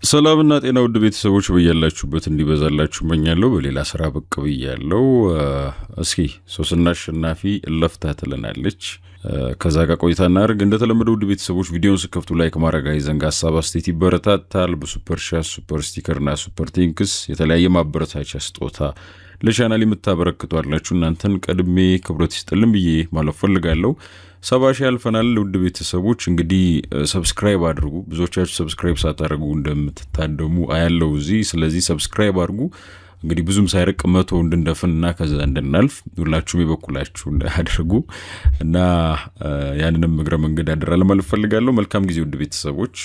ሰላምና ጤና ውድ ቤተሰቦች በያላችሁበት እንዲበዛላችሁ እመኛለሁ። በሌላ ስራ ብቅ ብያለሁ። እስኪ ሶስና አሸናፊ ለፍታ ትለናለች። ከዛ ጋር ቆይታ እናደርግ። እንደተለመደው ውድ ቤተሰቦች ቪዲዮውን ስከፍቱ ላይክ ማድረግ አይዘንጋ። ሀሳብ አስተያየት ይበረታታል። በሱፐር ሻት፣ ሱፐር ስቲከርና ሱፐር ቲንክስ የተለያየ ማበረታቻ ስጦታ ለቻናል የምታበረክቷላችሁ እናንተን ቀድሜ ክብረት ይስጥልኝ ብዬ ማለት ፈልጋለሁ። 70 ሺህ ያልፈናል። ውድ ቤተሰቦች እንግዲህ ሰብስክራይብ አድርጉ። ብዙዎቻችሁ ሰብስክራይብ ሳታደርጉ እንደምትታደሙ አያለው እዚህ። ስለዚህ ሰብስክራይብ አድርጉ። እንግዲህ ብዙም ሳይርቅ 100 እንድንደፍንና ከዛ እንድናልፍ ሁላችሁም የበኩላችሁ አድርጉ እና ያንንም እግረ መንገድ አደራለ ማለት ፈልጋለሁ። መልካም ጊዜ ውድ ቤተሰቦች።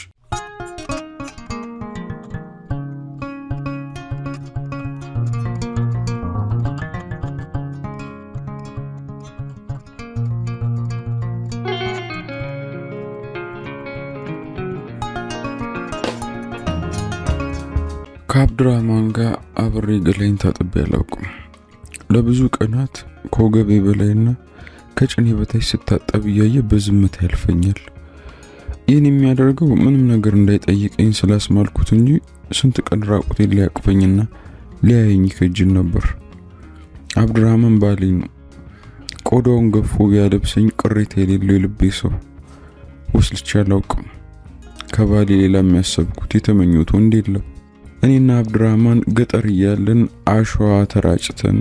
ከአብዱራህማን ጋር አብሬ ገላይን ታጥቤ አላውቅም። ለብዙ ቀናት ከወገቤ በላይና ከጭኔ በታች ስታጠብ እያየ በዝምታ ያልፈኛል። ይህን የሚያደርገው ምንም ነገር እንዳይጠይቀኝ ስላስማልኩት እንጂ ስንት ቀን ራቁቴን ሊያቅፈኝና ሊያየኝ ይከጅል ነበር። አብዱራህማን ባሌ ነው። ቆዳውን ገፎ ቢያለብሰኝ ቅሬታ የሌለው የልቤ ሰው። ወስልቼ አላውቅም። ከባሌ ሌላ የሚያሰብኩት የተመኘሁት ወንድ የለም። እኔና አብዱራህማን ገጠር እያለን አሸዋ ተራጭተን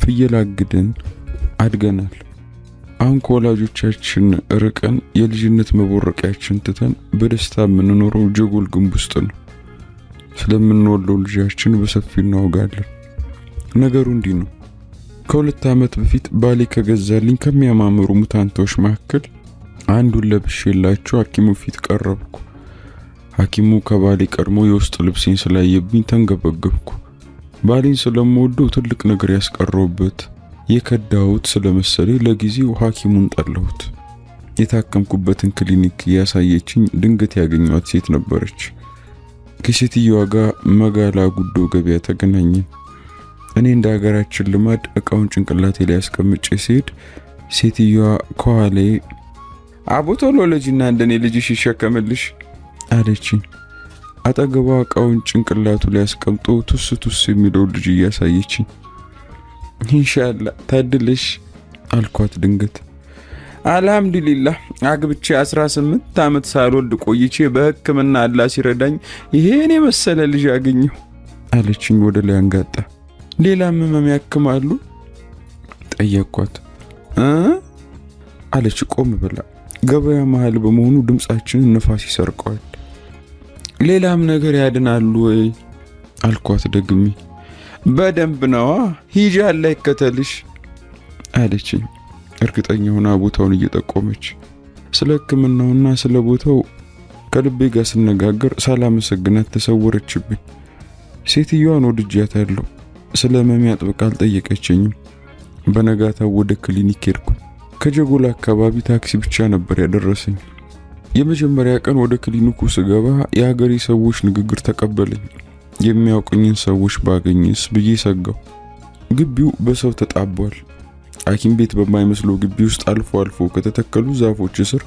ፍየል አግደን አድገናል። አሁን ከወላጆቻችን ርቀን የልጅነት መቦረቂያችን ትተን በደስታ የምንኖረው ጀጎል ግንብ ውስጥ ነው። ስለምንወልደው ልጃችን በሰፊው እናወጋለን። ነገሩ እንዲህ ነው። ከ2 ዓመት በፊት ባሌ ከገዛልኝ ከሚያማምሩ ሙታንቶች መካከል አንዱን ለብሼላቸው ሐኪሙ ፊት ቀረብኩ። ሐኪሙ ከባሌ ቀድሞ የውስጥ ልብሴን ስላየብኝ ተንገበገብኩ። ባሌን ስለምወደው ትልቅ ነገር ያስቀረውበት የከዳሁት ስለመሰለኝ ለጊዜው ሐኪሙን ጠላሁት። የታከምኩበትን ክሊኒክ ያሳየችኝ ድንገት ያገኘኋት ሴት ነበረች። ከሴትየዋ ጋር መጋላ ጉዶ ገበያ ተገናኘን። እኔ እንደ ሀገራችን ልማድ እቃውን ጭንቅላቴ ላይ አስቀምጬ ሲሄድ ሴትየዋ ከኋላዬ አቦቶሎ ልጅና እንደኔ ልጅሽ ይሸከምልሽ አለችኝ። አጠገቧ እቃውን ጭንቅላቱ ላይ አስቀምጦ ቱስ ቱስ የሚለው ልጅ እያሳየችኝ ኢንሻአላህ ታድልሽ አልኳት። ድንገት አልሐምዱሊላህ አግብቼ 18 ዓመት ሳልወልድ ቆይቼ በሕክምና አላህ ሲረዳኝ ይሄን የመሰለ ልጅ አገኘሁ አለችኝ ወደ ላይ አንጋጣ። ሌላ ህመም ያክማሉ ጠየቅኳት። አለች ቆም ብላ። ገበያ መሃል በመሆኑ ድምጻችንን ንፋስ ይሰርቀዋል። ሌላም ነገር ያድናሉ ወይ አልኳት ደግሜ። በደንብ ነዋ ሂጂ አላህ ይከተልሽ አለችኝ እርግጠኛ ሆና ቦታውን እየጠቆመች። ስለ ህክምናውና ስለ ቦታው ከልቤ ጋር ስነጋገር ሳላመሰግናት ተሰወረችብኝ። ሴትዮዋን ወድጃታለሁ። ስለ ህመሜ አጥብቃ አልጠየቀችኝም። በነጋታው ወደ ክሊኒክ ሄድኩ። ከጀጎል አካባቢ ታክሲ ብቻ ነበር ያደረሰኝ። የመጀመሪያ ቀን ወደ ክሊኒኩ ስገባ የሀገሬ ሰዎች ንግግር ተቀበለኝ። የሚያውቁኝን ሰዎች ባገኝስ ብዬ ሰጋው። ግቢው በሰው ተጣቧል። ሐኪም ቤት በማይመስለው ግቢ ውስጥ አልፎ አልፎ ከተተከሉ ዛፎች ስር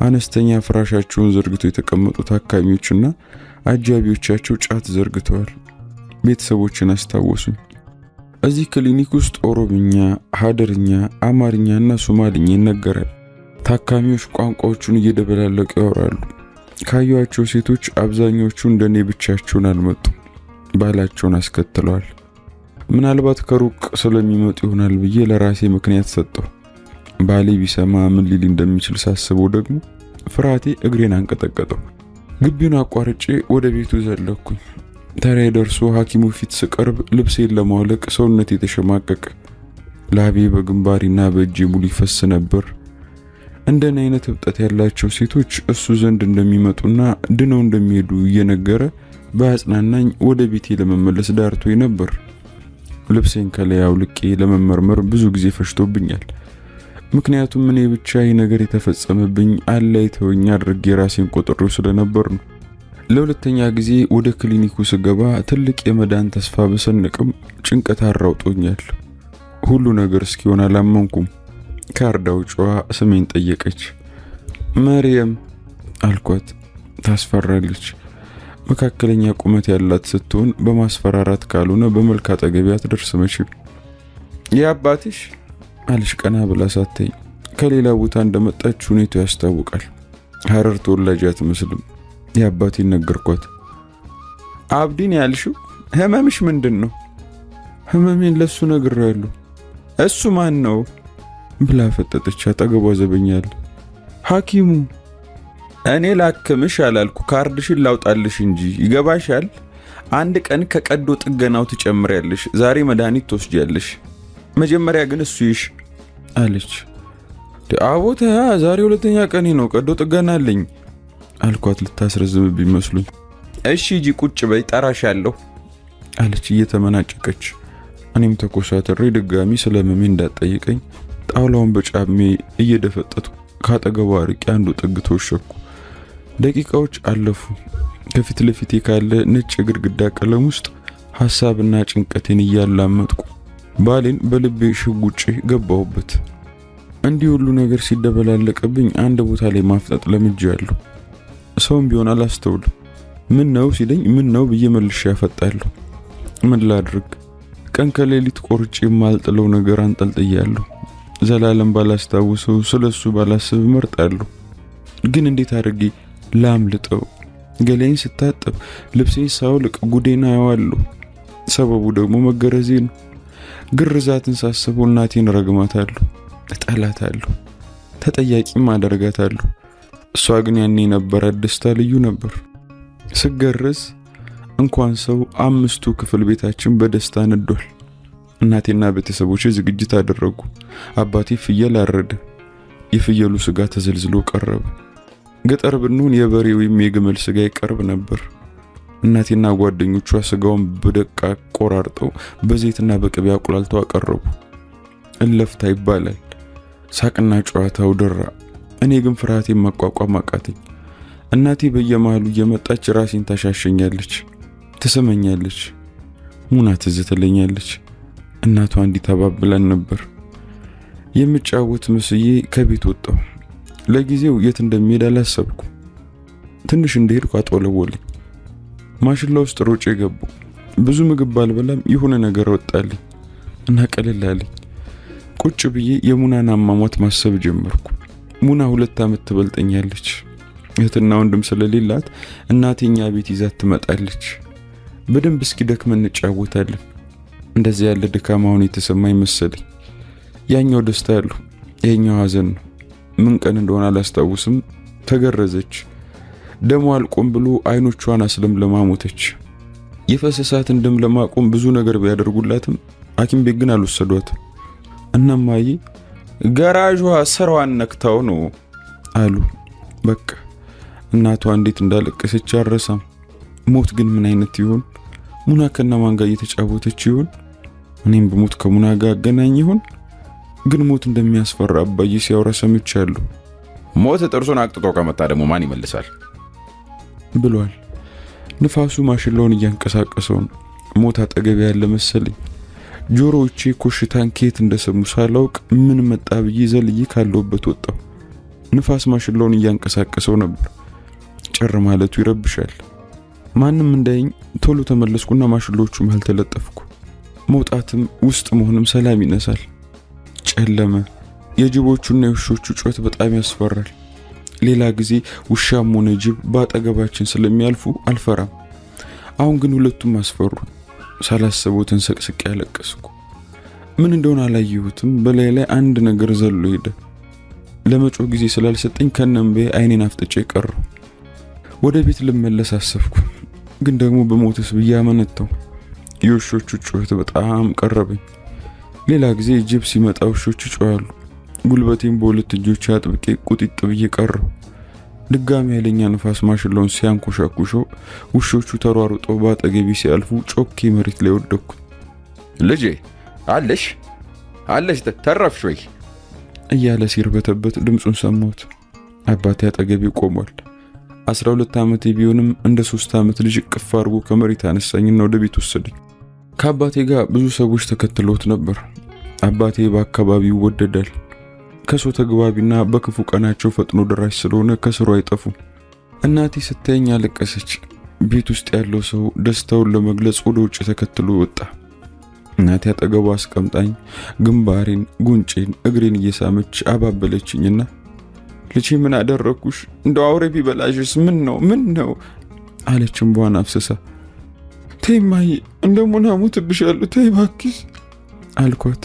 አነስተኛ ፍራሻቸውን ዘርግተው የተቀመጡ ታካሚዎችና አጃቢዎቻቸው ጫት ዘርግተዋል። ቤተሰቦችን አስታወሱኝ። እዚህ ክሊኒክ ውስጥ ኦሮምኛ፣ ሀደርኛ፣ አማርኛና ሶማሊኛ ይነገራል። ታካሚዎች ቋንቋዎቹን እየደበላለቁ ያወራሉ። ካዩዋቸው ሴቶች አብዛኞቹ እንደኔ ብቻቸውን አልመጡም፣ ባላቸውን አስከትለዋል። ምናልባት ከሩቅ ስለሚመጡ ይሆናል ብዬ ለራሴ ምክንያት ሰጠው። ባሌ ቢሰማ ምን ሊል እንደሚችል ሳስበው ደግሞ ፍርሃቴ እግሬን አንቀጠቀጠው። ግቢውን አቋርጬ ወደ ቤቱ ዘለኩኝ። ተራዬ ደርሶ ሐኪሙ ፊት ስቀርብ ልብሴን ለማውለቅ ሰውነቴ ተሸማቀቀ። ላቤ በግንባሬና በእጄ ሙሉ ይፈስ ነበር። እንደኔ አይነት እብጠት ያላቸው ሴቶች እሱ ዘንድ እንደሚመጡና ድነው እንደሚሄዱ እየነገረ በአጽናናኝ ወደ ቤቴ ለመመለስ ዳርቶኝ ነበር። ልብሴን ከላይ አውልቄ ለመመርመር ብዙ ጊዜ ፈጅቶብኛል። ምክንያቱም እኔ ብቻ ይህ ነገር የተፈጸመብኝ አላህ የተወኝ አድርጌ ራሴን ቆጥሬው ስለነበር ነው። ለሁለተኛ ጊዜ ወደ ክሊኒኩ ስገባ ትልቅ የመዳን ተስፋ በሰነቅም ጭንቀት አራውጦኛል። ሁሉ ነገር እስኪሆን አላመንኩም። ካርዳው ጨዋ ስሜን ጠየቀች። መርየም አልኳት። ታስፈራለች። መካከለኛ ቁመት ያላት ስትሆን በማስፈራራት ካልሆነ በመልክ አጠገቤ አትደርስም። የአባትሽ አለች ቀና ብላ ሳተኝ። ከሌላ ቦታ እንደመጣች ሁኔታው ያስታውቃል። ሐረር ተወላጅ አትመስልም። የአባቴን ነገርኳት። አብዲን ያልሽው ህመምሽ ምንድን ነው? ህመሜን ለሱ ነግሬያለሁ። እሱ ማን ነው ብላ ፈጠጠች። አጠገቧ ዘበኛል። ሐኪሙ። እኔ ላክምሽ አላልኩ ካርድሽን ላውጣልሽ እንጂ ይገባሻል። አንድ ቀን ከቀዶ ጥገናው ትጨምሪያለሽ። ዛሬ መድኃኒት ትወስጃለሽ። መጀመሪያ ግን እሱ ይሽ አለች። አቦታ ዛሬ ሁለተኛ ቀኔ ነው፣ ቀዶ ጥገና አለኝ አልኳት ልታስረዝምብኝ መስሎኝ። እሺ ሂጂ ቁጭ በይ ጠራሻለሁ አለች እየተመናጨቀች። እኔም ተኮሳትሬ ድጋሚ ስለመሜ እንዳትጠይቀኝ ጣውላውን በጫሜ እየደፈጠቱ ካጠገቧ አርቄ አንዱ ጥግ ተወሸኩ። ደቂቃዎች አለፉ። ከፊት ለፊቴ ካለ ነጭ ግድግዳ ቀለም ውስጥ ሐሳብና ጭንቀቴን እያላመጥኩ ባሌን በልቤ ሽጉጬ ገባሁበት። እንዲህ ሁሉ ነገር ሲደበላለቅብኝ አንድ ቦታ ላይ ማፍጠጥ ለምጄያለሁ። ሰውም ቢሆን አላስተውልም። ምን ነው ሲለኝ ምን ነው ብዬ መልሼ ያፈጣለሁ። ምን ላድርግ? ቀን ከሌሊት ቆርጬ የማልጥለው ነገር አንጠልጥያለሁ። ዘላለም ባላስታውሰው ስለሱ ባላስብ እመርጣለሁ። ግን እንዴት አድርጌ ላምልጠው? ገላዬን ስታጠብ ልብሴን ሳውልቅ ጉዴና አየዋለሁ። ሰበቡ ደግሞ መገረዜ ነው። ግርዛትን ሳስበው እናቴን ረግማታለሁ፣ እጠላታለሁ፣ ተጠያቂም አደርጋታለሁ። እሷ ግን ያኔ የነበራት ደስታ ልዩ ነበር። ስገረዝ እንኳን ሰው 5ቱ ክፍል ቤታችን በደስታ ነዷል። እናቴና ቤተሰቦቼ ዝግጅት አደረጉ። አባቴ ፍየል አረደ። የፍየሉ ስጋ ተዘልዝሎ ቀረበ። ገጠር ብንሆን የበሬ ወይም የግመል ስጋ ይቀርብ ነበር። እናቴና ጓደኞቿ ስጋውን በደቃቅ ቆራርጠው በዘይትና በቅቤ አቁላልተው አቀረቡ። እለፍታ ይባላል። ሳቅና ጨዋታው ደራ። እኔ ግን ፍርሃቴን መቋቋም አቃተኝ። እናቴ በየመሃሉ እየመጣች ራሴን ታሻሸኛለች፣ ትስመኛለች፣ ሙና ትዝ ትለኛለች። እናቷ እንዲተባብለን ነበር። የምጫወት መስዬ ከቤት ወጣሁ። ለጊዜው የት እንደሚሄድ አላሰብኩም። ትንሽ እንደሄድኩ አጦለወለኝ። ማሽላ ውስጥ ሮጬ ገባሁ። ብዙ ምግብ ባልበላም የሆነ ነገር ወጣልኝ እና ቀለል አለኝ። ቁጭ ብዬ የሙናን አሟሟት ማሰብ ጀመርኩ። ሙና 2 ዓመት ትበልጠኛለች። እህትና ወንድም ስለሌላት እናቴኛ ቤት ይዛት ትመጣለች። በደንብ እስኪደክመን እንጫወታለን። እንደዚህ ያለ ድካም አሁን የተሰማኝ መሰለኝ። ያኛው ደስታ ያለው ይሄኛው ሐዘን ነው። ምን ቀን እንደሆነ አላስታውስም። ተገረዘች። ደሞ አልቆም ብሎ አይኖቿን አስለምልማ ሞተች። የፈሰሳትን ደም ለማቆም ብዙ ነገር ቢያደርጉላትም ሐኪም ቤት ግን አልወሰዷትም። እናማዬ ገራጇ ስራዋን ነክታው ነው አሉ። በቃ እናቷ እንዴት እንዳለቀሰች አረሳም። ሞት ግን ምን አይነት ይሆን? ሙና ከነማን ጋር እየተጫወተች ይሆን? እኔም በሞት ከሙና ጋር አገናኝ ይሆን? ግን ሞት እንደሚያስፈራ አባዬ ሲያወራ ሰምቻለሁ። ሞት ጥርሱን አቅጥጦ ከመጣ ደግሞ ማን ይመልሳል ብሏል። ንፋሱ ማሽላውን እያንቀሳቀሰው ነው። ሞት አጠገብ ያለ መሰለኝ። ጆሮዎቼ ኮሽታን ከየት እንደሰሙ ሳላውቅ ምን መጣ ብዬ ዘልዬ ካለውበት ወጣሁ። ንፋስ ማሽላውን እያንቀሳቀሰው ነበር። ጭር ማለቱ ይረብሻል። ማንም እንዳይኝ ቶሎ ተመለስኩና ማሽሎቹ መሃል ተለጠፍኩ። መውጣትም ውስጥ መሆንም ሰላም ይነሳል። ጨለመ። የጅቦቹና የውሾቹ ጩኸት በጣም ያስፈራል። ሌላ ጊዜ ውሻም ሆነ ጅብ በአጠገባችን ስለሚያልፉ አልፈራም። አሁን ግን ሁለቱም አስፈሩ። ሳላስበው ተንሰቅስቄ ያለቀስኩ። ምን እንደሆነ አላየሁትም። በላይ ላይ አንድ ነገር ዘሎ ሄደ። ለመጮህ ጊዜ ስላልሰጠኝ ከነምቤ አይኔን አፍጥጬ ቀረሁ። ወደ ቤት ልመለስ አሰብኩ። ግን ደግሞ በሞትስ ብዬ አመነታው። የውሾቹ ጩኸት በጣም ቀረበኝ። ሌላ ጊዜ ጅብ ሲመጣ ውሾቹ ይጮሃሉ። ጉልበቴን በሁለት እጆቼ አጥብቄ ቁጢጥ ብዬ ቀረሁ። ድጋሚ ኃይለኛ ንፋስ ማሽላውን ሲያንኮሻኩሸው ውሾቹ ተሯሩጠው በአጠገቤ ሲያልፉ ጮኬ መሬት ላይ ወደቅኩ። ልጄ አለሽ ተረፍሽ ወይ እያለ ሲርበተበት ድምፁን ሰማሁት። አባቴ አጠገቤ ቆሟል። 12 ዓመቴ ቢሆንም እንደ 3 ዓመት ልጅ ቅፍ አድርጎ ከመሬት አነሳኝና ወደ ቤት ወሰደኝ። ከአባቴ ጋር ብዙ ሰዎች ተከትለውት ነበር። አባቴ በአካባቢው ይወደዳል። ከሰው ተግባቢና በክፉ ቀናቸው ፈጥኖ ደራሽ ስለሆነ ከስሩ አይጠፉም። እናቴ ስታየኝ አለቀሰች። ቤት ውስጥ ያለው ሰው ደስታውን ለመግለጽ ወደ ውጭ ተከትሎ ወጣ። እናቴ አጠገቧ አስቀምጣኝ ግንባሬን፣ ጉንጬን፣ እግሬን እየሳመች አባበለችኝና ልጄ ምን አደረኩሽ? እንደው አውሬ ቢበላሽስ ምን ነው አለች እንባዋን አፍስሳ። ተይ እማዬ እንደምን አሞትብሻለሁ ተይ እባክሽ አልኳት።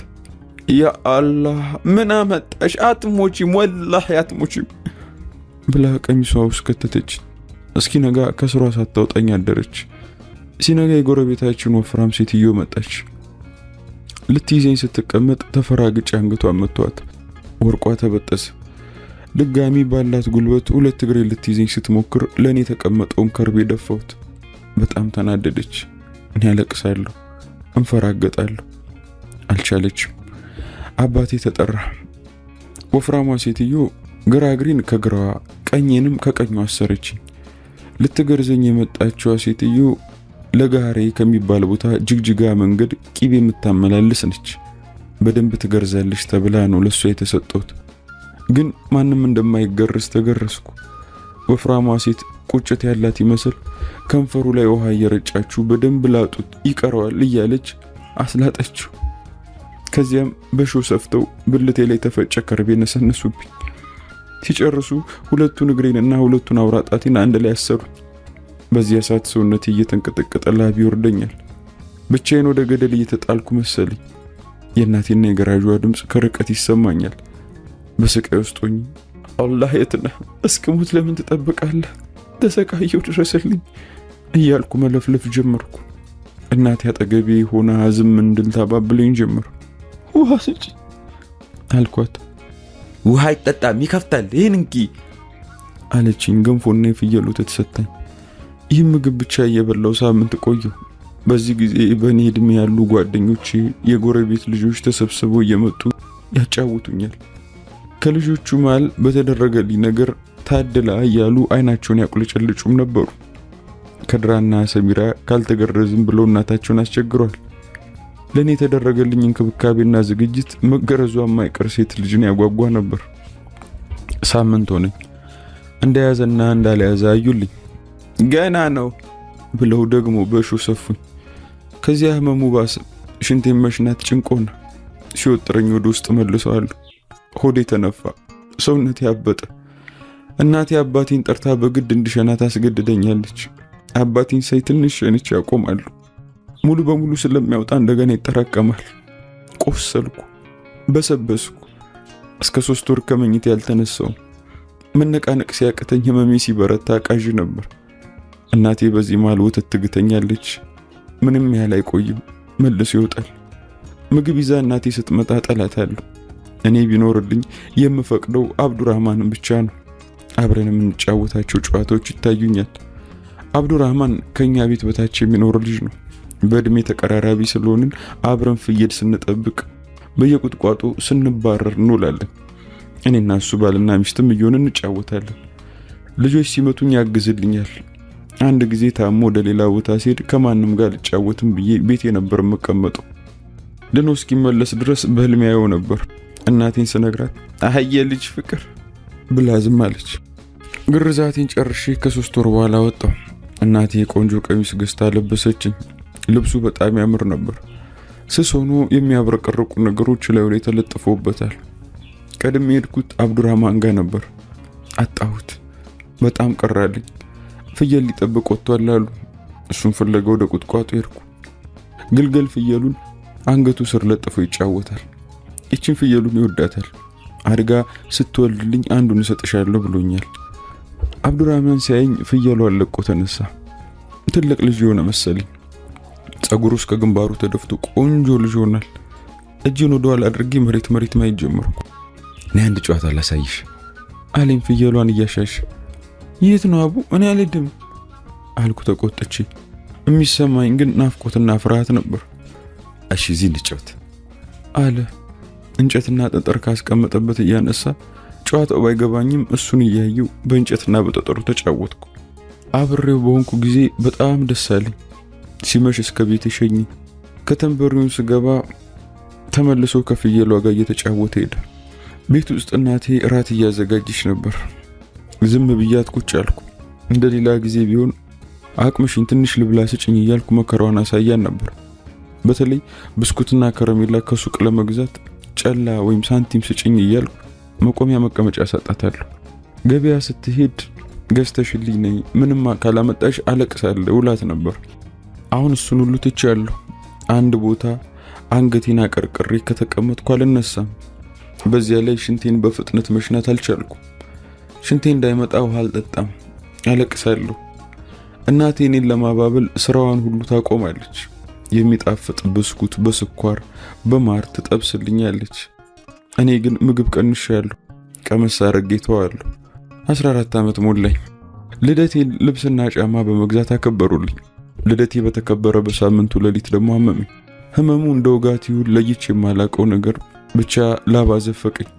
ያ አላህ ምን አመጣሽ? አትሞቺም ወላሂ አትሞቺም ብላ ቀሚሷ ውስጥ ከተተች። እስኪ ነጋ ከስሯ ሳታውጣኝ አደረች። ሲነጋ የጎረቤታችን ወፍራም ሴትዮ መጣች። ልትይዘኝ ስትቀመጥ ተፈራግጬ አንገቷን መቷት። ወርቋ ተበጠሰ። ድጋሚ ባላት ጉልበት ሁለት እግሬ ልትይዘኝ ስትሞክር ለኔ የተቀመጠውን ከርቤ ደፋሁት። በጣም ተናደደች። እኔ አለቅሳለሁ፣ እንፈራገጣለሁ። አልቻለችም። አባቴ ተጠራ። ወፍራሟ ሴትዮ ግራ እግሬን ከግራዋ ቀኝንም ከቀኙ አሰረችኝ። ልትገርዘኝ የመጣችዋ ሴትዮ ለጋሬ ከሚባል ቦታ ጅግጅጋ መንገድ ቂቤ የምታመላልስ ነች። በደንብ ትገርዛለች ተብላ ነው ለሷ የተሰጠሁት። ግን ማንም እንደማይገርዝ ተገረዝኩ። ወፍራሟ ሴት ቁጭት ያላት ይመስል ከንፈሩ ላይ ውሃ እየረጫችሁ በደንብ ላጡት ይቀረዋል እያለች አስላጠችው። ከዚያም በሾ ሰፍተው ብልቴ ላይ ተፈጨ ከርቤ ነሰነሱብኝ። ሲጨርሱ ሁለቱን እግሬንና ሁለቱን አውራጣቴን አንድ ላይ አሰሩኝ። በዚያ ሰዓት ሰውነቴ እየተንቀጠቀጠ ላብ ይወርደኛል። ብቻዬን ወደ ገደል እየተጣልኩ መሰለኝ። የእናቴና የገራዧ ድምፅ ከርቀት ይሰማኛል። በስቃይ ውስጥ ሆኜ አላህ የት ነህ? እስክሞት ለምን ትጠብቃለህ? ተሰቃየሁ ድረስልኝ እያልኩ መለፍለፍ ጀመርኩ። እናቴ አጠገቤ ሆና ዝም እንድል ታባብለኝ ጀመር። ውሃ ስጪ አልኳት። ውሃ አይጠጣም ይከፍታል፣ ይህን እንኪ አለችኝ። ገንፎና የፍየል ወተት ሰጠኝ። ይህ ምግብ ብቻ እየበላው ሳምንት ቆየሁ። በዚህ ጊዜ በእኔ ዕድሜ ያሉ ጓደኞቼ፣ የጎረቤት ልጆች ተሰብስበው እየመጡ ያጫውቱኛል። ከልጆቹ መሃል በተደረገልኝ ነገር ታድላ እያሉ አይናቸውን ያቁለጨልጩም ነበሩ። ከድራና ሰሚራ ካልተገረዝም ብለው እናታቸውን አስቸግረዋል። ለእኔ የተደረገልኝ እንክብካቤና ዝግጅት መገረዟ የማይቀር ሴት ልጅን ያጓጓ ነበር። ሳምንት ሆነኝ። እንደያዘና እንዳልያዘ አዩልኝ። ገና ነው ብለው ደግሞ በሾ ሰፉኝ። ከዚያ ህመሙ ባሰ። ሽንቴን መሽናት ጭንቆና ሲወጥረኝ ወደ ውስጥ መልሰዋለሁ። ሆዴ ተነፋ፣ ሰውነቴ ያበጠ። እናቴ አባቴን ጠርታ በግድ እንድሸናት አስገድደኛለች። አባቴን ሳይ ትንሽ ሸንቼ ያቆማሉ። ሙሉ በሙሉ ስለሚያወጣ እንደገና ይጠራቀማል። ቆሰልኩ፣ በሰበስኩ። እስከ 3 ወር ከመኝታ ያልተነሳው። መነቃነቅ ሲያቅተኝ ህመሜ ሲበረታ ቃዥ ነበር። እናቴ በዚህ መሃል ወተት ትግተኛለች። ምንም ያህል አይቆይም፣ መልሶ ይወጣል። ምግብ ይዛ እናቴ ስትመጣ ጠላታለሁ። እኔ ቢኖርልኝ የምፈቅደው አብዱራህማንን ብቻ ነው። አብረን የምንጫወታቸው ጨዋታዎች ይታዩኛል። አብዱራህማን ከኛ ቤት በታች የሚኖር ልጅ ነው። በእድሜ ተቀራራቢ ስለሆንን አብረን ፍየል ስንጠብቅ በየቁጥቋጦ ስንባረር እንውላለን። እኔና እሱ ባልና ሚስትም እየሆንን እንጫወታለን። ልጆች ሲመቱኝ ያግዝልኛል። አንድ ጊዜ ታሞ ወደ ሌላ ቦታ ሲሄድ ከማንም ጋር ልጫወትም ብዬ ቤቴ ነበር የምቀመጠው። ድኖ እስኪመለስ ድረስ በህልሜ ያየው ነበር። እናቴን ስነግራት አህየ ልጅ ፍቅር ብላ ዝም አለች። ግርዛቴን ጨርሼ ከ3 ወር በኋላ ወጣሁ። እናቴ ቆንጆ ቀሚስ ገዝታ ለበሰችኝ። ልብሱ በጣም ያምር ነበር። ስስ ሆኖ የሚያብረቀርቁ ነገሮች ላይ ተለጥፈውበታል። ቀድሜ ሄድኩት አብዱራህማን ጋር ነበር። አጣሁት። በጣም ቀራልኝ። ፍየል ሊጠብቅ ወጥቷል አሉ። እሱን ፍለጋ ወደ ቁጥቋጦ ሄድኩ። ግልገል ፍየሉን አንገቱ ስር ለጥፎ ይጫወታል። እቺን ፍየሉን ይወዳታል። አድጋ ስትወልድልኝ አንዱን እሰጥሻለሁ ብሎኛል። አብዱራህማን ሲያየኝ ፍየሉ አለቆ ተነሳ። ትልቅ ልጅ የሆነ መሰለኝ። ጸጉሩ እስከ ግንባሩ ተደፍቶ ቆንጆ ልጅ ሆናል። እጄን ወደ ኋላ አድርጌ መሬት ማየት ጀመርኩ። እኔ አንድ ጨዋታ ላሳይሽ አለኝ ፍየሏን እያሻሽ። የት ነው አቡ? እኔ አልሄድም አልኩ ተቆጥቼ። የሚሰማኝ ግን ናፍቆትና ፍርሃት ነበር። እሺ እዚህ እንጫወት አለ። እንጨትና ጠጠር ካስቀመጠበት እያነሳ ጨዋታው ባይገባኝም እሱን እያየው በእንጨትና በጠጠሩ ተጫወትኩ። አብሬው በሆንኩ ጊዜ በጣም ደስ አለኝ። ሲመሽ እስከ ቤት ሸኘኝ። ከተንበሪውን ስገባ ተመልሶ ከፍየሏ ጋር እየተጫወተ ሄደ። ቤት ውስጥ እናቴ እራት እያዘጋጀች ነበር። ዝም ብያት ቁጭ አልኩ። እንደሌላ ጊዜ ቢሆን አቅምሽን ትንሽ ልብላ ስጭኝ እያልኩ መከራዋን አሳያን ነበር። በተለይ ብስኩትና ከረሜላ ከሱቅ ለመግዛት ጨላ ወይም ሳንቲም ስጭኝ እያልኩ መቆሚያ መቀመጫ ሰጣታለሁ። ገበያ ስትሄድ ገዝተሽልኝ ነኝ፣ ምንም ካላመጣሽ አለቅሳለሁ እላት ነበር። አሁን እሱን ሁሉ ትቻለሁ። አንድ ቦታ አንገቴን አቀርቅሬ ከተቀመጥኩ አልነሳም። በዚያ ላይ ሽንቴን በፍጥነት መሽናት አልቻልኩም። ሽንቴ እንዳይመጣ ውሃ አልጠጣም፣ አለቅሳለሁ። እናቴ እኔን ለማባበል ስራዋን ሁሉ ታቆማለች። የሚጣፍጥ ብስኩት በስኳር በማር ትጠብስልኛለች። እኔ ግን ምግብ ቀንሻለሁ፣ ቀመስ አድርጌ ተዋለሁ። 14 ዓመት ሞላኝ። ልደቴን ልብስና ጫማ በመግዛት አከበሩልኝ። ልደቴ በተከበረ በሳምንቱ ሌሊት ደግሞ አመመኝ። ህመሙ እንደ ወጋት ይሁን ለይቼ የማላቀው ነገር ብቻ ላባ ዘፈቀኝ።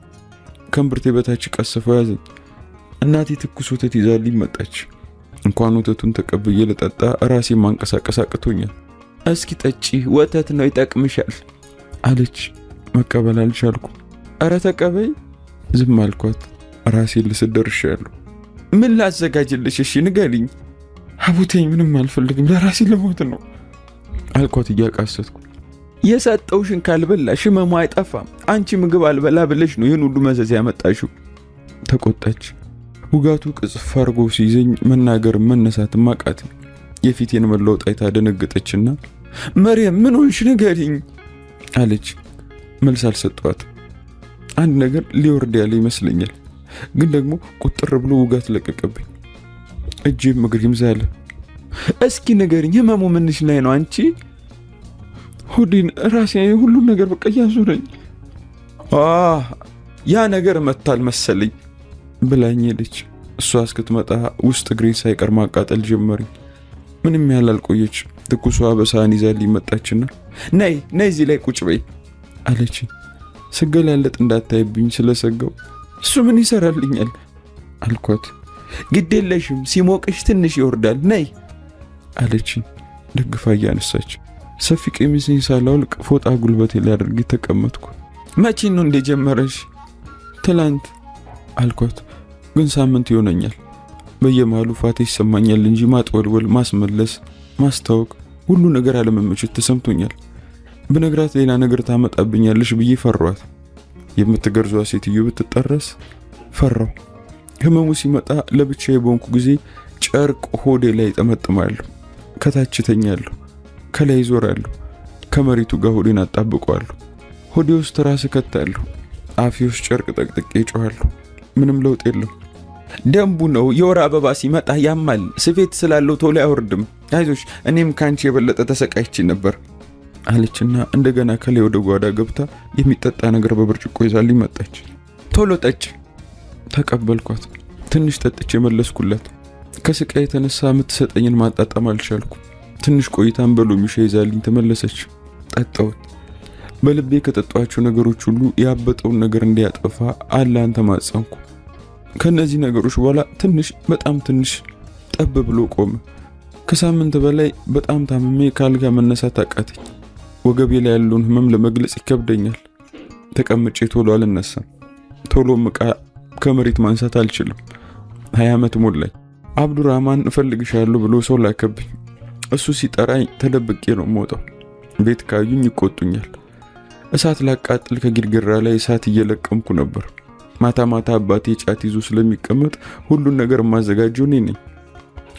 ከእምብርቴ በታች ቀስፈው ያዘኝ። እናቴ ትኩስ ወተት ይዛልኝ መጣች። እንኳን ወተቱን ተቀብዬ ልጠጣ ራሴ ማንቀሳቀስ አቅቶኛል። እስኪ ጠጪ፣ ወተት ነው ይጠቅምሻል አለች። መቀበል አልቻልኩም። እረ ተቀበይ። ዝም አልኳት። ራሴን ልስት ደርሻለሁ። ምን ላዘጋጅልሽ? እሺ ንገሪኝ። ሀቡቴኝ፣ ምንም አልፈልግም፣ ለራሴ ልሞት ነው አልኳት እያቃሰትኩ። የሰጠውሽን ካልበላሽ ህመሙ አይጠፋም። አንቺ ምግብ አልበላ ብለሽ ነው ይህን ሁሉ መዘዝ ያመጣሽው። ተቆጣች። ውጋቱ ቅጽፍ አርጎ ሲይዘኝ መናገር መነሳትም አቃተኝ። የፊቴን መለወጥ አይታ ደነገጠችና መርየም ምን ሆንሽ ንገሪኝ አለች። መልስ አልሰጠኋት። አንድ ነገር ሊወርድ ያለ ይመስለኛል፣ ግን ደግሞ ቁጥር ብሎ ውጋት ለቀቀብኝ። እጄም እግሬም ዛለ። እስኪ ንገሪኝ፣ ህመሙ ምንሽ ላይ ነው አንቺ? ሆዴን፣ ራሴ፣ ሁሉን ነገር በቃ ያዙረኝ። ያ ነገር መታል መሰለኝ ብላኝ ሄደች። እሷ እስክትመጣ ውስጥ እግሬን ሳይቀር ማቃጠል ጀመረኝ። ምንም ያህል አልቆየች። ትኩሷ በሳህን ይዛልኝ መጣችና ነይ እዚህ ላይ ቁጭ በይ አለች። ስገላለጥ እንዳታይብኝ ስለሰጋው እሱ ምን ይሰራልኛል አልኳት። ግድ የለሽም ሲሞቅሽ ትንሽ ይወርዳል ነይ አለች ደግፋ እያነሳች። ሰፊ ቀሚሴን ሳላውልቅ ፎጣ ጉልበቴ ላይ አድርጌ ተቀመጥኩ። መቼ ነው እንደጀመረሽ? ትላንት አልኳት። ግን ሳምንት ይሆነኛል። በየመሃሉ ፋቴ ይሰማኛል እንጂ ማጥወልወል፣ ማስመለስ፣ ማስታወቅ፣ ሁሉ ነገር አለመመቸት ተሰምቶኛል። በነግራት ሌላ ነገር ታመጣብኛለሽ ብዬ ፈራኋት። የምትገርዟ ሴትዮ ብትጠረስ ፈራው። ህመሙ ሲመጣ ለብቻዬ በሆንኩ ጊዜ ጨርቅ ሆዴ ላይ ጠመጥማለሁ፣ ከታች ተኛለሁ፣ ከላይ ዞራለሁ፣ ከመሬቱ ጋር ሆዴን አጣብቀዋለሁ። ሆዴ ውስጥ ራስ ከታለሁ፣ አፌ ውስጥ ጨርቅ ጠቅጥቄ ጮኻለሁ። ምንም ለውጥ የለም። ደንቡ ነው። የወር አበባ ሲመጣ ያማል። ስፌት ስላለው ቶሎ አይወርድም። አይዞሽ፣ እኔም ካንቺ የበለጠ ተሰቃይቼ ነበር አለችና እንደገና ከላይ ወደ ጓዳ ገብታ የሚጠጣ ነገር በብርጭቆ ይዛልኝ መጣች። ቶሎ ጠጭ። ተቀበልኳት። ትንሽ ጠጥቼ መለስኩላት። ከስቃይ የተነሳ የምትሰጠኝን ማጣጣም አልቻልኩ። ትንሽ ቆይታን በሎሚ ሻይ ይዛልኝ ተመለሰች። ጠጣሁት። በልቤ ከጠጧቸው ነገሮች ሁሉ ያበጠውን ነገር እንዲያጠፋ አላህን ተማጸንኩ። ከነዚህ ነገሮች በኋላ ትንሽ በጣም ትንሽ ጠብ ብሎ ቆመ። ከሳምንት በላይ በጣም ታምሜ ካልጋ መነሳት አቃተኝ። ወገቤ ላይ ያለውን ህመም ለመግለጽ ይከብደኛል። ተቀምጬ ቶሎ አልነሳም። ቶሎ ዕቃ ከመሬት ማንሳት አልችልም። 20 ዓመት ሞላኝ። አብዱራህማን እፈልግሻለሁ ብሎ ሰው ላከብኝ። እሱ ሲጠራኝ ተደብቄ ነው የምወጣው። ቤት ካዩኝ ይቆጡኛል። እሳት ላቃጥል ከግድግዳ ላይ እሳት እየለቀምኩ ነበር። ማታ ማታ አባቴ ጫት ይዞ ስለሚቀመጥ ሁሉን ነገር ማዘጋጀው እኔ ነኝ።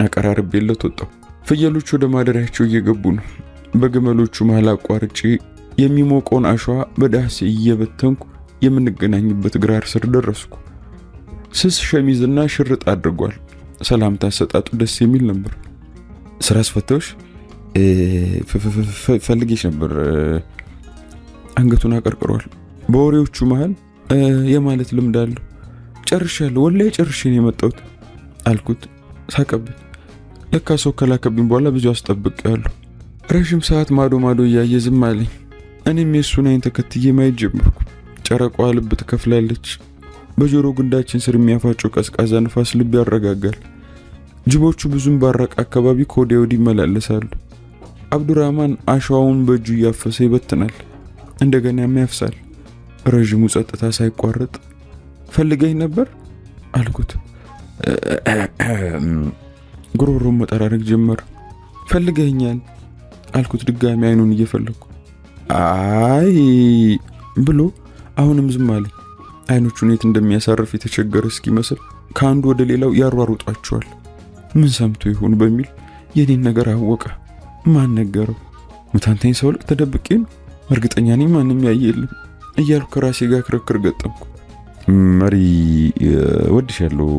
አቀራርቤለት ወጣሁ። ፍየሎቹ ወደ ማደሪያቸው እየገቡ ነው። በግመሎቹ መሃል አቋርጬ የሚሞቀውን አሸዋ በዳሴ እየበተንኩ የምንገናኝበት ግራር ስር ደረስኩ። ስስ ሸሚዝና ሽርጥ አድርጓል። ሰላምታ አሰጣጡ ደስ የሚል ነበር። ስራ አስፈታዎች ፈልጌሽ ነበር። አንገቱን አቀርቅሯል። በወሬዎቹ መሃል የማለት ልምድ አለው። ጨርሻለሁ፣ ወላሂ ጨርሼ ነው የመጣሁት አልኩት። ሳቀብኝ። ለካ ሰው ከላከብኝ በኋላ ብዙ አስጠብቄያለሁ። ረዥም ሰዓት ማዶ ማዶ እያየ ዝም አለኝ። እኔም የእሱን አይን ተከትዬ ማየት ጀመርኩ። ጨረቃዋ ልብ ትከፍላለች። በጆሮ ግንዳችን ስር የሚያፋጨው ቀዝቃዛ ንፋስ ልብ ያረጋጋል። ጅቦቹ ብዙም ባረቀ አካባቢ ከወዲያ ወዲህ ይመላለሳሉ። አብዱራህማን አሸዋውን በእጁ እያፈሰ ይበትናል፣ እንደገና ያፍሳል። ረዥሙ ጸጥታ ሳይቋረጥ ፈልገኝ ነበር አልኩት። ጉሮሮም መጠራረግ ጀመረ። ፈልገኛል አልኩት ድጋሚ አይኑን እየፈለኩ። አይ ብሎ አሁንም ዝም አለኝ። አይኖቹን የት እንደሚያሳርፍ የተቸገረ እስኪመስል ከአንዱ ወደ ሌላው ያሯሩጧቸዋል። ምን ሰምቶ ይሆን በሚል የኔን ነገር አወቀ። ማን ነገረው? ሙታንተኝ ሰው ልቅ ተደብቄ ነው? እርግጠኛ ነኝ ማንም ያየ የለም እያልኩ ከራሴ ጋር ክርክር ገጠምኩ። መሪ ወድሻለሁ፣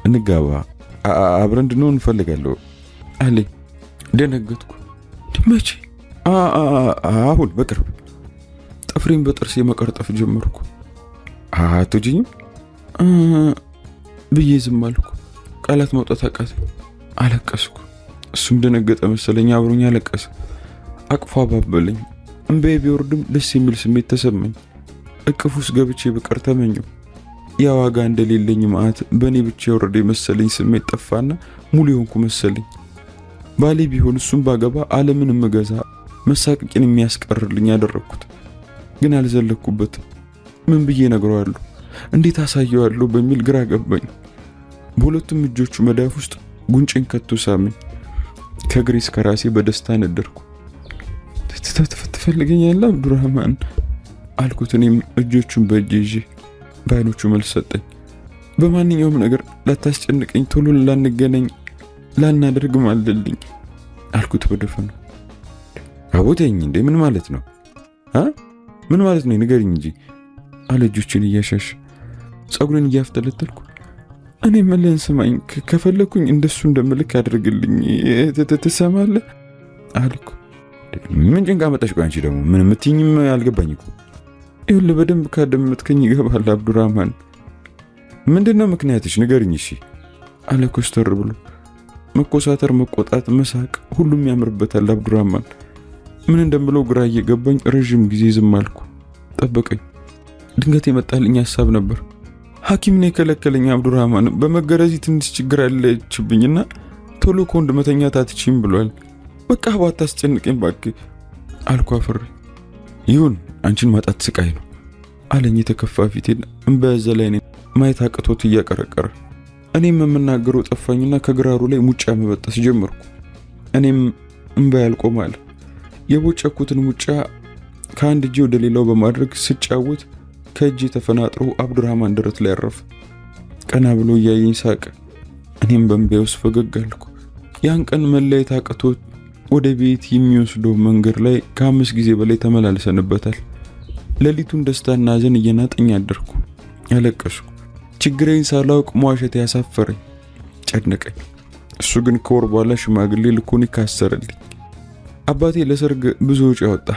እንጋባ፣ አብረን እንድንሆን እንፈልጋለሁ አለኝ። ደነገጥኩ። መቼ? አሁን በቅርብ። ጥፍሬን በጥርሴ መቀርጠፍ ጀመርኩ። አትወጂኝም ብዬ ዝም አልኩ። ቃላት ማውጣት አቃተኝ። አለቀስኩ። እሱም ደነገጠ መሰለኝ፣ አብሮኝ አለቀሰ። አቅፎ አባበለኝ። እንባዬ ቢወርድም ደስ የሚል ስሜት ተሰማኝ። እቅፍ ውስጥ ገብቼ በቀር ተመኘው። ያ ዋጋ እንደሌለኝ መዓት በእኔ ብቻ የወረደ የመሰለኝ ስሜት ጠፋና ሙሉ የሆንኩ መሰለኝ። ባሌ ቢሆን እሱም ባገባ ዓለምን እምገዛ መሳቀቂን የሚያስቀርልኝ ያደረግኩት። ግን አልዘለኩበትም። ምን ብዬ ነግረዋለሁ? እንዴት አሳየዋለሁ በሚል ግራ ገባኝ። በሁለቱም እጆቹ መዳፍ ውስጥ ጉንጭን ከቶ ሳመኝ። ከእግሬ እስከ ራሴ በደስታ ነደርኩ። ትፈልገኛለህ አብዱራህማን አልኩት። እኔም እጆቹን በእጄ ይዤ። በአይኖቹ መልስ ሰጠኝ። በማንኛውም ነገር ላታስጨንቀኝ፣ ቶሎ ላንገናኝ፣ ላናደርግ ማልልኝ አልኩት በደፈኑ። አቦተኝ እንዴ ምን ማለት ነው? ምን ማለት ነው? ንገሪኝ እንጂ አለ እጆቹን እያሻሽ። ጸጉሬን እያፍተለተልኩ እኔ መለን ስማኝ፣ ከፈለኩኝ እንደሱ እንደምልክ አድርግልኝ፣ ትሰማለህ አልኩ። ምን ጭንቃ መጣሽ? ቆይ አንቺ ደግሞ ምን የምትይኝም አልገባኝ እኮ። ይኸውልህ በደንብ ካደመጥከኝ ይገባል አብዱራህማን። ምንድነው ምክንያትሽ? ንገሪኝ እሺ አለ ኮስተር ብሎ። መኮሳተር፣ መቆጣት፣ መሳቅ ሁሉም ያምርበታል አብዱራህማን። ምን እንደምለው ግራ እየገባኝ ረዥም ጊዜ ዝም አልኩ። ጠበቀኝ። ድንገት የመጣልኝ ሐሳብ ነበር። ሐኪም ነው የከለከለኝ አብዱራህማን። በመገረዚ ትንሽ ችግር አለችብኝና ቶሎ ከወንድ መተኛት አትችይም ብሏል። በቃ ባታስጨንቀኝ እባክህ አልኩ አፍሬ። ይሁን አንቺን ማጣት ስቃይ ነው አለኝ የተከፋ ፊቴን እንባ ያዘለ ዓይኔን ማየት አቅቶት እያቀረቀረ። እኔም የምናገረው ጠፋኝና ከግራሩ ላይ ሙጫ መበጠስ ጀመርኩ። እኔም እንባ ያልቆም አለ። የቦጨኩትን ሙጫ ከአንድ እጄ ወደ ሌላው በማድረግ ስጫወት ከእጄ ተፈናጥሮ አብዱራህማን ደረት ላይ አረፈ። ቀና ብሎ እያየኝ ሳቀ። እኔም በእንባዬ ውስጥ ፈገግ አልኩ። ያን ቀን መለየት አቅቶት ወደ ቤት የሚወስደው መንገድ ላይ ከ5 ጊዜ በላይ ተመላልሰንበታል። ሌሊቱን ደስታና ሐዘን እየናጠኝ አደርኩ። ያለቀስኩ። ችግሬን ሳላውቅ መዋሸት ያሳፈረኝ፣ ጨነቀኝ። እሱ ግን ከወር በኋላ ሽማግሌ ልኮን ካሰረልኝ። አባቴ ለሰርግ ብዙ ወጪ ያወጣ።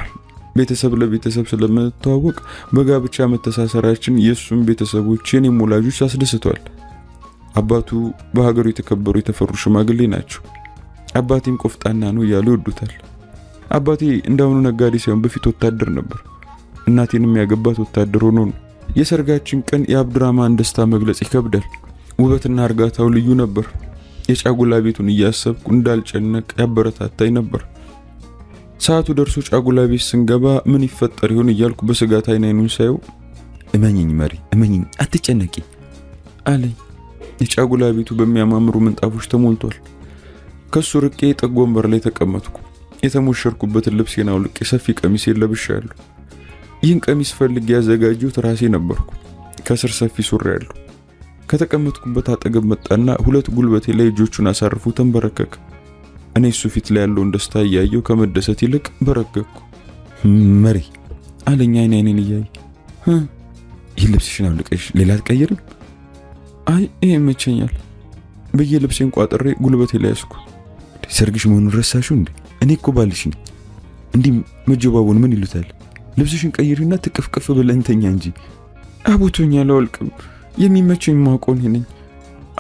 ቤተሰብ ለቤተሰብ ስለምንተዋወቅ በጋብቻ መተሳሰራችን የእሱም ቤተሰቦች የኔም ወላጆች አስደስቷል። አባቱ በሀገሩ የተከበሩ የተፈሩ ሽማግሌ ናቸው። አባቴም ቆፍጣና ነው እያሉ ይወዱታል። አባቴ እንዳሁኑ ነጋዴ ሳይሆን በፊት ወታደር ነበር። እናቴንም ያገባት ወታደር ሆኖ ነው። የሰርጋችን ቀን የአብዱራህማን ደስታ መግለጽ ይከብዳል። ውበትና እርጋታው ልዩ ነበር። የጫጉላ ቤቱን እያሰብኩ እንዳልጨነቅ ያበረታታኝ ነበር። ሰዓቱ ደርሶ ጫጉላ ቤት ስንገባ ምን ይፈጠር ይሆን እያልኩ በስጋት አይኑን ሳየው እመኝኝ መሪ እመኝኝ፣ አትጨነቂ አለኝ። የጫጉላ ቤቱ በሚያማምሩ ምንጣፎች ተሞልቷል። ከሱ ርቄ ጠግ ወንበር ላይ ተቀመጥኩ። የተሞሸርኩበትን ልብሴን አውልቄ ሰፊ ቀሚሴን ለብሻለሁ። ይህን ቀሚስ ፈልጌ ያዘጋጀሁት ራሴ ነበርኩ። ከስር ሰፊ ሱሪ ያለው። ከተቀመጥኩበት አጠገብ መጣና ሁለት ጉልበቴ ላይ እጆቹን አሳርፎ ተንበረከከ። እኔ እሱ ፊት ላይ ያለውን ደስታ እያየሁ ከመደሰት ይልቅ በረገኩ። መሪ አለኝ አይኔን እያየ። ይህ ልብስሽን አውልቀሽ ሌላ አትቀይርም? አይ ይሄ ይመቸኛል ብዬ ልብሴን ቋጥሬ ጉልበቴ ላይ ያዝኩ። ሰርግሽ መሆኑን ረሳሽው እንዴ? እኔ እኮ ባልሽ ነኝ። እንዲህ መጀባቡን ምን ይሉታል? ልብስሽን ቀይሪና ትቅፍቅፍ ብለን እንተኛ እንጂ። አቦቶኛል፣ አልወልቅም። የሚመቸኝ ማውቀው እኔ ነኝ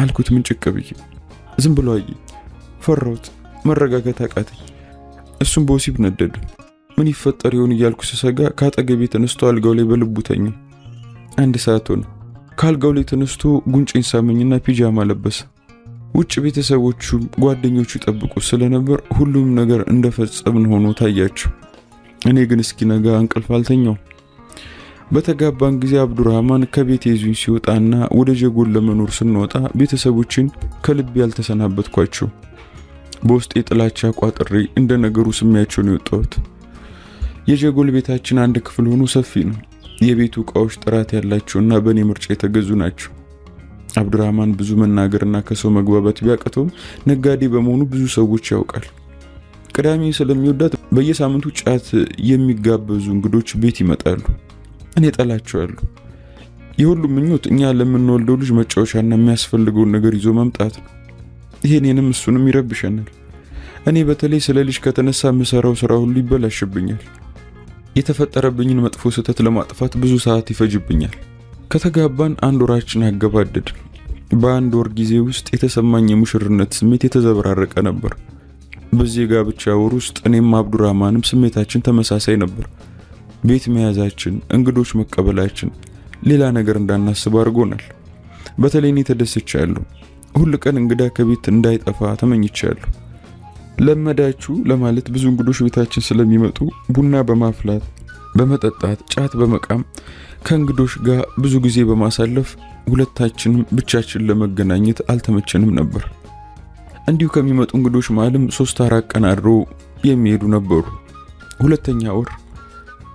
አልኩት ምንጭቅ ብዬ። ዝም ብሎ አየኝ። ፈራሁት። መረጋጋት አቃተኝ። እሱም በወሲብ ነደዱ። ምን ይፈጠር ይሆን እያልኩ ስሰጋ ከአጠገቤ ተነስቶ አልጋው ላይ በልቡ ተኛ። 1 ሰዓት ሆነ። ከአልጋው ላይ ተነስቶ ጉንጬን ሳመኝና ፒጃማ ለበሰ። ውጭ ቤተሰቦቹ ጓደኞቹ ጠብቁ ስለነበር ሁሉም ነገር እንደፈጸምን ሆኖ ታያቸው። እኔ ግን እስኪነጋ እንቅልፍ አልተኛው። በተጋባን ጊዜ አብዱራህማን ከቤት ይዙኝ ሲወጣና ወደ ጀጎል ለመኖር ስንወጣ ቤተሰቦችን ከልብ ያልተሰናበትኳቸው። በውስጤ ጥላቻ ቋጥሬ እንደ ነገሩ ስሜያቸው ነው የወጣሁት። የጀጎል ቤታችን አንድ ክፍል ሆኖ ሰፊ ነው። የቤቱ እቃዎች ጥራት ያላቸውና በእኔ ምርጫ የተገዙ ናቸው። አብዱራህማን ብዙ መናገርና ከሰው መግባባት ቢያቅተውም ነጋዴ በመሆኑ ብዙ ሰዎች ያውቃል። ቅዳሜ ስለሚወዳት በየሳምንቱ ጫት የሚጋበዙ እንግዶች ቤት ይመጣሉ። እኔ ጠላቸዋለሁ። የሁሉም ምኞት እኛ ለምንወልደው ልጅ መጫወቻና የሚያስፈልገውን ነገር ይዞ መምጣት ነው። ይሄኔንም እሱንም ይረብሸናል። እኔ በተለይ ስለ ልጅ ከተነሳ የምሰራው ስራ ሁሉ ይበላሽብኛል። የተፈጠረብኝን መጥፎ ስህተት ለማጥፋት ብዙ ሰዓት ይፈጅብኛል። ከተጋባን 1 ወራችን አገባደድን። በ1 ወር ጊዜ ውስጥ የተሰማኝ የሙሽርነት ስሜት የተዘበራረቀ ነበር። በዚህ ጋብቻ ወር ውስጥ እኔም አብዱራህማንም ስሜታችን ተመሳሳይ ነበር። ቤት መያዛችን፣ እንግዶች መቀበላችን ሌላ ነገር እንዳናስብ አድርጎናል። በተለይ እኔ ተደስቻለሁ። ሁል ቀን እንግዳ ከቤት እንዳይጠፋ ተመኝቻለሁ። ለመዳችሁ ለማለት ብዙ እንግዶች ቤታችን ስለሚመጡ ቡና በማፍላት በመጠጣት ጫት በመቃም ከእንግዶች ጋር ብዙ ጊዜ በማሳለፍ ሁለታችንም ብቻችን ለመገናኘት አልተመቸንም ነበር። እንዲሁ ከሚመጡ እንግዶች ማለም 3-4 ቀን አድሮ የሚሄዱ ነበሩ። 2ኛ ወር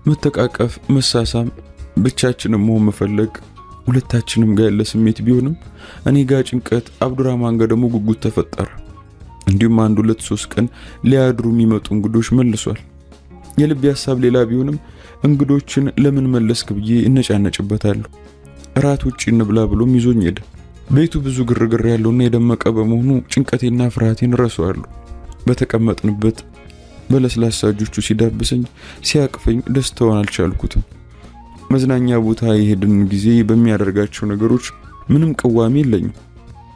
መተቃቀፍ፣ መሳሳም፣ ብቻችንም መሆን መፈለግ ሁለታችንም ጋር ያለ ስሜት ቢሆንም እኔ ጋር ጭንቀት፣ አብዱራህማን ጋር ደግሞ ጉጉት ተፈጠረ። እንዲሁም 1-2-3 ቀን ሊያድሩ የሚመጡ እንግዶች መልሷል። የልቤ ሐሳብ ሌላ ቢሆንም እንግዶችን ለምን መለስክ ብዬ እነጫነጭበታለሁ። እራት ውጪ እንብላ ብሎም ይዞኝ ሄደ። ቤቱ ብዙ ግርግር ያለውና የደመቀ በመሆኑ ጭንቀቴና ፍርሃቴን ረሳዋለሁ። በተቀመጥንበት በለስላሳ እጆቹ ሲዳብሰኝ ሲያቅፈኝ ደስታውን አልቻልኩትም። መዝናኛ ቦታ የሄድን ጊዜ በሚያደርጋቸው ነገሮች ምንም ቅዋሜ የለኝም።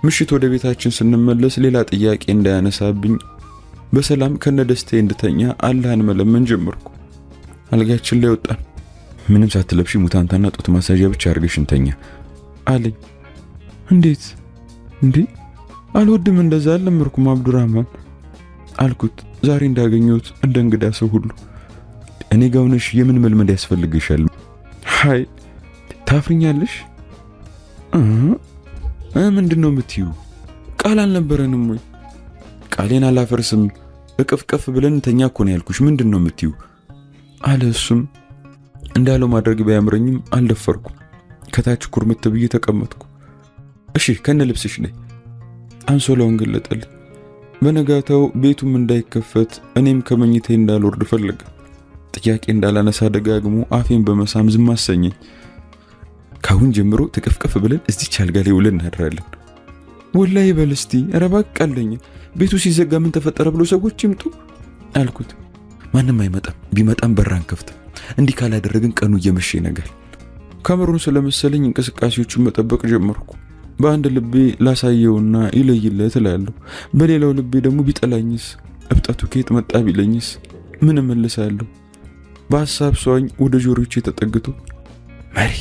ምሽት ወደ ቤታችን ስንመለስ ሌላ ጥያቄ እንዳያነሳብኝ በሰላም ከነደስታዬ እንድተኛ አላህን መለመን ጀመርኩ። አልጋችን ላይ ወጣን። ምንም ሳትለብሺ ሙታንታና ጡት ማሳጃ ብቻ አድርገሽ እንተኛ አለኝ። እንዴት እንዴ? አልወድም፣ እንደዛ አልለመድኩም አብዱራህማን አልኩት። ዛሬ እንዳገኘሁት እንደ እንግዳ ሰው ሁሉ። እኔ ጋር ሆነሽ የምን መልመድ ያስፈልግሻል? ሃይ ታፍሪኛለሽ? ምንድነው የምትዩ? ቃል አልነበረንም ወይ? ቃሌን አላፈርስም። እቅፍቀፍ ብለን እንተኛ እኮ ነው ያልኩሽ። ምንድነው የምትዩ? አለ። እሱም እንዳለው ማድረግ ቢያምረኝም አልደፈርኩም። ከታች ኩርምት ብዬ ተቀመጥኩ። እሺ ከነ ልብስሽ ነይ። አንሶላውን ገለጠልኝ። በነጋታው ቤቱም እንዳይከፈት እኔም ከመኝታዬ እንዳልወርድ ፈለገ። ጥያቄ እንዳላነሳ ደጋግሞ አፌን በመሳም ዝም አሰኘኝ። ካሁን ጀምሮ ተቀፍቀፍ ብለን እዚች አልጋ ላይ ውለን እናድራለን። ወላሂ በል እስቲ። ኧረ እባክህ አለኝ። ቤቱ ሲዘጋ ምን ተፈጠረ ብሎ ሰዎች ይምጡ አልኩት። ማንም አይመጣም። ቢመጣም በራን ከፍተ። እንዲህ ካላደረግን ቀኑ እየመሸ ይነጋል። ከምሩን ስለመሰለኝ እንቅስቃሴዎቹን መጠበቅ ጀመርኩ። በአንድ ልቤ ላሳየውና ይለይለት እላለሁ። በሌላው ልቤ ደግሞ ቢጠላኝስ፣ እብጠቱ ከየት መጣ ቢለኝስ ምን እመልሳለሁ? በሐሳብ ሰዋኝ ወደ ጆሮቼ ተጠግቶ መሪ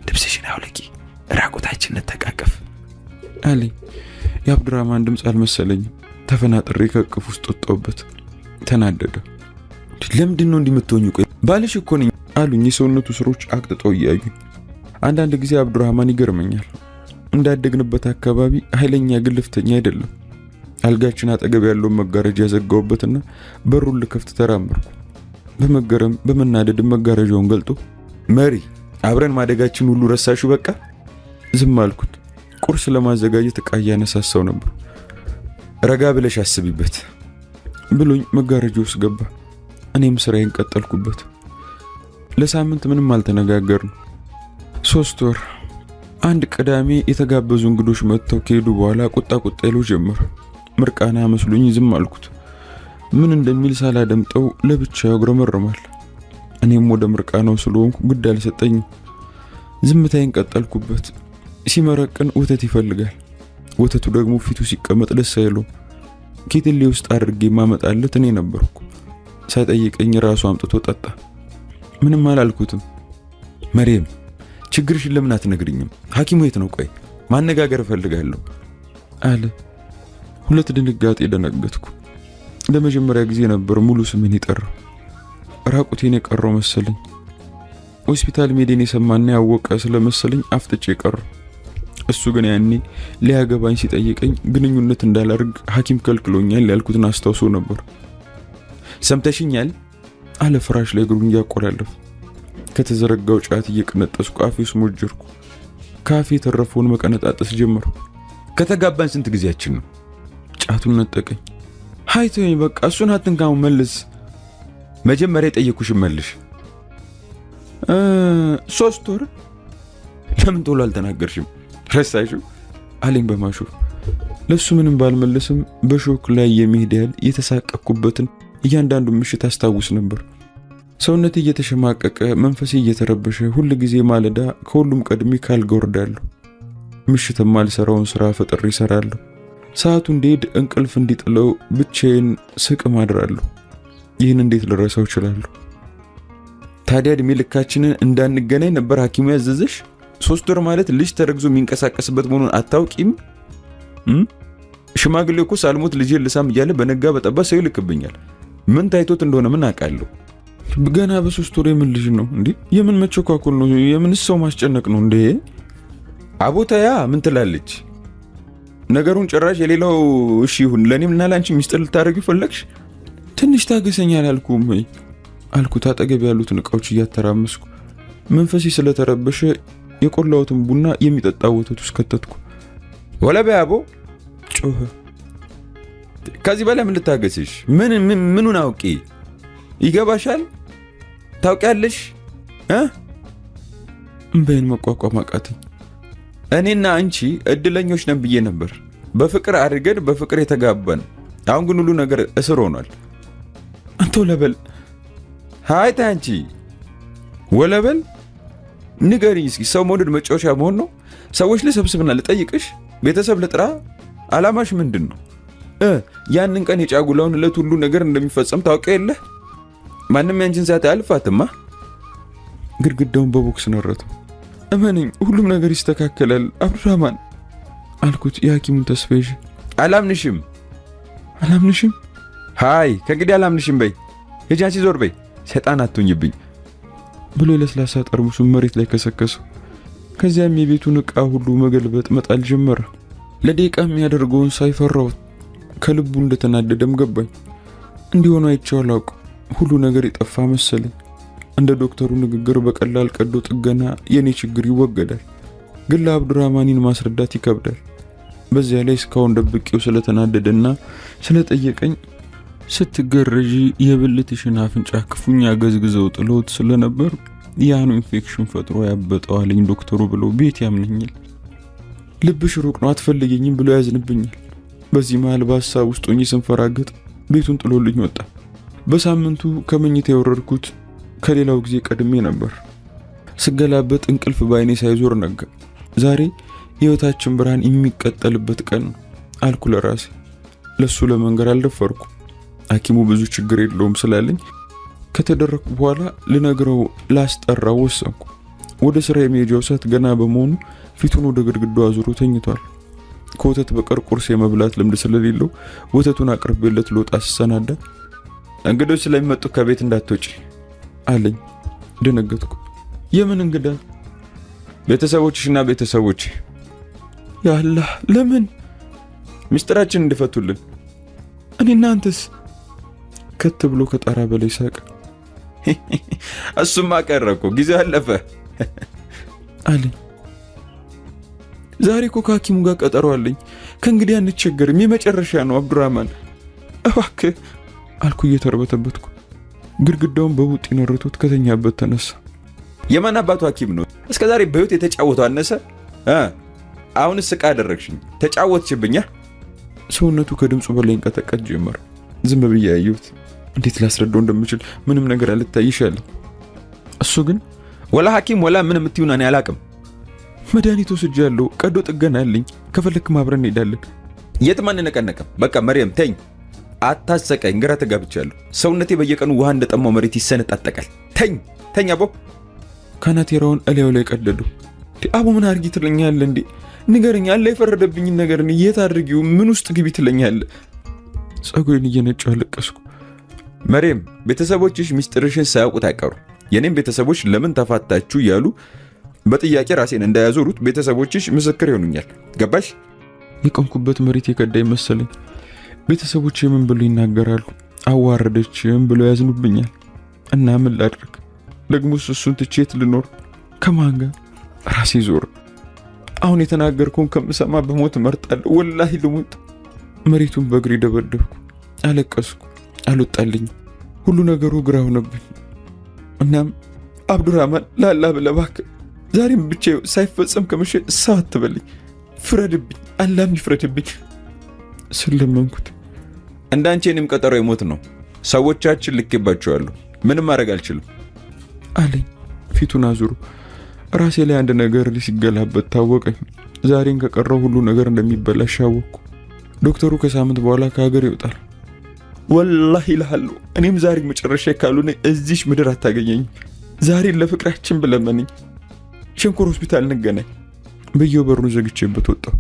ልብስሽን አውልቂ፣ ራቁታችን እንተቃቀፍ አለኝ። የአብዱራህማን ድምፅ አልመሰለኝም። ተፈናጥሬ ከእቅፍ ውስጥ ወጣሁበት። ተናደደ። ለምንድን ነው እንዲምትሆኙ? ቆይ ባልሽ እኮ ነኝ አሉኝ። የሰውነቱ ስሮች አቅጥጠው እያዩኝ። አንዳንድ ጊዜ አብዱራህማን ይገርመኛል። እንዳደግንበት አካባቢ ኃይለኛ ግልፍተኛ አይደለም። አልጋችን አጠገብ ያለውን መጋረጃ ያዘጋውበትና በሩን ልከፍት ተራመርኩ። በመገረም በመናደድም መጋረጃውን ገልጦ መሪ አብረን ማደጋችን ሁሉ ረሳሹ? በቃ ዝም አልኩት። ቁርስ ለማዘጋጀት ዕቃ እያነሳሳው ነበር። ረጋ ብለሽ አስቢበት ብሎኝ መጋረጃው ውስጥ ገባ። እኔም ስራዬን ቀጠልኩበት። ለሳምንት ምንም አልተነጋገርንም። 3 ወር። አንድ ቅዳሜ የተጋበዙ እንግዶች መጥተው ከሄዱ በኋላ ቁጣ ይለው ጀመር። ምርቃና መስሎኝ ዝም አልኩት። ምን እንደሚል ሳላደምጠው ለብቻው ያጉረመርማል። እኔም ወደ ምርቃናው ስለሆንኩ ግድ አልሰጠኝም። ዝምታዬን ቀጠልኩበት። ሲመረቅን ወተት ይፈልጋል። ወተቱ ደግሞ ፊቱ ሲቀመጥ ደስ አይለውም። ኬትሌ ውስጥ አድርጌ ማመጣለት እኔ ነበርኩ። ሳይጠይቀኝ ራሱ አምጥቶ ጠጣ። ምንም አላልኩትም። መሪም ችግርሽን ለምን አትነግሪኝም? ሐኪሙ የት ነው? ቆይ ማነጋገር እፈልጋለሁ አለ። 2 ድንጋጤ ደነገጥኩ። ለመጀመሪያ ጊዜ ነበር ሙሉ ስሜን የጠራው። ራቁቴን የቀረው መሰለኝ። ሆስፒታል ሜዴን የሰማና ያወቀ ስለመሰለኝ አፍጥጬ ቀረው። እሱ ግን ያኔ ሊያገባኝ ሲጠይቀኝ ግንኙነት እንዳላርግ ሐኪም ከልክሎኛል ያልኩትን አስታውሶ ነበር። ሰምተሽኛል አለ ፍራሽ ላይ እግሩን እያቆላለፈ። ከተዘረጋው ጫት እየቀነጠስኩ አፌ ውስጥ ሞጀርኩ። ካፌ የተረፈውን መቀነጣጠስ ጀመርኩ። ከተጋባን ስንት ጊዜያችን ነው? ጫቱን ነጠቀኝ። ሃይቶኝ በቃ እሱን አትንካው መልስ። መጀመሪያ የጠየኩሽን መልሽ። 3 ወር። ለምን ቶሎ አልተናገርሽም? ረሳሽው አለኝ በማሾፍ። ለሱ ምንም ባልመለስም በሾክ ላይ የሚሄድ ያህል የተሳቀቅኩበትን እያንዳንዱ ምሽት አስታውስ ነበር። ሰውነቴ እየተሸማቀቀ መንፈሴ እየተረበሸ ሁል ጊዜ ማለዳ ከሁሉም ቀድሜ ካልጋ ወርዳለሁ። ምሽትም ማልሰራውን ስራ ፈጥሬ እሰራለሁ። ሰዓቱ እንዲሄድ እንቅልፍ እንዲጥለው ብቻዬን ስቅም አድራለሁ። ይህን እንዴት ልረሳው እችላለሁ? ታዲያ እድሜ ልካችንን እንዳንገናኝ ነበር ሐኪሙ ያዘዘሽ? 3 ወር ማለት ልጅ ተረግዞ የሚንቀሳቀስበት መሆኑን አታውቂም? ሽማግሌ እኮ ሳልሞት ልጄን ልሳም እያለ በነጋ በጠባ ሰው ይልክብኛል። ምን ታይቶት እንደሆነ ምን አውቃለሁ? ገና በ3 ወር የምን ልጅ ነው እንዴ? የምን መቸኳኩል ነው? የምን ሰው ማስጨነቅ ነው እንዴ? አቦታያ ምን ትላለች? ነገሩን ጭራሽ የሌላው እሺ ይሁን ለኔም እና ላንቺ ሚስጥር ልታረጊው ፈለግሽ? ትንሽ ታገሰኛ አላልኩም ወይ አልኩት አጠገብ ያሉትን ዕቃዎች እያተራመስኩ። መንፈሴ ስለተረበሸ የቆላሁትን ቡና የሚጠጣው ወተት ውስጥ ከተትኩ። ወለበ አቦ ጮኸ። ከዚህ በላይ ምን ልታገስሽ? ምኑን አውቂ? ይገባሻል? ታውቂያለሽ? እምባዬን መቋቋም አቃተኝ። እኔና አንቺ እድለኞች ነን ብዬ ነበር። በፍቅር አድርገን በፍቅር የተጋባን። አሁን ግን ሁሉ ነገር እስር ሆኗል። አንተ ወለበል ሃይታ አንቺ ወለበል ንገሪኝ እስኪ ሰው መውደድ መጫወቻ መሆን ነው? ሰዎች ልሰብስብና ልጠይቅሽ? ቤተሰብ ልጥራ? አላማሽ ምንድን ነው? ያንን ቀን የጫጉላውን ዕለት ሁሉ ነገር እንደሚፈጸም ታውቂ የለህ? ማንም ያንቺን ሰዓት አልፋትማ። ግድግዳውን በቦክስ ነረተው። እመነኝ ሁሉም ነገር ይስተካከላል አብዱራህማን አልኩት የሐኪሙን ተስፋ ይዤ። አላምንሽም። ሃይ ከእንግዲህ አላምንሽም በይ። ሂጂ አንቺ ዞር በይ። ሰይጣን አትሁኝብኝ ብሎ የለስላሳ ጠርሙሱን መሬት ላይ ከሰከሰው። ከዚያም የቤቱን ዕቃ ሁሉ መገልበጥ መጣል ጀመረ። ለደቂቃ የሚያደርገውን ሳይፈራው ከልቡ እንደተናደደም ገባኝ። እንዲሆኑ አይቼው አላውቅም። ሁሉ ነገር የጠፋ መሰለኝ። እንደ ዶክተሩ ንግግር በቀላል ቀዶ ጥገና የኔ ችግር ይወገዳል። ግን ለአብዱራህማንን ማስረዳት ይከብዳል። በዚያ ላይ እስካሁን ደብቄው ስለተናደደና ስለጠየቀኝ ስትገረጂ የብልትሽን አፍንጫ ክፉኛ ገዝግዘው ጥሎት ስለነበር ያኑ ኢንፌክሽን ፈጥሮ ያበጠው አለኝ ዶክተሩ ብሎ ቤት ያምነኛል። ልብሽ ሩቅ ነው አትፈልገኝም ብሎ ያዝንብኛል። በዚህ መሃል በሀሳብ ውስጥ ሆኜ ስንፈራገጥ ቤቱን ጥሎልኝ ወጣ። በሳምንቱ ከመኝታ የወረድኩት ከሌላው ጊዜ ቀድሜ ነበር። ስገላበጥ እንቅልፍ ባይኔ ሳይዞር ነጋ። ዛሬ የህይወታችን ብርሃን የሚቀጠልበት ቀን አልኩ ለራሴ። ለሱ ለመንገር አልደፈርኩ። ሐኪሙ ብዙ ችግር የለውም ስላለኝ ከተደረኩ በኋላ ልነግረው ላስጠራው ወሰንኩ። ወደ ስራ የሚሄጃው ሰዓት ገና በመሆኑ ፊቱን ወደ ግድግዳው አዙሮ ተኝቷል። ከወተት በቀር ቁርስ የመብላት ልምድ ስለሌለው ወተቱን አቅርቤለት ልወጣ ስሰናዳ እንግዶች ስለሚመጡ ከቤት እንዳትወጪ አለኝ። ደነገጥኩ። የምን እንግዳ? ቤተሰቦችሽና ቤተሰቦች። ያአላህ ለምን? ሚስጥራችን እንድፈቱልን። እኔና አንተስ? ከት ብሎ ከጣራ በላይ ሳቀ። እሱማ ቀረ እኮ ጊዜው አለፈ አለኝ። ዛሬ እኮ ከሐኪሙ ጋር ቀጠሮ አለኝ። ከእንግዲህ አንቸገርም። የመጨረሻ ነው አብዱራህማን እባክህ አልኩ እየተርበተበትኩ። ግድግዳውን በቡጢ ነርቶት ከተኛበት ተነሳ። የማን አባቱ ሐኪም ነው? እስከዛሬ በህይወት የተጫወተው አነሰ? አሁንስ ስቃ አደረግሽኝ። ተጫወትሽብኛ። ሰውነቱ ከድምፁ በላይ እንቀጠቀጥ ጀመረ። ዝም ብዬ ያየሁት። እንዴት ላስረዳው እንደምችል ምንም ነገር አልታይሻለሁ። እሱ ግን ወላ ሐኪም ወላ ምን የምትዩን እኔ አላቅም። መድኃኒት ወስጃለሁ። ቀዶ ጥገና አለኝ። ከፈለክ ማብረን እንሄዳለን። የትም አንነቀነቅም። በቃ መርየም ተኝ። አታሰቀኝ። ግራ ተጋብቻለሁ። ሰውነቴ በየቀኑ ውሃ እንደጠማው መሬት ይሰነጣጠቃል። ተኝ አቦ። ካናቴራውን እላዩ ላይ ቀደዱ። አቦ ምን አድርጊ ትለኛለህ እንዴ? ንገረኝ። አለ የፈረደብኝን ነገር የት አድርጊው? ምን ውስጥ ግቢ ትለኛለህ? ጸጉሬን እየነጨሁ አለቀስኩ። መርየም ቤተሰቦችሽ ሚስጥርሽን ሳያውቁት አይቀሩ። የኔም ቤተሰቦች ለምን ተፋታችሁ እያሉ በጥያቄ ራሴን እንዳያዞሩት ቤተሰቦችሽ ምስክር ይሆኑኛል። ገባሽ? የቆምኩበት መሬት የቀዳኝ መሰለኝ። ቤተሰቦቼ ምን ብሎ ይናገራሉ? አዋረደችም ብሎ ያዝኑብኛል። እና ምን ላድርግ ደግሞ? እሱን ትቼት ልኖር? ከማን ጋር? ራሴ ዞር። አሁን የተናገርኩን ከምሰማ በሞት እመርጣለሁ። ወላሂ ልሞት። መሬቱን በእግሬ ደበደብኩ፣ አለቀስኩ፣ አልወጣልኝም። ሁሉ ነገሩ ግራ ሆነብኝ። እናም አብዱራህማን ላላ ብለህ እባክህ ዛሬም ብቻ ሳይፈጸም ከመሸ ሰው አትበልኝ፣ ፍረድብኝ፣ አላህም ይፍረድብኝ ስለመንኩት። እንዳንቺ እኔም ቀጠሮ የሞት ነው። ሰዎቻችን ልኬባቸዋለሁ፣ ምንም ማድረግ አልችልም አለኝ ፊቱን አዙሮ። ራሴ ላይ አንድ ነገር ሲገላበት ታወቀኝ። ዛሬን ከቀረው ሁሉ ነገር እንደሚበላሽ አወቅኩ። ዶክተሩ ከሳምንት በኋላ ከሀገር ይወጣል። ወላሂ እልሃለሁ እኔም ዛሬ መጨረሻ ካልሆነ እዚሽ ምድር አታገኘኝም። ዛሬን ለፍቅራችን ብለመንኝ ሸንኮር ሆስፒታል እንገናኝ ብዬው በሩን ዘግቼበት ወጣሁ።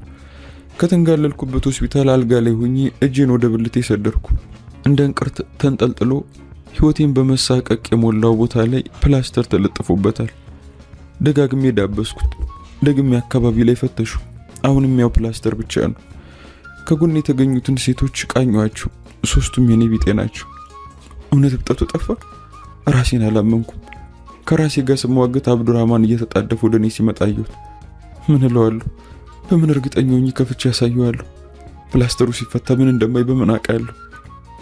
ከተንጋለልኩበት ሆስፒታል አልጋ ላይ ሆኜ እጄን ወደ ብልቴ ሰደርኩ። እንደ እንቅርት ተንጠልጥሎ ሕይወቴን በመሳቀቅ የሞላው ቦታ ላይ ፕላስተር ተለጥፎበታል። ደጋግሜ ዳበስኩት። ደግሜ አካባቢ ላይ ፈተሹ። አሁንም ያው ፕላስተር ብቻ ነው። ከጎን የተገኙትን ሴቶች ቃኟቸው። ሶስቱም የኔ ቢጤ ናቸው። እውነት እብጠቱ ጠፋ? ራሴን አላመንኩም። ከራሴ ጋር ስሟገት አብዱራህማን እየተጣደፈ ወደ እኔ ሲመጣ አየሁት። ምን እለዋለሁ? በምን እርግጠኛ ሆኜ ከፍቼ ያሳየዋለሁ? ፕላስተሩ ሲፈታ ምን እንደማይ በምን አውቃለሁ?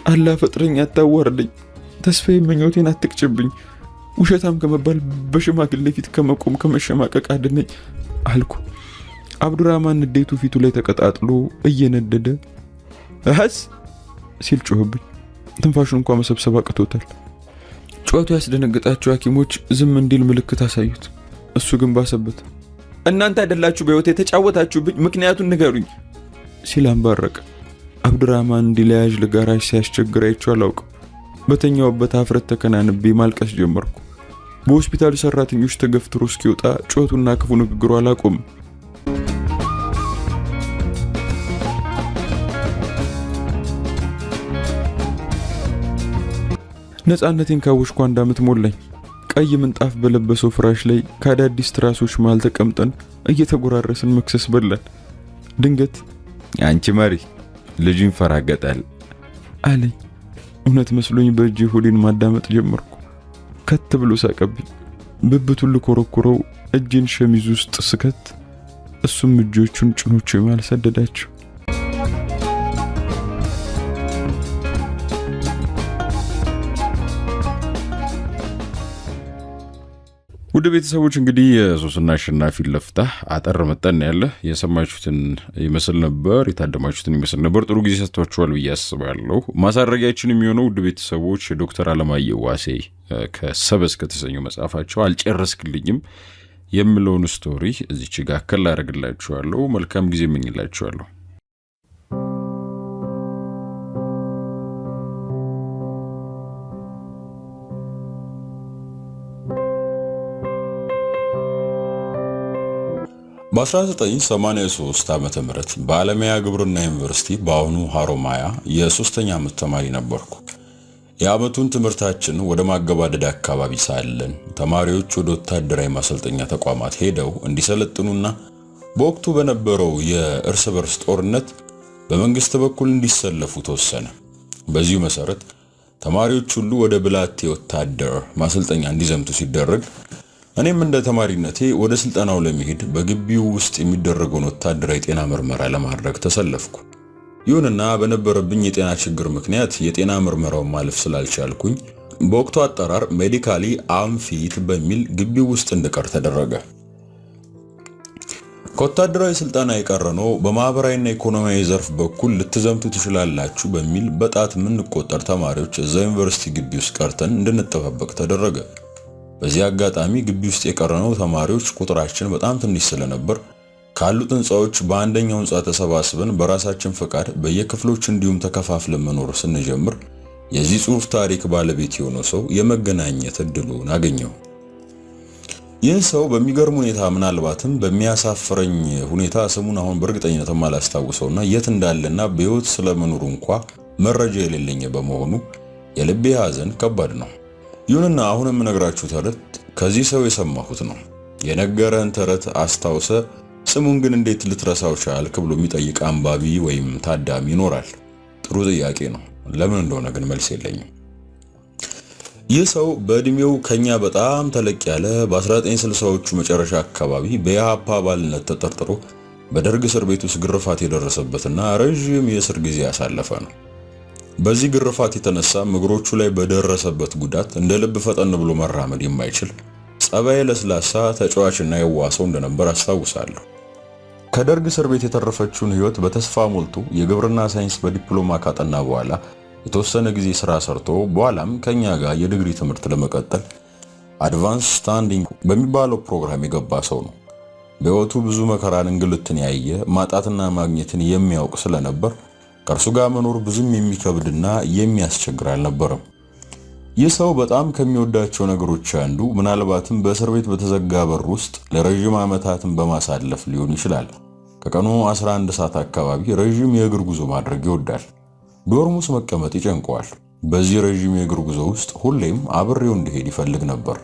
አላህ ፈጥረኝ፣ አታዋርደኝ። ተስፋዬ ምኞቴን አትቅጭብኝ። ውሸታም ከመባል በሽማግሌ ፊት ከመቆም ከመሸማቀቅ አድነኝ አልኩ። አብዱራህማን ንዴቱ ፊቱ ላይ ተቀጣጥሎ እየነደደ እህስ ሲል ጮህብኝ። ትንፋሹን እንኳን መሰብሰብ አቅቶታል። ጩኸቱ ያስደነገጣቸው ሐኪሞች ዝም እንዲል ምልክት አሳዩት። እሱ ግን ባሰበት። እናንተ አይደላችሁ በህይወት የተጫወታችሁብኝ፣ ምክንያቱን ንገሩኝ ሲል አንባረቀ። አብዱራህማን እንዲለያዥ ለጋራዥ ሲያስቸግር አይቼው አላውቅም። በተኛውበት አፍረት ተከናንቤ ማልቀስ ጀመርኩ። በሆስፒታሉ ሰራተኞች ተገፍትሮ እስኪወጣ ጩኸቱና ክፉ ንግግሩ አላቆም። ነፃነቴን ካወሽኩ 1 ዓመት ሞላኝ። ቀይ ምንጣፍ በለበሰው ፍራሽ ላይ ከአዳዲስ ትራሶች መሃል ተቀምጠን እየተጎራረስን መክሰስ በላን። ድንገት አንቺ መሪ ልጁ ይንፈራገጣል አለኝ። እውነት መስሎኝ በእጄ ሆዴን ማዳመጥ ጀመርኩ። ከት ብሎ ሳቀብኝ። ብብቱን ልኮረኩረው እጄን ሸሚዝ ውስጥ ስከት እሱም እጆቹን ጭኖቹ መሃል ሰደዳቸው። ውድ ቤተሰቦች እንግዲህ ሶስና አሸናፊ ለፍታ አጠር መጠን ያለ የሰማችሁትን ይመስል ነበር፣ የታደማችሁትን ይመስል ነበር። ጥሩ ጊዜ ሰጥቷችኋል ብዬ አስባለሁ። ማሳረጊያችን የሚሆነው ውድ ቤተሰቦች ዶክተር አለማየሁ ዋሴ ከሰበዝ ከተሰኘው መጽሐፋቸው አልጨረስክልኝም የሚለውን ስቶሪ እዚች ጋር አከል አደርግላችኋለሁ። መልካም ጊዜ እመኝላችኋለሁ። በ1983 ዓመተ ምህረት በአለማያ ግብርና ዩኒቨርሲቲ በአሁኑ ሀሮማያ የ3ኛ ዓመት ተማሪ ነበርኩ። የዓመቱን ትምህርታችን ወደ ማገባደድ አካባቢ ሳለን ተማሪዎች ወደ ወታደራዊ ማሰልጠኛ ተቋማት ሄደው እንዲሰለጥኑና በወቅቱ በነበረው የእርስ በርስ ጦርነት በመንግስት በኩል እንዲሰለፉ ተወሰነ። በዚሁ መሰረት ተማሪዎች ሁሉ ወደ ብላቴ ወታደር ማሰልጠኛ እንዲዘምቱ ሲደረግ እኔም እንደ ተማሪነቴ ወደ ስልጠናው ለመሄድ በግቢው ውስጥ የሚደረገውን ወታደራዊ ጤና ምርመራ ለማድረግ ተሰለፍኩ። ይሁንና በነበረብኝ የጤና ችግር ምክንያት የጤና ምርመራውን ማለፍ ስላልቻልኩኝ በወቅቱ አጠራር ሜዲካሊ አንፊት በሚል ግቢው ውስጥ እንድቀር ተደረገ። ከወታደራዊ ስልጠና የቀረነው በማህበራዊና ኢኮኖሚያዊ ዘርፍ በኩል ልትዘምቱ ትችላላችሁ በሚል በጣት የምንቆጠር ተማሪዎች እዛ ዩኒቨርሲቲ ግቢ ውስጥ ቀርተን እንድንጠባበቅ ተደረገ። በዚህ አጋጣሚ ግቢ ውስጥ የቀረነው ተማሪዎች ቁጥራችን በጣም ትንሽ ስለነበር ካሉት ህንጻዎች በአንደኛው ህንጻ ተሰባስበን በራሳችን ፈቃድ በየክፍሎች እንዲሁም ተከፋፍለን መኖር ስንጀምር የዚህ ጽሑፍ ታሪክ ባለቤት የሆነው ሰው የመገናኘት እድሉን አገኘው። ይህ ሰው በሚገርም ሁኔታ ምናልባትም በሚያሳፍረኝ ሁኔታ ስሙን አሁን በእርግጠኝነት ማላስታውሰውና የት እንዳለና በህይወት ስለመኖሩ እንኳን መረጃ የሌለኝ በመሆኑ የልቤ ሐዘን ከባድ ነው። ይሁንና አሁን የምነግራችሁ ተረት ከዚህ ሰው የሰማሁት ነው። የነገረን ተረት አስታውሰ ስሙን ግን እንዴት ልትረሳው ቻልክ ብሎ የሚጠይቅ አንባቢ ወይም ታዳሚ ይኖራል። ጥሩ ጥያቄ ነው። ለምን እንደሆነ ግን መልስ የለኝም። ይህ ሰው በእድሜው ከኛ በጣም ተለቅ ያለ በ1960ዎቹ መጨረሻ አካባቢ በኢህአፓ አባልነት ተጠርጥሮ በደርግ እስር ቤት ውስጥ ግርፋት የደረሰበትና ረዥም የእስር ጊዜ ያሳለፈ ነው። በዚህ ግርፋት የተነሳ እግሮቹ ላይ በደረሰበት ጉዳት እንደ ልብ ፈጠን ብሎ መራመድ የማይችል ጸባይ ለስላሳ ተጫዋችና የዋሰው እንደነበር አስታውሳለሁ። ከደርግ እስር ቤት የተረፈችውን ህይወት በተስፋ ሞልቶ የግብርና ሳይንስ በዲፕሎማ ካጠና በኋላ የተወሰነ ጊዜ ስራ ሰርቶ በኋላም ከኛ ጋር የዲግሪ ትምህርት ለመቀጠል አድቫንስ ስታንዲንግ በሚባለው ፕሮግራም የገባ ሰው ነው። በህይወቱ ብዙ መከራን፣ እንግልትን ያየ ማጣትና ማግኘትን የሚያውቅ ስለነበር ከእርሱ ጋር መኖር ብዙም የሚከብድና የሚያስቸግር አልነበረም። ይህ ሰው በጣም ከሚወዳቸው ነገሮች አንዱ ምናልባትም በእስር ቤት በተዘጋ በር ውስጥ ለረጅም ዓመታትን በማሳለፍ ሊሆን ይችላል። ከቀኑ 11 ሰዓት አካባቢ ረጅም የእግር ጉዞ ማድረግ ይወዳል። ዶርም ውስጥ መቀመጥ ይጨንቀዋል። በዚህ ረጅም የእግር ጉዞ ውስጥ ሁሌም አብሬው እንዲሄድ ይፈልግ ነበር።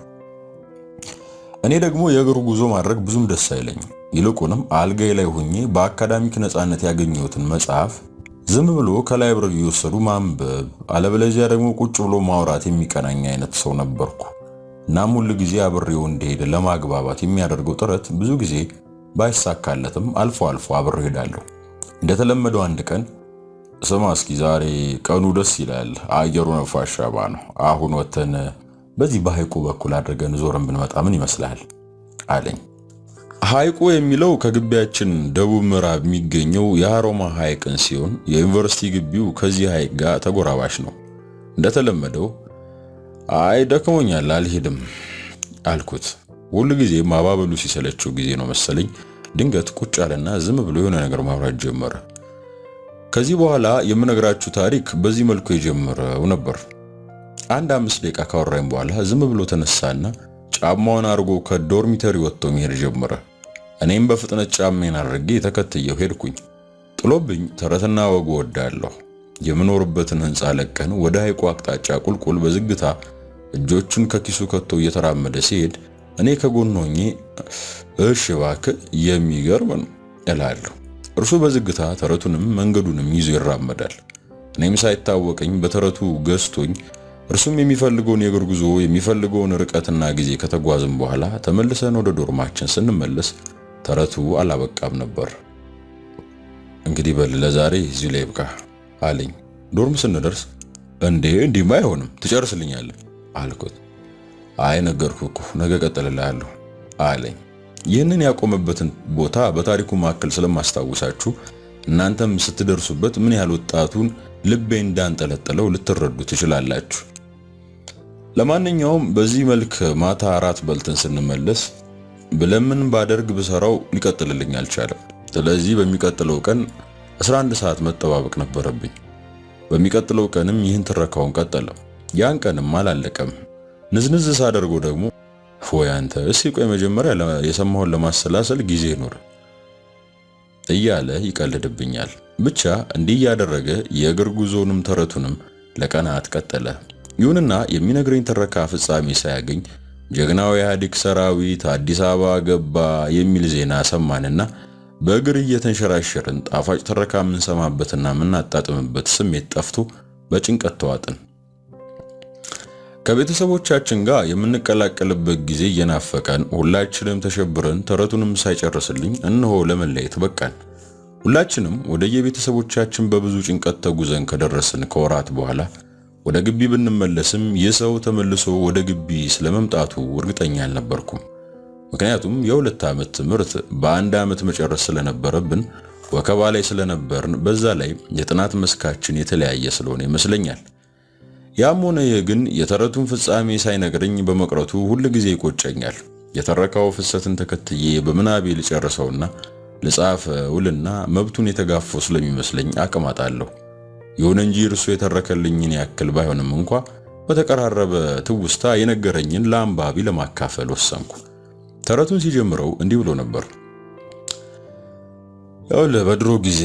እኔ ደግሞ የእግር ጉዞ ማድረግ ብዙም ደስ አይለኝም። ይልቁንም አልጋዬ ላይ ሆኜ በአካዳሚክ ነፃነት ያገኘሁትን መጽሐፍ ዝም ብሎ ከላይብረሪ እየወሰዱ ማንበብ፣ አለበለዚያ ደግሞ ቁጭ ብሎ ማውራት የሚቀናኝ አይነት ሰው ነበርኩ። እናም ሁሉ ጊዜ አብሬው እንዲሄድ ለማግባባት የሚያደርገው ጥረት ብዙ ጊዜ ባይሳካለትም አልፎ አልፎ አብሬው ሄዳለሁ። እንደተለመደው አንድ ቀን ስማ እስኪ ዛሬ ቀኑ ደስ ይላል፣ አየሩ ነፋሻማ ነው። አሁን ወተን በዚህ በሐይቁ በኩል አድርገን ዞረን ብንመጣ ምን ይመስላል አለኝ። ሐይቁ የሚለው ከግቢያችን ደቡብ ምዕራብ የሚገኘው የሃሮማ ሐይቅን ሲሆን የዩኒቨርሲቲ ግቢው ከዚህ ሐይቅ ጋር ተጎራባሽ ነው። እንደተለመደው አይ ደክሞኛል አልሄድም አልኩት። ሁሉ ጊዜ ማባበሉ ሲሰለቸው ጊዜ ነው መሰለኝ ድንገት ቁጭ አለና ዝም ብሎ የሆነ ነገር ማውራት ጀመረ። ከዚህ በኋላ የምነግራችሁ ታሪክ በዚህ መልኩ የጀመረው ነበር። አንድ 5 ደቂቃ ካወራኝ በኋላ ዝም ብሎ ተነሳና ጫማውን አርጎ ከዶርሚተሪ ወጥቶ መሄድ ጀመረ። እኔም በፍጥነት ጫማዬን አድርጌ ተከትየው ሄድኩኝ። ጥሎብኝ ተረትና ወግ ወዳለሁ። የምኖርበትን ህንጻ ለቀን ወደ ሐይቁ አቅጣጫ ቁልቁል በዝግታ እጆቹን ከኪሱ ከቶ እየተራመደ ሲሄድ እኔ ከጎን ሆኜ እሺ እባክህ የሚገርም ነው እላለሁ። እርሱ በዝግታ ተረቱንም መንገዱንም ይዞ ይራመዳል። እኔም ሳይታወቀኝ በተረቱ ገዝቶኝ እርሱም የሚፈልገውን የእግር ጉዞ የሚፈልገውን ርቀትና ጊዜ ከተጓዝን በኋላ ተመልሰን ወደ ዶርማችን ስንመለስ ተረቱ አላበቃም ነበር። እንግዲህ በል ለዛሬ እዚህ ላይ ይብቃ አለኝ። ዶርም ስንደርስ እንዲህማ አይሆንም ትጨርስልኛለህ አልኩት። አይ ነገርኩህ እኮ ነገ ቀጥልልሃለሁ አለኝ። ይህንን ያቆመበትን ቦታ በታሪኩ መካከል ስለማስታውሳችሁ እናንተም ስትደርሱበት ምን ያህል ወጣቱን ልቤ እንዳንጠለጠለው ልትረዱ ትችላላችሁ። ለማንኛውም በዚህ መልክ ማታ አራት በልተን ስንመለስ ብለምን ባደርግ ብሰራው ሊቀጥልልኝ አልቻለም። ስለዚህ በሚቀጥለው ቀን 11 ሰዓት መጠባበቅ ነበረብኝ። በሚቀጥለው ቀንም ይህን ትረካውን ቀጠለ። ያን ቀንም አላለቀም። ንዝንዝ ሳደርገው ደግሞ ፎይ አንተ እስኪ ቆይ መጀመሪያ የሰማውን ለማሰላሰል ጊዜ ይኖር እያለ ይቀልድብኛል። ብቻ እንዲህ ያደረገ የእግር ጉዞንም ተረቱንም ለቀናት ቀጠለ። ይሁንና የሚነግረኝ ትረካ ፍጻሜ ሳያገኝ ጀግናው የኢህአዴግ ሰራዊት አዲስ አበባ ገባ የሚል ዜና ሰማንና በእግር እየተንሸራሸርን ጣፋጭ ትረካ የምንሰማበትና የምናጣጥምበት ስሜት ጠፍቶ በጭንቀት ተዋጥን። ከቤተሰቦቻችን ጋር የምንቀላቀልበት ጊዜ እየናፈቀን ሁላችንም ተሸብረን ተረቱንም ሳይጨርስልኝ እነሆ ለመለየት በቃን። ሁላችንም ወደ የቤተሰቦቻችን በብዙ ጭንቀት ተጉዘን ከደረስን ከወራት በኋላ ወደ ግቢ ብንመለስም ይህ ሰው ተመልሶ ወደ ግቢ ስለመምጣቱ እርግጠኛ አልነበርኩም። ምክንያቱም የ2 ዓመት ትምህርት በ1 ዓመት መጨረስ ስለነበረብን ወከባ ላይ ስለነበርን፣ በዛ ላይ የጥናት መስካችን የተለያየ ስለሆነ ይመስለኛል። ያም ሆነ ይህ ግን የተረቱን ፍጻሜ ሳይነግረኝ በመቅረቱ ሁሉ ጊዜ ይቆጨኛል። የተረካው ፍሰትን ተከትዬ በምናቤ ልጨርሰውና ልጻፍ ውልና መብቱን የተጋፈው ስለሚመስለኝ አቅማጣለሁ። ይሁን እንጂ እርሱ የተረከልኝን ያክል ባይሆንም እንኳ በተቀራረበ ትውስታ የነገረኝን ለአንባቢ ለማካፈል ወሰንኩ። ተረቱን ሲጀምረው እንዲህ ብሎ ነበር። በድሮ ጊዜ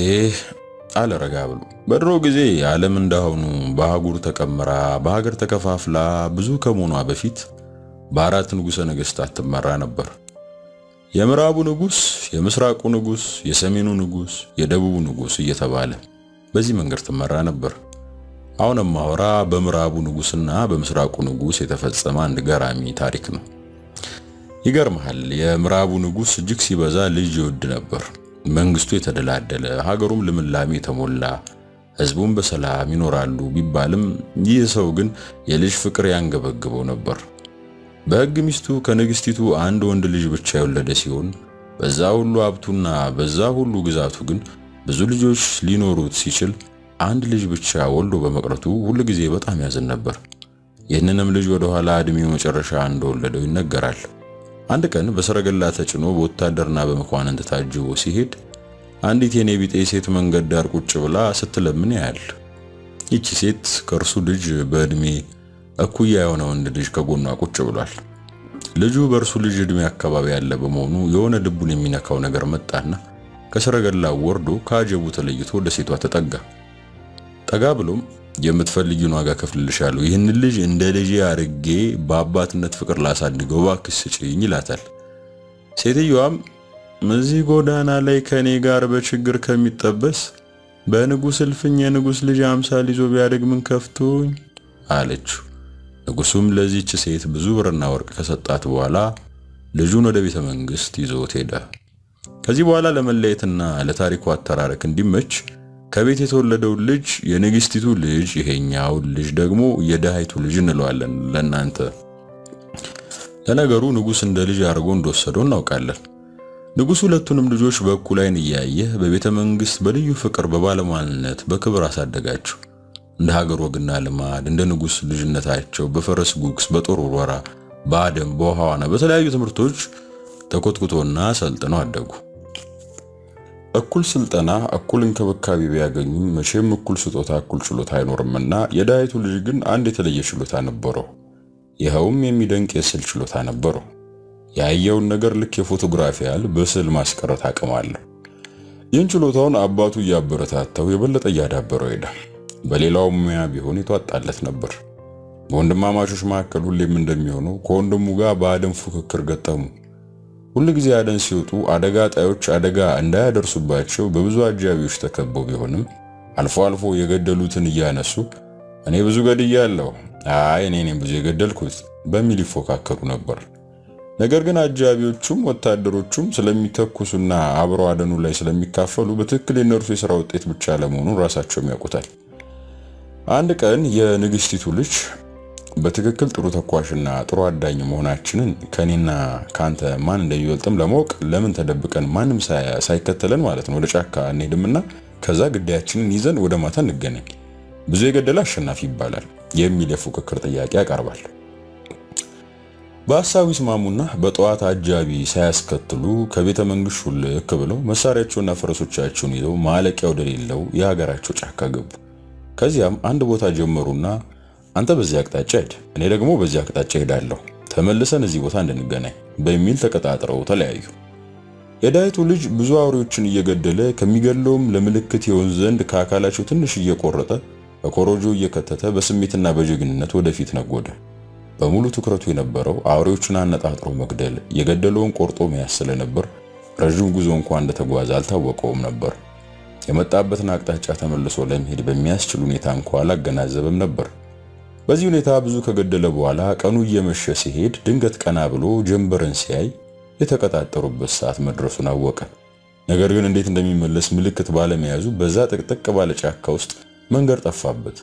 አለ ረጋ ብሎ፣ በድሮ ጊዜ ዓለም እንዳሁኑ በአህጉር ተቀምራ በሀገር ተከፋፍላ ብዙ ከመሆኗ በፊት በ4 ንጉሠ ነገሥታት ትመራ ነበር። የምዕራቡ ንጉስ፣ የምስራቁ ንጉስ፣ የሰሜኑ ንጉስ፣ የደቡቡ ንጉስ እየተባለ በዚህ መንገድ ትመራ ነበር። አሁን ማወራ በምዕራቡ ንጉስና በምስራቁ ንጉስ የተፈጸመ አንድ ገራሚ ታሪክ ነው። ይገርማል። የምዕራቡ ንጉስ እጅግ ሲበዛ ልጅ ይወድ ነበር። መንግስቱ የተደላደለ፣ ሀገሩም ልምላሜ የተሞላ፣ ህዝቡም በሰላም ይኖራሉ ቢባልም ይህ ሰው ግን የልጅ ፍቅር ያንገበግበው ነበር። በሕግ ሚስቱ ከንግስቲቱ አንድ ወንድ ልጅ ብቻ የወለደ ሲሆን በዛ ሁሉ ሀብቱና በዛ ሁሉ ግዛቱ ግን ብዙ ልጆች ሊኖሩት ሲችል አንድ ልጅ ብቻ ወልዶ በመቅረቱ ሁሉ ጊዜ በጣም ያዝን ነበር። ይህንንም ልጅ ወደ ኋላ እድሜው መጨረሻ እንደወለደው ይነገራል። አንድ ቀን በሰረገላ ተጭኖ በወታደርና በመኳንንት ታጅቦ ሲሄድ አንዲት የኔ ቢጤ ሴት መንገድ ዳር ቁጭ ብላ ስትለምን ያያል። ይቺ ሴት ከእርሱ ልጅ በእድሜ እኩያ የሆነ ወንድ ልጅ ከጎኗ ቁጭ ብሏል። ልጁ በእርሱ ልጅ እድሜ አካባቢ ያለ በመሆኑ የሆነ ልቡን የሚነካው ነገር መጣና ከሰረገላው ወርዶ ከአጀቡ ተለይቶ ወደ ሴቷ ተጠጋ። ጠጋ ብሎም የምትፈልጊውን ዋጋ ከፍልልሻለሁ፣ ይህን ልጅ እንደ ልጄ አርጌ በአባትነት ፍቅር ላሳድገው እባክሽ ስጪኝ ይላታል። ሴትዮዋም እዚህ ጎዳና ላይ ከኔ ጋር በችግር ከሚጠበስ በንጉስ እልፍኝ የንጉስ ልጅ አምሳል ይዞ ቢያድግ ምን ከፍቶኝ አለችው። ንጉሱም ለዚህች ሴት ብዙ ብርና ወርቅ ከሰጣት በኋላ ልጁን ወደ ቤተ መንግስት ይዞት ሄደ። ከዚህ በኋላ ለመለየትና ለታሪኩ አተራረክ እንዲመች ከቤት የተወለደው ልጅ የንግስቲቱ ልጅ፣ ይሄኛው ልጅ ደግሞ የደሃይቱ ልጅ እንለዋለን ለናንተ። ለነገሩ ንጉስ እንደ ልጅ አድርጎ እንደወሰደው እናውቃለን። ንጉሱ ሁለቱንም ልጆች በእኩል ዓይን እያየ በቤተ መንግስት በልዩ ፍቅር በባለሟልነት በክብር አሳደጋቸው። እንደ ሀገር ወግና ልማድ እንደ ንጉስ ልጅነታቸው በፈረስ ጉግስ፣ በጦር ውርወራ፣ በአደን፣ በውሃዋና በተለያዩ ትምህርቶች ተኮትኩቶና ሰልጥነው አደጉ። እኩል ስልጠና እኩል እንክብካቤ ቢያገኙም መቼም እኩል ስጦታ እኩል ችሎታ አይኖርምና የዳይቱ ልጅ ግን አንድ የተለየ ችሎታ ነበረው። ይኸውም የሚደንቅ የስዕል ችሎታ ነበረው። ያየውን ነገር ልክ የፎቶግራፊ ያህል በስዕል ማስቀረት አቅም አለው። ይህን ችሎታውን አባቱ እያበረታታው የበለጠ እያዳበረው ሄደ። በሌላው ሙያ ቢሆን የተዋጣለት ነበር። በወንድማማቾች መካከል ሁሌም እንደሚሆነው ከወንድሙ ጋር በአደን ፉክክር ገጠሙ። ሁሉ ጊዜ አደን ሲወጡ አደጋ ጣዮች አደጋ እንዳያደርሱባቸው በብዙ አጃቢዎች ተከበው ቢሆንም አልፎ አልፎ የገደሉትን እያነሱ እኔ ብዙ ገድያለሁ፣ አይ እኔ ብዙ የገደልኩት በሚል ይፎካከሩ ነበር። ነገር ግን አጃቢዎቹም ወታደሮቹም ስለሚተኩሱና አብረው አደኑ ላይ ስለሚካፈሉ በትክክል የነርሱ የሥራ ውጤት ብቻ ለመሆኑ ራሳቸውም ያውቁታል። አንድ ቀን የንግስቲቱ ልጅ በትክክል ጥሩ ተኳሽና ጥሩ አዳኝ መሆናችንን ከኔና ካንተ ማን እንደሚበልጥም ለማወቅ ለምን ተደብቀን ማንም ሳይከተለን ማለት ነው ወደ ጫካ እንሄድምና ከዛ ግዳያችንን ይዘን ወደ ማታ እንገናኝ፣ ብዙ የገደለ አሸናፊ ይባላል የሚል የፉክክር ጥያቄ ያቀርባል። በሐሳቡ ይስማሙና በጠዋት አጃቢ ሳያስከትሉ ከቤተ መንግስቱ ልክ ብለው መሳሪያቸውና ፈረሶቻቸውን ይዘው ማለቂያ ወደሌለው የሀገራቸው ጫካ ገቡ። ከዚያም አንድ ቦታ ጀመሩና አንተ በዚህ አቅጣጫ ሄድ፣ እኔ ደግሞ በዚህ አቅጣጫ ሄዳለሁ፣ ተመልሰን እዚህ ቦታ እንድንገናኝ በሚል ተቀጣጥረው ተለያዩ። የዳይቱ ልጅ ብዙ አውሬዎችን እየገደለ ከሚገለውም ለምልክት ይሆን ዘንድ ከአካላቸው ትንሽ እየቆረጠ በኮሮጆ እየከተተ በስሜትና በጀግንነት ወደፊት ነጎደ። በሙሉ ትኩረቱ የነበረው አውሬዎችን አነጣጥሮ መግደል፣ የገደለውን ቆርጦ መያዝ ስለነበር ረጅም ጉዞ እንኳን እንደተጓዘ አልታወቀውም ነበር። የመጣበትን አቅጣጫ ተመልሶ ለመሄድ በሚያስችል ሁኔታ እንኳን አላገናዘበም ነበር። በዚህ ሁኔታ ብዙ ከገደለ በኋላ ቀኑ እየመሸ ሲሄድ ድንገት ቀና ብሎ ጀንበርን ሲያይ የተቀጣጠሩበት ሰዓት መድረሱን አወቀ። ነገር ግን እንዴት እንደሚመለስ ምልክት ባለመያዙ በዛ ጥቅጥቅ ባለ ጫካ ውስጥ መንገድ ጠፋበት።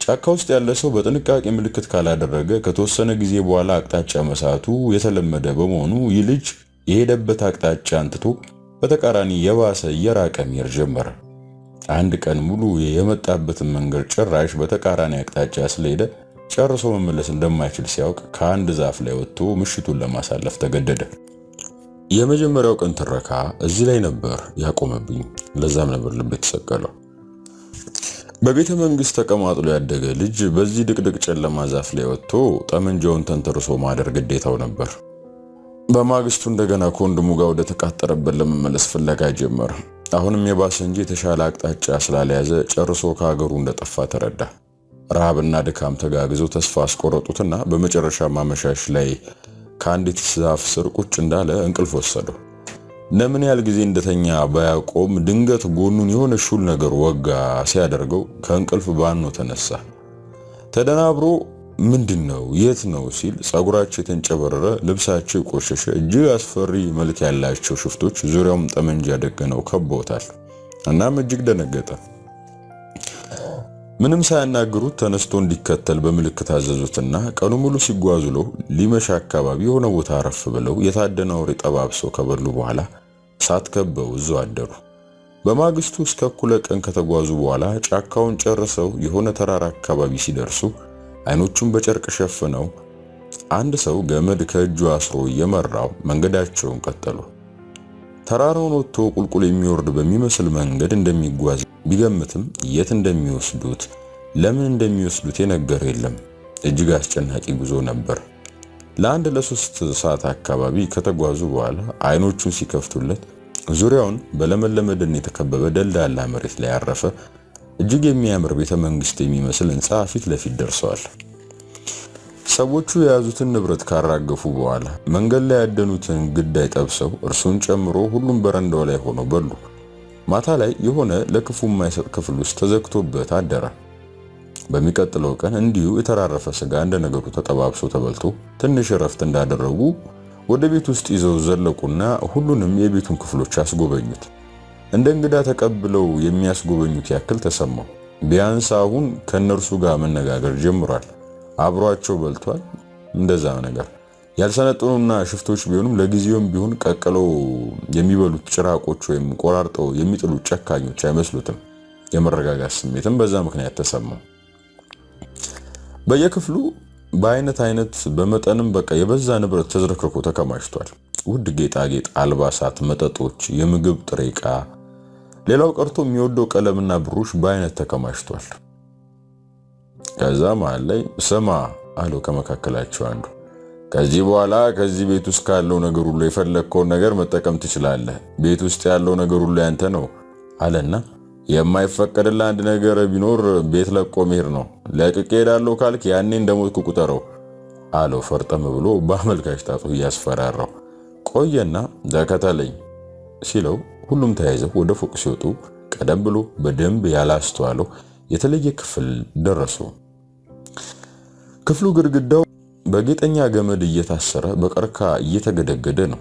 ጫካ ውስጥ ያለ ሰው በጥንቃቄ ምልክት ካላደረገ ከተወሰነ ጊዜ በኋላ አቅጣጫ መሳቱ የተለመደ በመሆኑ ይህ ልጅ የሄደበት አቅጣጫ አንትቶ በተቃራኒ የባሰ እየራቀ መሄድ ጀመረ። አንድ ቀን ሙሉ የመጣበትን መንገድ ጭራሽ በተቃራኒ አቅጣጫ ስለሄደ ጨርሶ መመለስ እንደማይችል ሲያውቅ ከአንድ ዛፍ ላይ ወጥቶ ምሽቱን ለማሳለፍ ተገደደ። የመጀመሪያው ቀን ትረካ እዚህ ላይ ነበር ያቆመብኝ። ለዛም ነበር ልብ የተሰቀለው። በቤተ መንግስት ተቀማጥሎ ያደገ ልጅ በዚህ ድቅድቅ ጨለማ ዛፍ ላይ ወጥቶ ጠመንጃውን ተንተርሶ ማደር ግዴታው ነበር። በማግስቱ እንደገና ከወንድሙ ጋር ወደ ተቃጠረበት ለመመለስ ፍለጋ ጀመረ። አሁንም የባሰ እንጂ የተሻለ አቅጣጫ ስላልያዘ ጨርሶ ከሀገሩ እንደጠፋ ተረዳ። ረሃብና ድካም ተጋግዘው ተስፋ አስቆረጡትና በመጨረሻ ማመሻሽ ላይ ከአንዲት ዛፍ ስር ቁጭ እንዳለ እንቅልፍ ወሰደው። ለምን ያህል ጊዜ እንደተኛ ባያቆም ድንገት ጎኑን የሆነ ሹል ነገር ወጋ ሲያደርገው ከእንቅልፍ ባኖ ተነሳ። ተደናብሮ ምንድነው የት ነው ሲል ጸጉራቸው የተንጨበረረ ልብሳቸው የቆሸሸ እጅግ አስፈሪ መልክ ያላቸው ሽፍቶች ዙሪያውም ጠመንጃ ደግነው ከበውታል። እናም እጅግ ደነገጠ። ምንም ሳያናግሩት ተነስቶ እንዲከተል በምልክት አዘዙትና ቀኑ ሙሉ ሲጓዙ ለው ሊመሻ አካባቢ የሆነ ቦታ አረፍ ብለው የታደነ አውሬ ጠባብሰው ከበሉ በኋላ እሳት ከበው እዛው አደሩ። በማግስቱ እስከ እኩለ ቀን ከተጓዙ በኋላ ጫካውን ጨርሰው የሆነ ተራራ አካባቢ ሲደርሱ አይኖቹን በጨርቅ ሸፍነው አንድ ሰው ገመድ ከእጁ አስሮ እየመራው መንገዳቸውን ቀጠሉ። ተራራውን ወጥቶ ቁልቁል የሚወርድ በሚመስል መንገድ እንደሚጓዝ ቢገምትም የት እንደሚወስዱት ለምን እንደሚወስዱት የነገር የለም። እጅግ አስጨናቂ ጉዞ ነበር። ለ3 ሰዓት አካባቢ ከተጓዙ በኋላ አይኖቹን ሲከፍቱለት ዙሪያውን በለመለመ ደን የተከበበ ደልዳላ መሬት ላይ ያረፈ እጅግ የሚያምር ቤተ መንግስት የሚመስል ህንጻ ፊት ለፊት ደርሰዋል። ሰዎቹ የያዙትን ንብረት ካራገፉ በኋላ መንገድ ላይ ያደኑትን ግዳይ ጠብሰው እርሱን ጨምሮ ሁሉም በረንዳው ላይ ሆነው በሉ። ማታ ላይ የሆነ ለክፉ የማይሰጥ ክፍል ውስጥ ተዘግቶበት አደረ። በሚቀጥለው ቀን እንዲሁ የተራረፈ ስጋ እንደ ነገሩ ተጠባብሶ ተበልቶ ትንሽ እረፍት እንዳደረጉ ወደ ቤት ውስጥ ይዘው ዘለቁና ሁሉንም የቤቱን ክፍሎች አስጎበኙት። እንደ እንግዳ ተቀብለው የሚያስጎበኙት ያክል ተሰማው። ቢያንስ አሁን ከነርሱ ጋር መነጋገር ጀምሯል። አብሯቸው በልቷል። እንደዛ ነገር ያልሰነጠኑና ሽፍቶች ቢሆኑም ለጊዜውም ቢሆን ቀቀለው የሚበሉት ጭራቆች ወይም ቆራርጠው የሚጥሉት ጨካኞች አይመስሉትም። የመረጋጋት ስሜትም በዛ ምክንያት ተሰማው። በየክፍሉ በአይነት በመጠንም በቃ የበዛ ንብረት ተዝረክርኮ ተከማችቷል። ውድ ጌጣጌጥ፣ አልባሳት፣ መጠጦች፣ የምግብ ጥሬ ዕቃ፣ ሌላው ቀርቶ የሚወደው ቀለምና ብሩሽ በአይነት ተከማችቷል። ከዛ መሃል ላይ ስማ አለው ከመካከላቸው አንዱ፣ ከዚህ በኋላ ከዚህ ቤት ውስጥ ካለው ነገር ሁሉ የፈለግከውን ነገር መጠቀም ትችላለህ። ቤት ውስጥ ያለው ነገር ሁሉ ያንተ ነው አለና የማይፈቀድልህ አንድ ነገር ቢኖር ቤት ለቆ መሄድ ነው። ለቅቄ ሄዳለሁ ካልክ ያኔ እንደሞትኩ ቁጠረው አለው ፈርጠም ብሎ በአመልካች ጣቱ እያስፈራራው። ቆየና ተከተለኝ ሲለው ሁሉም ተያይዘው ወደ ፎቅ ሲወጡ ቀደም ብሎ በደንብ ያላስተዋለው የተለየ ክፍል ደረሱ። ክፍሉ ግድግዳው በጌጠኛ ገመድ እየታሰረ በቀርካ እየተገደገደ ነው።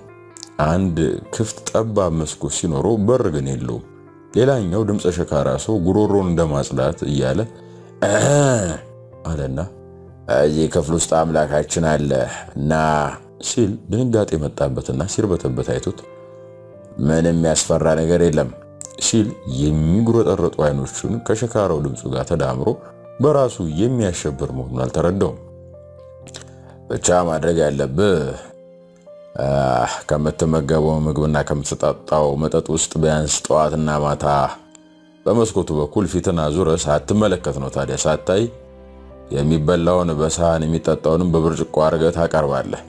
አንድ ክፍት ጠባብ መስኮት ሲኖረው በር ግን የለውም። ሌላኛው ድምፀ ሸካራ ሰው ጉሮሮን እንደማጽዳት እያለ አለና እዚህ ክፍል ውስጥ አምላካችን አለ እና ሲል ድንጋጤ መጣበትና ሲርበተበት አይቶት ምንም ያስፈራ ነገር የለም ሲል የሚጉረጠረጡ አይኖቹን ከሸካራው ድምፁ ጋር ተዳምሮ በራሱ የሚያሸብር መሆኑን አልተረዳውም። ብቻ ማድረግ ያለብህ ከምትመገበው ምግብና ከምትጠጣው መጠጥ ውስጥ ቢያንስ ጠዋትና ማታ በመስኮቱ በኩል ፊትን አዙረህ ሳትመለከት ነው። ታዲያ ሳታይ የሚበላውን በሳህን የሚጠጣውንም በብርጭቆ አድርገህ ታቀርባለህ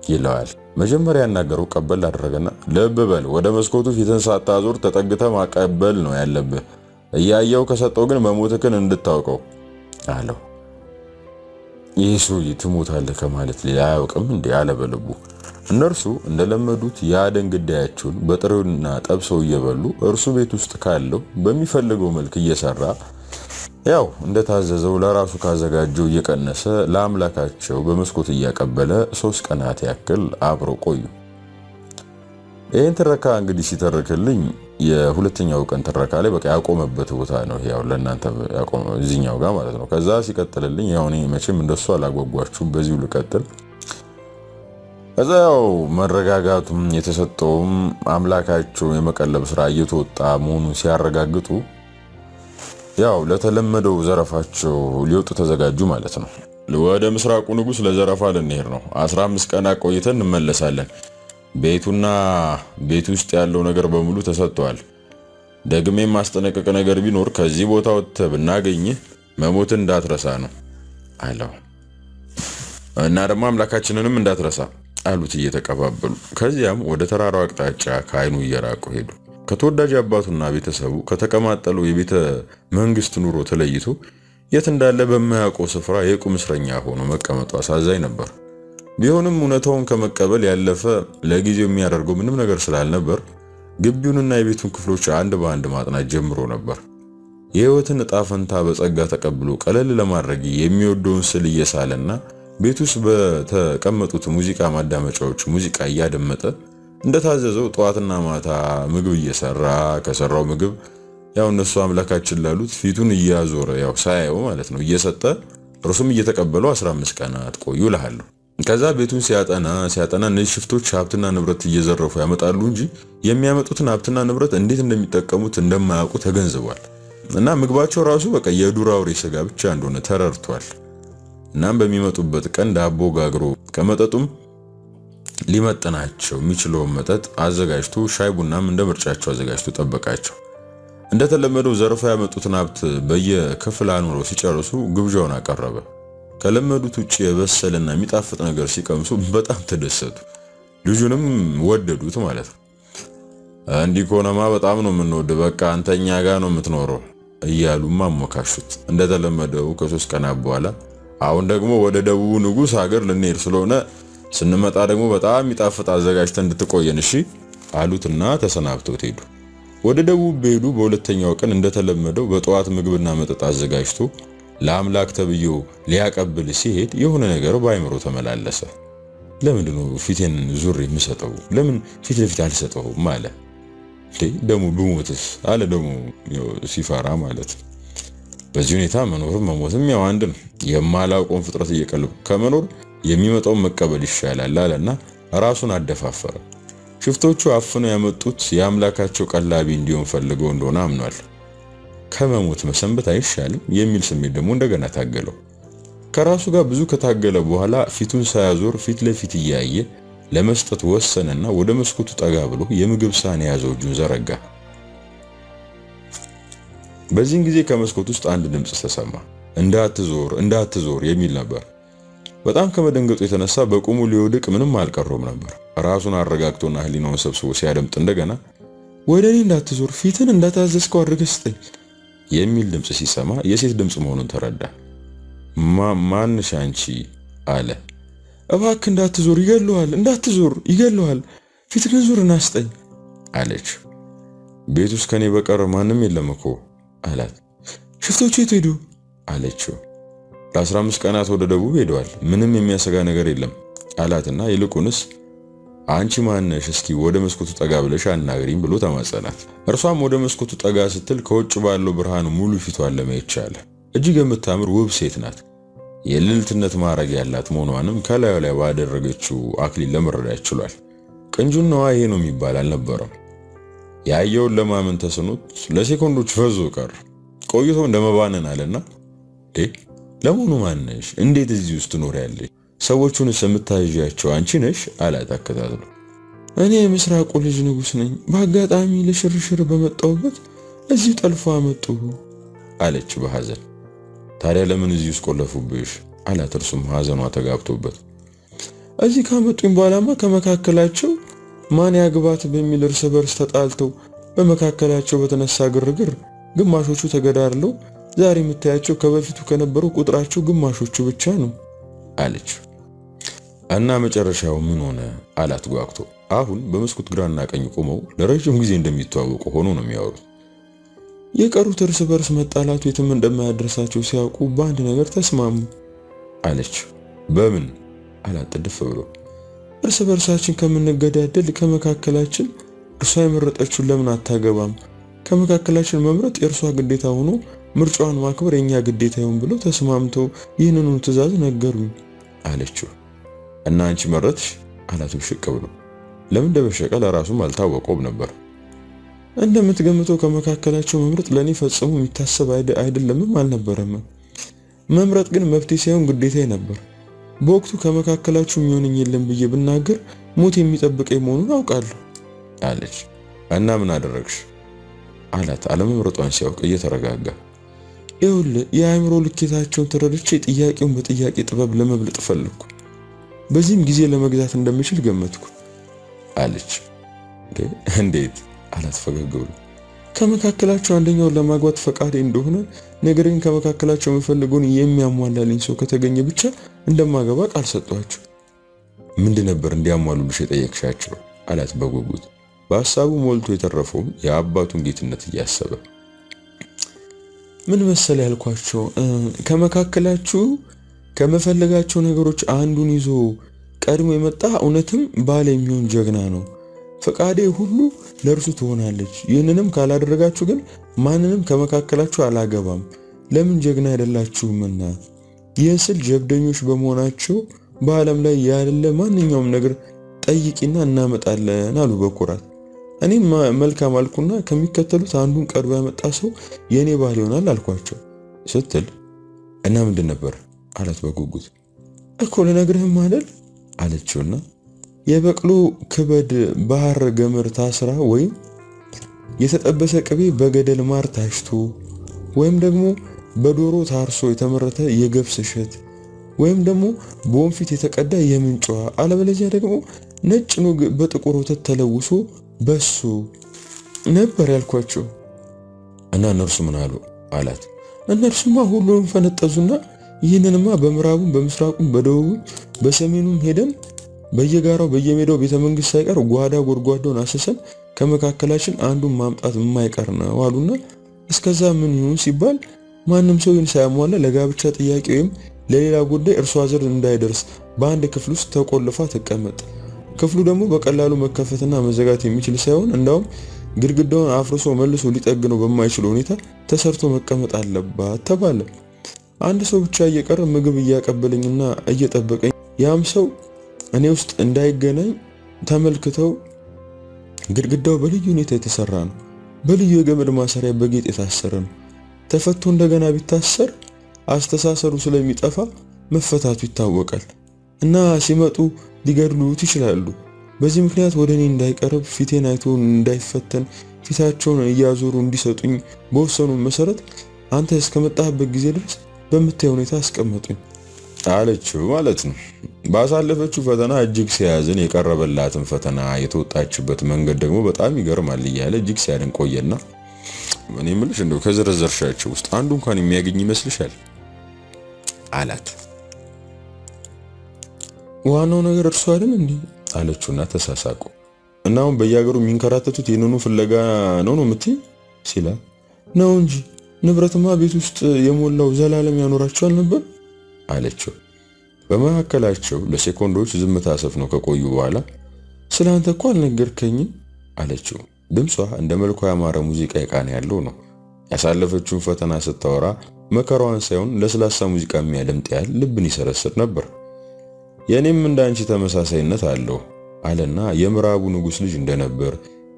ይለዋል። መጀመሪያ ያናገረው ቀበል አደረገና ልብ በል፣ ወደ መስኮቱ ፊትን ሳታዞር ተጠግተህ ማቀበል ነው ያለብህ። እያየው ከሰጠው ግን መሞትክን እንድታውቀው አለው። ይህ ሰውዬ ትሞታለህ ከማለት ሌላ አያውቅም እንዴ አለ በልቡ። እነርሱ እንደለመዱት የአደን ግዳያቸውን በጥሬውና ጠብሰው እየበሉ እርሱ ቤት ውስጥ ካለው በሚፈልገው መልክ እየሰራ ያው እንደታዘዘው ለራሱ ካዘጋጀው እየቀነሰ ለአምላካቸው በመስኮት እያቀበለ 3 ቀናት ያክል አብረው ቆዩ። ይህን ትረካ እንግዲህ ሲተርክልኝ የሁለተኛው ቀን ትረካ ላይ በቃ ያቆመበት ቦታ ነው። ያው ለእናንተ ያቆመ እዚህኛው ጋር ማለት ነው። ከዛ ሲቀጥልልኝ ያው እኔ መቼም እንደሱ አላጓጓችሁም፣ በዚሁ ልቀጥል። ከዛ ያው መረጋጋቱም የተሰጠውም አምላካቸው የመቀለብ ስራ እየተወጣ መሆኑን ሲያረጋግጡ ያው ለተለመደው ዘረፋቸው ሊወጡ ተዘጋጁ ማለት ነው። ወደ ምስራቁ ንጉስ ለዘረፋ ልንሄድ ነው። 15 ቀን ቆይተን እንመለሳለን። ቤቱና ቤት ውስጥ ያለው ነገር በሙሉ ተሰጥቷል። ደግሜ ማስጠነቀቅ ነገር ቢኖር ከዚህ ቦታ ወጥተህ ብናገኝህ መሞትን እንዳትረሳ ነው አለው። እና ደግሞ አምላካችንንም እንዳትረሳ አሉት እየተቀባበሉ። ከዚያም ወደ ተራራው አቅጣጫ ከአይኑ እየራቁ ሄዱ። ከተወዳጅ አባቱና ቤተሰቡ ከተቀማጠለው የቤተ መንግስት ኑሮ ተለይቶ የት እንዳለ በማያውቀው ስፍራ የቁም እስረኛ ሆኖ መቀመጡ አሳዛኝ ነበር። ቢሆንም እውነታውን ከመቀበል ያለፈ ለጊዜው የሚያደርገው ምንም ነገር ስላልነበር ግቢውንና የቤቱን ክፍሎች አንድ በአንድ ማጥናት ጀምሮ ነበር። የህይወትን ዕጣ ፈንታ በጸጋ ተቀብሎ ቀለል ለማድረግ የሚወደውን ስል እየሳለና ቤት ውስጥ በተቀመጡት ሙዚቃ ማዳመጫዎች ሙዚቃ እያደመጠ እንደታዘዘው ጠዋትና ማታ ምግብ እየሰራ ከሰራው ምግብ ያው እነሱ አምላካችን ላሉት ፊቱን እያዞረ ያው ሳያየው ማለት ነው እየሰጠ እርሱም እየተቀበለው 15 ቀናት ቆዩ እልሃለሁ። ከዛ ቤቱን ሲያጠና እነዚህ ሽፍቶች ሀብትና ንብረት እየዘረፉ ያመጣሉ እንጂ የሚያመጡትን ሀብትና ንብረት እንዴት እንደሚጠቀሙት እንደማያውቁ ተገንዝቧል። እና ምግባቸው ራሱ በቃ የዱር አውሬ ስጋ ብቻ እንደሆነ ተረድቷል። እናም በሚመጡበት ቀን ዳቦ ጋግሮ ከመጠጡም ሊመጥናቸው የሚችለውን መጠጥ አዘጋጅቶ ሻይ ቡናም እንደ ምርጫቸው አዘጋጅቶ ጠበቃቸው። እንደተለመደው ዘርፋ ያመጡትን ሀብት በየክፍል አኑረው ሲጨርሱ ግብዣውን አቀረበ። ከለመዱት ውጪ የበሰለና የሚጣፍጥ ነገር ሲቀምሱ በጣም ተደሰቱ። ልጁንም ወደዱት ማለት ነው። እንዲህ ከሆነማ በጣም ነው የምንወድ፣ በቃ አንተኛ ጋር ነው የምትኖረው እያሉ ማሞካሹት። እንደተለመደው ከ3 ቀናት በኋላ አሁን ደግሞ ወደ ደቡቡ ንጉስ ሀገር ልንሄድ ስለሆነ ስንመጣ ደግሞ በጣም የሚጣፍጥ አዘጋጅተን እንድትቆየን እሺ አሉትና ተሰናብተው ሄዱ። ወደ ደቡብ በሄዱ በሁለተኛው ቀን እንደተለመደው በጠዋት ምግብና መጠጥ አዘጋጅቶ ለአምላክ ተብዮ ሊያቀብል ሲሄድ የሆነ ነገር ባይምሮ ተመላለሰ። ለምንድነው ፊቴን ዙር የምሰጠው? ለምን ፊት ለፊት አልሰጠውም አለ። ደሙ ብሞትስ አለ ደሙ ሲፈራ ማለት። በዚህ ሁኔታ መኖርም መሞትም ያው አንድ ነው። የማላውቀውን ፍጥረት እየቀለብኩ ከመኖር የሚመጣውን መቀበል ይሻላል አለና ራሱን አደፋፈረ። ሽፍቶቹ አፍነው ያመጡት የአምላካቸው ቀላቢ እንዲሆን ፈልገው እንደሆነ አምኗል። ከመሞት መሰንበት አይሻልም የሚል ስሜት ደግሞ እንደገና ታገለው። ከራሱ ጋር ብዙ ከታገለ በኋላ ፊቱን ሳያዞር ፊት ለፊት እያየ ለመስጠት ወሰነና ወደ መስኮቱ ጠጋ ብሎ የምግብ ሳህን የያዘው እጁን ዘረጋ። በዚህን ጊዜ ከመስኮት ውስጥ አንድ ድምጽ ተሰማ። እንዳትዞር የሚል ነበር። በጣም ከመደንገጡ የተነሳ በቁሙ ሊወድቅ ምንም አልቀረም ነበር። ራሱን አረጋግቶና ህሊናውን ሰብስቦ ሲያደምጥ እንደገና ወደ እኔ እንዳትዞር ፊትን እንዳታዘዝከው አድርገህ ስጠኝ የሚል ድምጽ ሲሰማ የሴት ድምጽ መሆኑን ተረዳ። ማንሽ አንቺ አለ። እባክህ እንዳትዞር ይገለዋል ፊትን ዙርና ስጠኝ አለች። ቤት ውስጥ ከኔ በቀር ማንም የለም እኮ አላት። ሽፍቶቹ የት ሄዱ አለችው። ለ15 ቀናት ወደ ደቡብ ሄደዋል፣ ምንም የሚያሰጋ ነገር የለም አላትና ይልቁንስ አንቺ ማነሽ እስኪ ወደ መስኮቱ ጠጋ ብለሽ አናግሪኝ ብሎ ተማጸናት። እርሷም ወደ መስኮቱ ጠጋ ስትል ከውጭ ባለው ብርሃን ሙሉ ፊቷን ለማየት ቻለ። እጅግ የምታምር ውብ ሴት ናት። የልልትነት ማዕረግ ያላት መሆኗንም ከላዩ ላይ ባደረገችው አክሊል ለመረዳት ችሏል። ቅንጅናዋ ይሄ ነው የሚባል አልነበረም። ያየውን ለማመን ተስኖት ለሴኮንዶች ፈዞ ቀር። ቆይቶ እንደመባነን አለና ለመሆኑ ማነሽ? እንዴት እዚህ ውስጥ ትኖሪያለሽ? ሰዎቹንስ የምታዥያቸው አንቺ ነሽ አላት አከታትሎ። እኔ የምስራቁ ልጅ ንጉስ ነኝ። በአጋጣሚ ለሽርሽር በመጣሁበት እዚህ ጠልፎ አመጡ አለች በሐዘን። ታዲያ ለምን እዚህ ውስጥ ቆለፉብሽ አላት። እርሱም ሐዘኗ ተጋብቶበት እዚህ ካመጡኝ በኋላማ ከመካከላቸው ማን ያግባት በሚል እርስ በርስ ተጣልተው በመካከላቸው በተነሳ ግርግር ግማሾቹ ተገዳድለው ዛሬ የምታያቸው ከበፊቱ ከነበረው ቁጥራቸው ግማሾቹ ብቻ ነው አለች። እና መጨረሻው ምን ሆነ አላት ጓግቶ። አሁን በመስኮት ግራና ቀኝ ቆመው ለረጅም ጊዜ እንደሚተዋወቁ ሆኖ ነው የሚያወሩት። የቀሩት እርስ በርስ መጣላቱ የትም እንደማያደርሳቸው ሲያውቁ በአንድ ነገር ተስማሙ አለች። በምን አላት ጥድፍ ብሎ። እርስ በርሳችን ከምንገዳደል ከመካከላችን እርሷ የመረጠችውን ለምን አታገባም? ከመካከላችን መምረጥ የእርሷ ግዴታ ሆኖ ምርጫዋን ማክበር የኛ ግዴታ ይሁን ብለው ተስማምተው ይህንኑ ትዕዛዝ ነገሩኝ አለችው። እና አንቺ መረጥሽ አላት ብሽቅ ብሎ። ለምን እንደበሸቀ ለራሱም አልታወቀውም ነበር። እንደምትገምተው ከመካከላቸው መምረጥ ለኔ ፈጽሞ የሚታሰብ አይደለምም አልነበረም። መምረጥ ግን መብቴ ሳይሆን ግዴታዬ ነበር። በወቅቱ ከመካከላችሁ የሚሆነኝ የለም ብዬ ብናገር ሞት የሚጠብቀኝ መሆኑን አውቃለሁ አለች። እና ምን አደረግሽ አላት አለመምረጧን ሲያውቅ እየተረጋጋ። ይኸውልህ የአእምሮ ልኬታቸውን ተረድቼ ጥያቄውን በጥያቄ ጥበብ ለመብለጥ ፈለግኩ። በዚህም ጊዜ ለመግዛት እንደምችል ገመትኩ አለች። እንዴት አላት ፈገግ ብሎ። ከመካከላቸው አንደኛውን ለማግባት ፈቃዴ እንደሆነ ነገር ግን ከመካከላቸው የምፈልገውን የሚያሟላልኝ ሰው ከተገኘ ብቻ እንደማገባ ቃል ሰጧቸው። ምንድን ነበር እንዲያሟሉልሽ የጠየቅሻቸው? አላት በጉጉት በሐሳቡ ሞልቶ የተረፈውም የአባቱን ጌትነት እያሰበ። ምን መሰለ ያልኳቸው፣ ከመካከላችሁ ከመፈለጋቸው ነገሮች አንዱን ይዞ ቀድሞ የመጣ እውነትም ባል የሚሆን ጀግና ነው። ፈቃዴ ሁሉ ለእርሱ ትሆናለች። ይህንንም ካላደረጋችሁ ግን ማንንም ከመካከላችሁ አላገባም። ለምን ጀግና አይደላችሁምና። ይህን ስል ጀብደኞች በመሆናቸው በዓለም ላይ ያለ ማንኛውም ነገር ጠይቂና እናመጣለን አሉ በኩራት። እኔም መልካም አልኩና ከሚከተሉት አንዱን ቀርቦ ያመጣ ሰው የእኔ ባል ይሆናል አልኳቸው ስትል፣ እና ምንድን ነበር አላት በጉጉት። እኮ ልነግርህም አይደል አለችውና የበቅሎ ክበድ ባህር ገመድ ታስራ ወይም የተጠበሰ ቅቤ በገደል ማር ታሽቶ ወይም ደግሞ በዶሮ ታርሶ የተመረተ የገብስ እሸት ወይም ደግሞ በወንፊት የተቀዳ የምንጭ ውሃ አለበለዚያ ደግሞ ነጭ ኑግ በጥቁር ወተት ተለውሶ በሱ ነበር ያልኳቸው። እና እነርሱ ምን አሉ አላት። እነርሱማ ሁሉንም ፈነጠዙና ይህንንማ በምዕራቡም በምስራቁም በደቡብም በሰሜኑም ሄደን በየጋራው በየሜዳው ቤተመንግስት ሳይቀር ጓዳ ጎድጓዳውን አሰሰን ከመካከላችን አንዱን ማምጣት የማይቀር ነው አሉና፣ እስከዛ ምን ይሁን ሲባል ማንም ሰው ይህን ሳያሟላ ለጋብቻ ጥያቄ ወይም ለሌላ ጉዳይ እርሷ ዘንድ እንዳይደርስ በአንድ ክፍል ውስጥ ተቆልፋ ተቀመጥ። ክፍሉ ደግሞ በቀላሉ መከፈትና መዘጋት የሚችል ሳይሆን እንዳውም ግድግዳውን አፍርሶ መልሶ ሊጠግነው በማይችል ሁኔታ ተሰርቶ መቀመጥ አለባት ተባለ። አንድ ሰው ብቻ እየቀረ ምግብ እያቀበለኝና እየጠበቀኝ ያም ሰው እኔ ውስጥ እንዳይገናኝ ተመልክተው ግድግዳው በልዩ ሁኔታ የተሰራ ነው። በልዩ የገመድ ማሰሪያ በጌጥ የታሰረ ነው። ተፈቶ እንደገና ቢታሰር አስተሳሰሩ ስለሚጠፋ መፈታቱ ይታወቃል እና ሲመጡ ሊገድሉት ይችላሉ። በዚህ ምክንያት ወደ እኔ እንዳይቀርብ ፊቴን አይቶ እንዳይፈተን ፊታቸውን እያዞሩ እንዲሰጡኝ በወሰኑ መሰረት አንተ እስከመጣህበት ጊዜ ድረስ በምታየው ሁኔታ አስቀመጡኝ አለችው ማለት ነው። ባሳለፈችው ፈተና እጅግ ሲያዝን የቀረበላትን ፈተና የተወጣችበት መንገድ ደግሞ በጣም ይገርማል እያለ እጅግ ሲያድን ቆየና፣ እኔ የምልሽ እንደው ከዘረዘርሻቸው ውስጥ አንዱ እንኳን የሚያገኝ ይመስልሻል አላት። ዋናው ነገር እርሱ አይደል እንዴ አለችውና ተሳሳቁ። እና አሁን በየሀገሩ የሚንከራተቱት ይህንኑ ፍለጋ ነው የምትይ ሲላ፣ ነው እንጂ ንብረትማ ቤት ውስጥ የሞላው ዘላለም ያኖራቸው አልነበር አለችው። በመካከላቸው ለሴኮንዶች ዝምታ ሰፍነው ከቆዩ በኋላ ስላንተ እኮ አልነገርከኝም አለችው። ድምጿ እንደ መልኳ ያማረ ሙዚቃ የቃና ያለው ነው። ያሳለፈችውን ፈተና ስታወራ መከራዋን ሳይሆን ለስላሳ ሙዚቃ የሚያደምጥ ያህል ልብን ይሰረስር ነበር። የኔም እንዳንቺ ተመሳሳይነት አለው አለና የምዕራቡ ንጉስ ልጅ እንደነበር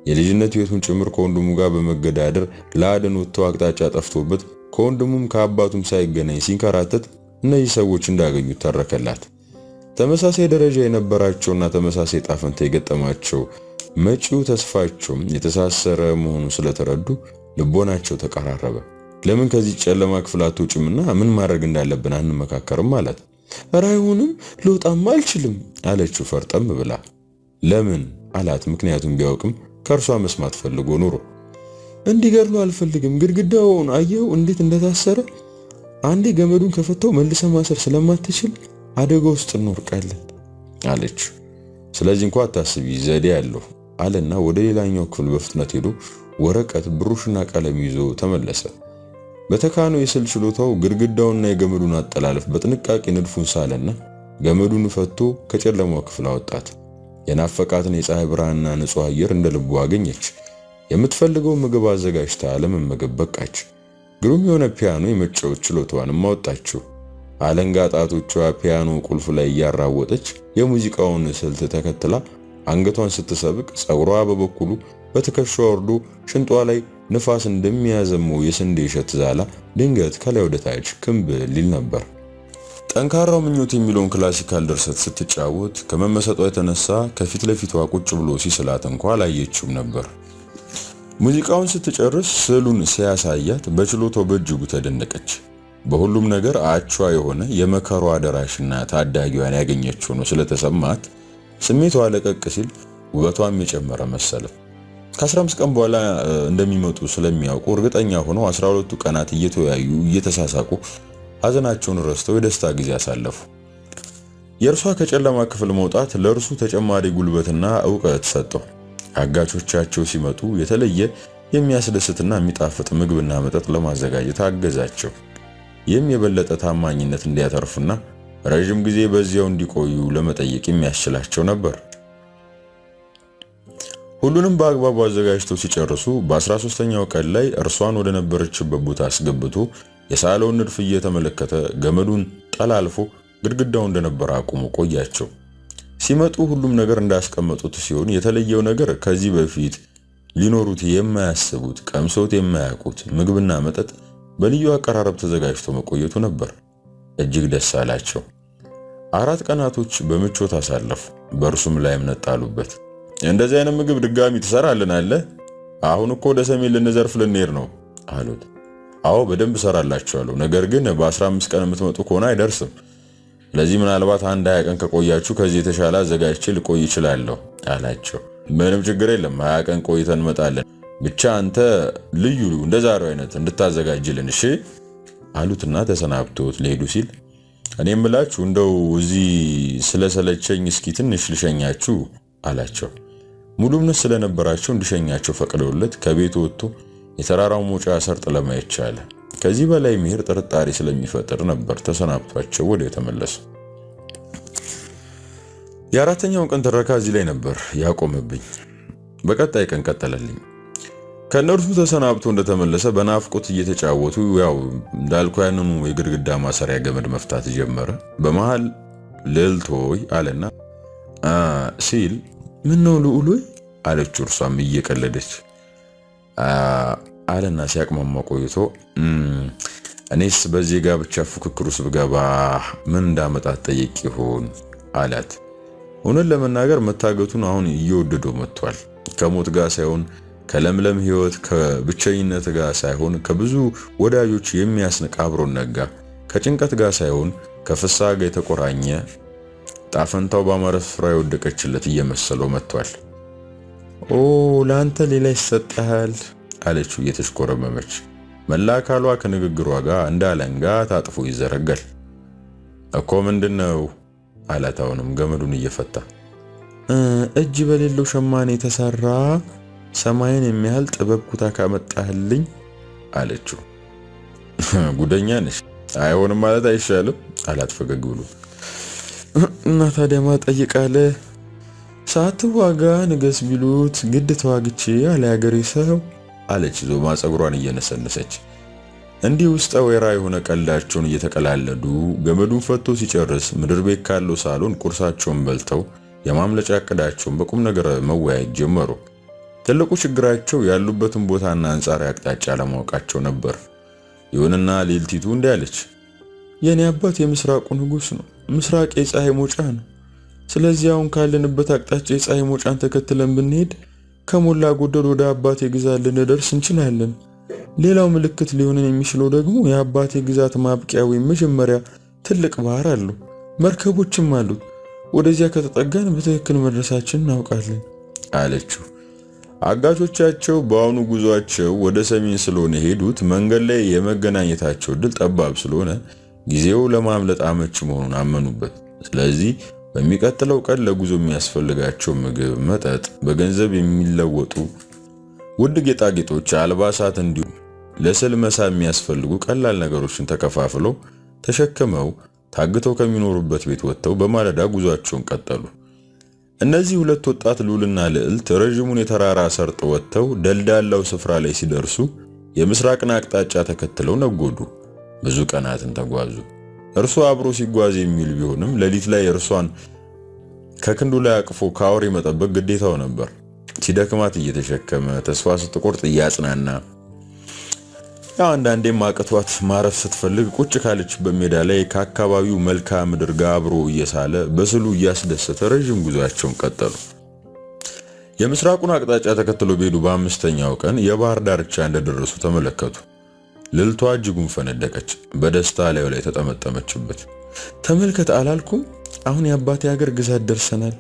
የልጅነት ህይወቱን ጭምር ከወንድሙ ጋር በመገዳደር ለአደን ወጥቶ አቅጣጫ ጠፍቶበት ከወንድሙም ከአባቱም ሳይገናኝ ሲንከራተት እነዚህ ሰዎች እንዳገኙት ተረከላት። ተመሳሳይ ደረጃ የነበራቸውና ተመሳሳይ ጣፈንታ የገጠማቸው መጪው ተስፋቸው የተሳሰረ መሆኑን ስለተረዱ ልቦናቸው ተቀራረበ። ለምን ከዚህ ጨለማ ክፍል አትወጪምና ምን ማድረግ እንዳለብን አንመካከርም አላት። ኧረ አይሆንም ልወጣማ አልችልም አለችው ፈርጠም ብላ። ለምን አላት። ምክንያቱም ቢያውቅም ከእርሷ መስማት ፈልጎ ኑሮ። እንዲገድሉ አልፈልግም። ግድግዳውን አየው እንዴት እንደታሰረ። አንዴ ገመዱን ከፈተው መልሰ ማሰር ስለማትችል አደጋ ውስጥ እንወርቃለን አለች። ስለዚህ እንኳን አታስቢ ዘዴ ያለው አለና ወደ ሌላኛው ክፍል በፍጥነት ሄዶ ወረቀት ብሩሽና ቀለም ይዞ ተመለሰ። በተካነው የስዕል ችሎታው ግድግዳውና የገመዱን አጠላለፍ በጥንቃቄ ንድፉን ሳለና ገመዱን ፈቶ ከጨለማው ክፍል አወጣት። የናፈቃትን የፀሐይ ብርሃንና ንጹህ አየር እንደ ልቡ አገኘች። የምትፈልገው ምግብ አዘጋጅታ ለመመገብ በቃች። ግሩም የሆነ ፒያኖ የመጫወት ችሎታዋንም አወጣችው። አለንጋ ጣቶቿ ፒያኖ ቁልፍ ላይ እያራወጠች የሙዚቃውን ስልት ተከትላ አንገቷን ስትሰብቅ ፀጉሯ በበኩሉ በትከሻዋ ወርዶ ሽንጧ ላይ ንፋስ እንደሚያዘመው የስንዴ እሸት ዛላ ድንገት ከላይ ወደ ታች ክንብ ሊል ነበር። ጠንካራው ምኞት የሚለውን ክላሲካል ድርሰት ስትጫወት ከመመሰጧ የተነሳ ከፊት ለፊቷ ቁጭ ብሎ ሲስላት እንኳን አላየችውም ነበር። ሙዚቃውን ስትጨርስ ስዕሉን ሲያሳያት በችሎታው በእጅጉ ተደነቀች። በሁሉም ነገር አቿ የሆነ የመከሯ ደራሽና ታዳጊዋን ያገኘችው ነው ስለተሰማት ስሜቷ ለቀቅ ሲል ውበቷም የጨመረ መሰለ። ከ15 ቀን በኋላ እንደሚመጡ ስለሚያውቁ እርግጠኛ ሆነው 12ቱ ቀናት እየተወያዩ እየተሳሳቁ ሐዘናቸውን ረስተው የደስታ ጊዜ አሳለፉ። የእርሷ ከጨለማ ክፍል መውጣት ለእርሱ ተጨማሪ ጉልበትና ዕውቀት ሰጠው። አጋቾቻቸው ሲመጡ የተለየ የሚያስደስትና የሚጣፍጥ ምግብና መጠጥ ለማዘጋጀት አገዛቸው። ይህም የበለጠ ታማኝነት እንዲያተርፉና ረጅም ጊዜ በዚያው እንዲቆዩ ለመጠየቅ የሚያስችላቸው ነበር። ሁሉንም በአግባቡ አዘጋጅተው ሲጨርሱ በ13ኛው ቀን ላይ እርሷን ወደ ነበረችበት ቦታ አስገብቶ የሳለውን ንድፍ እየተመለከተ ገመዱን ጠላልፎ ግድግዳው እንደነበረ አቁሞ ቆያቸው። ሲመጡ ሁሉም ነገር እንዳስቀመጡት ሲሆን የተለየው ነገር ከዚህ በፊት ሊኖሩት የማያስቡት ቀምሶት የማያውቁት ምግብና መጠጥ በልዩ አቀራረብ ተዘጋጅቶ መቆየቱ ነበር። እጅግ ደስ አላቸው። 4 ቀናቶች በምቾት አሳለፉ። በእርሱም ላይ እምነት ጣሉበት። እንደዚህ አይነት ምግብ ድጋሚ ትሰራልናለህ? አሁን እኮ ወደ ሰሜን ልንዘርፍ ልንሄድ ነው አሉት። አዎ በደንብ እሰራላችኋለሁ፣ ነገር ግን በ15 ቀን የምትመጡ ከሆነ አይደርስም። ለዚህ ምናልባት 1-20 ቀን ከቆያችሁ ከዚህ የተሻለ አዘጋጅቼ ልቆይ እችላለሁ አላቸው። ምንም ችግር የለም፣ 20 ቀን ቆይተን እንመጣለን። ብቻ አንተ ልዩ እንደ ዛሬው አይነት እንድታዘጋጅልን እሺ አሉትና ተሰናብቶት ሊሄዱ ሲል እኔ የምላችሁ እንደው እዚህ ስለሰለቸኝ እስኪ ትንሽ ልሸኛችሁ አላቸው። ሙሉ እምነት ስለነበራቸው እንዲሸኛቸው ፈቅደውለት ከቤቱ ወጥቶ የተራራው መውጫ ሰርጥ ለማየት ቻለ። ከዚህ በላይ መሄድ ጥርጣሬ ስለሚፈጥር ነበር ተሰናብቷቸው ወደ ተመለሱ። የአራተኛው ቀን ትረካ እዚህ ላይ ነበር ያቆመብኝ። በቀጣይ ቀን ቀጠለልኝ። ከነርሱ ተሰናብቶ እንደተመለሰ በናፍቆት እየተጫወቱ ያው እንዳልኩ ያንኑ የግድግዳ ማሰሪያ ገመድ መፍታት ጀመረ። በመሃል ልዕልቶይ አለና ሲል ምን ነው ልዑሎይ አለች። እርሷም እየቀለደች አለና ሲያቅማማ ቆይቶ እኔስ በዚህ ጋብቻ ፉክክር ውስጥ ብገባ ምን እንዳመጣት ጠይቅ ይሆን አላት። እውነት ለመናገር መታገቱን አሁን እየወደደው መጥቷል። ከሞት ጋር ሳይሆን ከለምለም ህይወት ከብቸኝነት ጋር ሳይሆን ከብዙ ወዳጆች የሚያስንቅ አብሮነት ጋር ከጭንቀት ጋር ሳይሆን ከፍስሐ ጋር የተቆራኘ ጣፈንታው ባማረ ስፍራ የወደቀችለት እየመሰለው መጥቷል። ኦ ላንተ ሌላ ይሰጣል አለችው እየተሽኮረመመች። መላ አካሏ ከንግግሯ ጋር እንደ አለንጋ ታጥፎ ይዘረጋል። እኮ ምንድነው አላት አሁንም ገመዱን እየፈታ። እጅ በሌለው ሸማኔ የተሰራ ሰማይን የሚያህል ጥበብ ኩታ ካመጣህልኝ አለችው። ጉደኛ ነሽ፣ አይሆንም ማለት አይሻልም አላት ፈገግ ብሎ። እና ታዲያ ማጠይቃለህ? ሳትዋጋ ንገስ ቢሉት ግድ ተዋግቼ አለ ያገሬ ሰው አለች ዞማ ጸጉሯን እየነሰነሰች። እንዲህ ውስጠ ወይራ የሆነ ቀልዳቸውን እየተቀላለዱ ገመዱን ፈቶ ሲጨርስ ምድር ቤት ካለው ሳሎን ቁርሳቸውን በልተው የማምለጫ ዕቅዳቸውን በቁም ነገር መወያየት ጀመሩ። ትልቁ ችግራቸው ያሉበትን ቦታና አንጻራዊ አቅጣጫ ለማወቃቸው ነበር። ይሁንና ሌልቲቱ እንዲህ አለች። የኔ አባት የምስራቁ ንጉስ ነው። ምስራቅ የፀሐይ መውጫ ነው። ስለዚህ አሁን ካለንበት አቅጣጫ የፀሐይ መውጫን ተከትለን ብንሄድ ከሞላ ጎደል ወደ አባቴ ግዛት ልንደርስ እንችላለን። ሌላው ምልክት ሊሆንን የሚችለው ደግሞ የአባቴ ግዛት ማብቂያ ወይም መጀመሪያ ትልቅ ባህር አለው፣ መርከቦችም አሉት። ወደዚያ ከተጠጋን በትክክል መድረሳችን እናውቃለን አለችው። አጋቾቻቸው በአሁኑ ጉዟቸው ወደ ሰሜን ስለሆነ ሄዱት መንገድ ላይ የመገናኘታቸው እድል ጠባብ ስለሆነ ጊዜው ለማምለጥ አመች መሆኑን አመኑበት። ስለዚህ በሚቀጥለው ቀን ለጉዞ የሚያስፈልጋቸው ምግብ፣ መጠጥ፣ በገንዘብ የሚለወጡ ውድ ጌጣጌጦች፣ አልባሳት እንዲሁም ለስዕል መሳብ የሚያስፈልጉ ቀላል ነገሮችን ተከፋፍለው ተሸክመው ታግተው ከሚኖሩበት ቤት ወጥተው በማለዳ ጉዟቸውን ቀጠሉ። እነዚህ ሁለት ወጣት ልዑልና ልዕልት ረጅሙን የተራራ ሰርጥ ወጥተው ደልዳላው ስፍራ ላይ ሲደርሱ የምስራቅን አቅጣጫ ተከትለው ነጎዱ። ብዙ ቀናትን ተጓዙ። እርሱ አብሮ ሲጓዝ የሚል ቢሆንም ሌሊት ላይ እርሷን ከክንዱ ላይ አቅፎ ከአውሬ መጠበቅ ግዴታው ነበር። ሲደክማት እየተሸከመ ተስፋ ስትቆርጥ እያጽናና ያው አንዳንዴም አቅቷት ማረፍ ስትፈልግ ቁጭ ካለችበት ሜዳ ላይ ከአካባቢው መልክዓ ምድር ጋር አብሮ እየሳለ በስሉ እያስደሰተ ረጅም ጉዟቸውን ቀጠሉ። የምስራቁን አቅጣጫ ተከትሎ በሄዱ በአምስተኛው ቀን የባህር ዳርቻ እንደደረሱ ተመለከቱ። ልዕልቷ እጅጉን ፈነደቀች። በደስታ ላይ ተጠመጠመችበት። ተመልከት አላልኩም? አሁን የአባቴ ሀገር ግዛት ደርሰናል።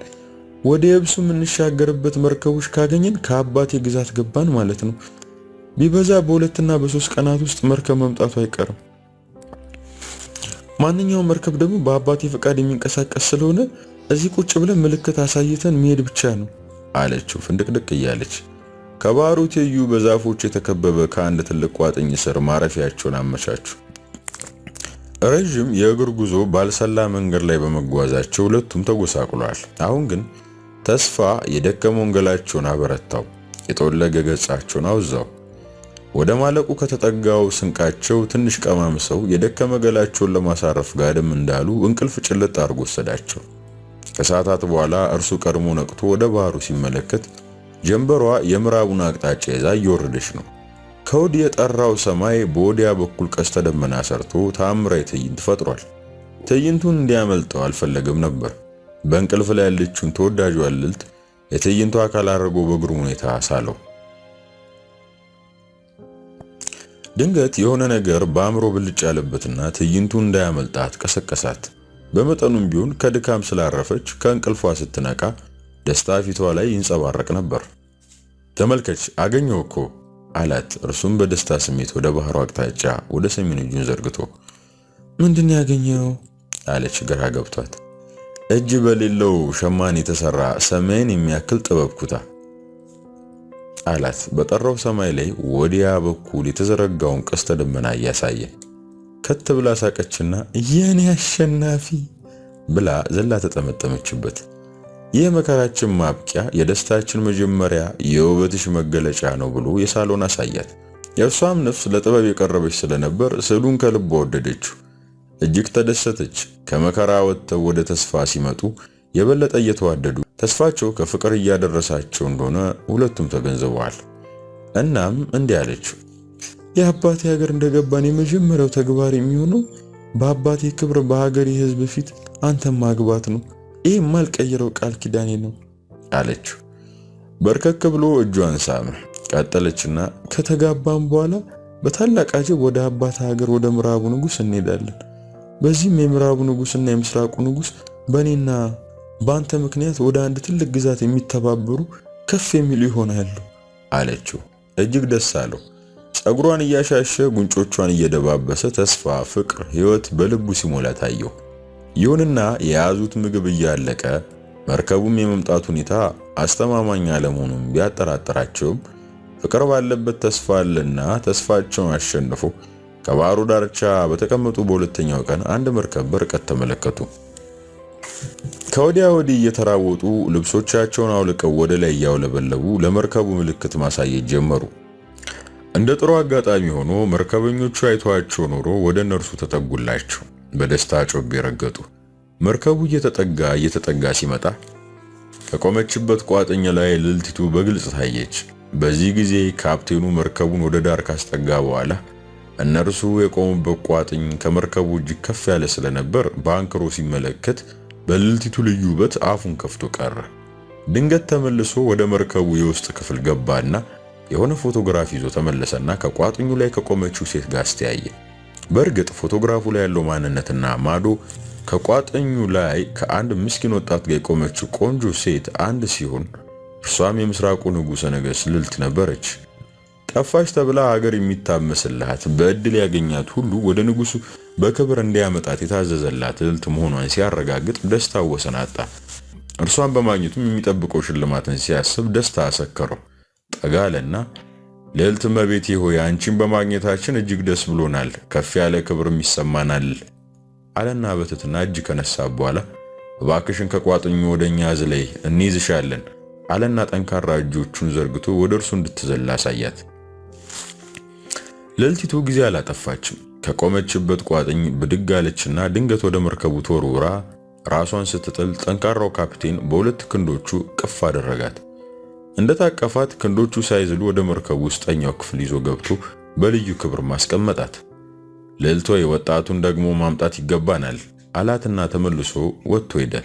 ወደ የብሱ የምንሻገርበት መርከቦች ካገኘን ከአባቴ ግዛት ገባን ማለት ነው። ቢበዛ በ2 እና በ3 ቀናት ውስጥ መርከብ መምጣቱ አይቀርም። ማንኛውም መርከብ ደግሞ በአባቴ ፈቃድ የሚንቀሳቀስ ስለሆነ እዚህ ቁጭ ብለን ምልክት አሳይተን መሄድ ብቻ ነው አለችው ፍንድቅድቅ እያለች። ከባህሩ ትይዩ በዛፎች የተከበበ ከአንድ ትልቅ ቋጥኝ ስር ማረፊያቸውን አመቻቹ። ረዥም የእግር ጉዞ ባልሰላ መንገድ ላይ በመጓዛቸው ሁለቱም ተጎሳቁለዋል። አሁን ግን ተስፋ የደከመውን ገላቸውን አበረታው፣ የጠወለገ ገጻቸውን አውዛው። ወደ ማለቁ ከተጠጋው ስንቃቸው ትንሽ ቀማምሰው የደከመ ገላቸውን ለማሳረፍ ጋደም እንዳሉ እንቅልፍ ጭልጥ አድርጎ ወሰዳቸው። ከሰዓታት በኋላ እርሱ ቀድሞ ነቅቶ ወደ ባህሩ ሲመለከት ጀንበሯ የምዕራቡን አቅጣጫ ይዛ እየወረደች ነው። ከወዲህ የጠራው ሰማይ በወዲያ በኩል ቀስተ ደመና ሰርቶ ተአምራዊ ትዕይንት ፈጥሯል። ትዕይንቱን እንዲያመልጠው አልፈለገም ነበር። በእንቅልፍ ላይ ያለችውን ተወዳጇ ልዕልት የትዕይንቱ አካል አድርጎ በግሩም ሁኔታ ሳለው። ድንገት የሆነ ነገር በአእምሮ ብልጭ ያለበትና ትዕይንቱን እንዳያመልጣት ቀሰቀሳት። በመጠኑም ቢሆን ከድካም ስላረፈች ከእንቅልፏ ስትነቃ ደስታ ፊቷ ላይ ይንጸባረቅ ነበር። ተመልከች አገኘው እኮ አላት። እርሱም በደስታ ስሜት ወደ ባህሩ አቅጣጫ ወደ ሰሜን እጁን ዘርግቶ ምንድን ያገኘው አለች ግራ ገብቷት። እጅ በሌለው ሸማኔ የተሰራ ሰማይን የሚያክል ጥበብ ኩታ አላት። በጠራው ሰማይ ላይ ወዲያ በኩል የተዘረጋውን ቀስተ ደመና እያሳየ ከት ብላ ሳቀችና የኔ አሸናፊ ብላ ዘላ ተጠመጠመችበት። ይህ መከራችን ማብቂያ የደስታችን መጀመሪያ የውበትሽ መገለጫ ነው ብሎ የሳሎን አሳያት። የእርሷም ነፍስ ለጥበብ የቀረበች ስለነበር ስዕሉን ከልቧ ወደደችው። እጅግ ተደሰተች። ከመከራ ወጥተው ወደ ተስፋ ሲመጡ የበለጠ እየተዋደዱ ተስፋቸው ከፍቅር እያደረሳቸው እንደሆነ ሁለቱም ተገንዝበዋል። እናም እንዲህ አለችው፣ የአባቴ ሀገር እንደገባን የመጀመሪያው ተግባር የሚሆነው በአባቴ ክብር በሀገሬ ሕዝብ ፊት አንተም ማግባት ነው። ይህ ማልቀየረው ቃል ኪዳኔ ነው አለችው። በርከክ ብሎ እጇን ሳመ። ቀጠለችና ከተጋባን በኋላ በታላቅ አጀብ ወደ አባቴ ሀገር ወደ ምዕራቡ ንጉስ እንሄዳለን። በዚህም የምዕራቡ ንጉስና የምስራቁ ንጉስ በእኔና በአንተ ምክንያት ወደ አንድ ትልቅ ግዛት የሚተባበሩ ከፍ የሚሉ ይሆናሉ አለችው። እጅግ ደስ አለው። ጸጉሯን እያሻሸ ጉንጮቿን እየደባበሰ ተስፋ፣ ፍቅር፣ ህይወት በልቡ ሲሞላ ታየው። ይሁንና የያዙት ምግብ እያለቀ መርከቡም የመምጣት ሁኔታ አስተማማኝ አለመሆኑን ቢያጠራጥራቸውም ፍቅር ባለበት ተስፋ አለና ተስፋቸውን አሸንፎ ከባህሩ ዳርቻ በተቀመጡ በሁለተኛው ቀን አንድ መርከብ በርቀት ተመለከቱ። ከወዲያ ወዲህ እየተራወጡ ልብሶቻቸውን አውልቀው ወደ ላይ እያውለበለቡ ለመርከቡ ምልክት ማሳየት ጀመሩ። እንደ ጥሩ አጋጣሚ ሆኖ መርከበኞቹ አይተዋቸው ኖሮ ወደ እነርሱ ተጠጉላቸው። በደስታ ጮቤ ረገጡ። መርከቡ እየተጠጋ ሲመጣ ከቆመችበት ቋጥኝ ላይ ልዕልቲቱ በግልጽ ታየች። በዚህ ጊዜ ካፕቴኑ መርከቡን ወደ ዳር ካስጠጋ በኋላ እነርሱ የቆሙበት ቋጥኝ ከመርከቡ እጅግ ከፍ ያለ ስለነበር በአንክሮ ሲመለከት በልዕልቲቱ ልዩ ውበት አፉን ከፍቶ ቀረ። ድንገት ተመልሶ ወደ መርከቡ የውስጥ ክፍል ገባና የሆነ ፎቶግራፍ ይዞ ተመለሰና ከቋጥኙ ላይ ከቆመችው ሴት ጋር አስተያየ። በእርግጥ ፎቶግራፉ ላይ ያለው ማንነትና ማዶ ከቋጥኙ ላይ ከአንድ ምስኪን ወጣት ጋር የቆመችው ቆንጆ ሴት አንድ ሲሆን እርሷም የምስራቁ ንጉሠ ነገሥት ልዕልት ነበረች። ጠፋች ተብላ ሀገር የሚታመስላት በእድል ያገኛት ሁሉ ወደ ንጉሱ በክብር እንዲያመጣት የታዘዘላት ልዕልት መሆኗን ሲያረጋግጥ ደስታ ወሰን አጣ። እርሷን በማግኘቱም የሚጠብቀው ሽልማትን ሲያስብ ደስታ አሰከረው። ጠጋለና ልዕልት እመቤቴ ሆይ አንቺን በማግኘታችን እጅግ ደስ ብሎናል፣ ከፍ ያለ ክብርም ይሰማናል አለና በትህትና እጅ ከነሳ በኋላ እባክሽን ከቋጥኙ ወደኛ ዝለይ እንይዝሻለን አለና ጠንካራ እጆቹን ዘርግቶ ወደ እርሱ እንድትዘላ አሳያት። ልዕልቲቱ ጊዜ አላጠፋችም። ከቆመችበት ቋጥኝ ብድግ አለችና ድንገት ወደ መርከቡ ተወርውራ ራሷን ስትጥል ጠንካራው ካፕቴን በሁለት ክንዶቹ ቅፍ አደረጋት። እንደታቀፋት ክንዶቹ ሳይዝሉ ወደ መርከቡ ውስጠኛው ክፍል ይዞ ገብቶ በልዩ ክብር ማስቀመጣት። ልዕልቷ ወጣቱን ደግሞ ማምጣት ይገባናል አላትና ተመልሶ ወጥቶ ሄደ።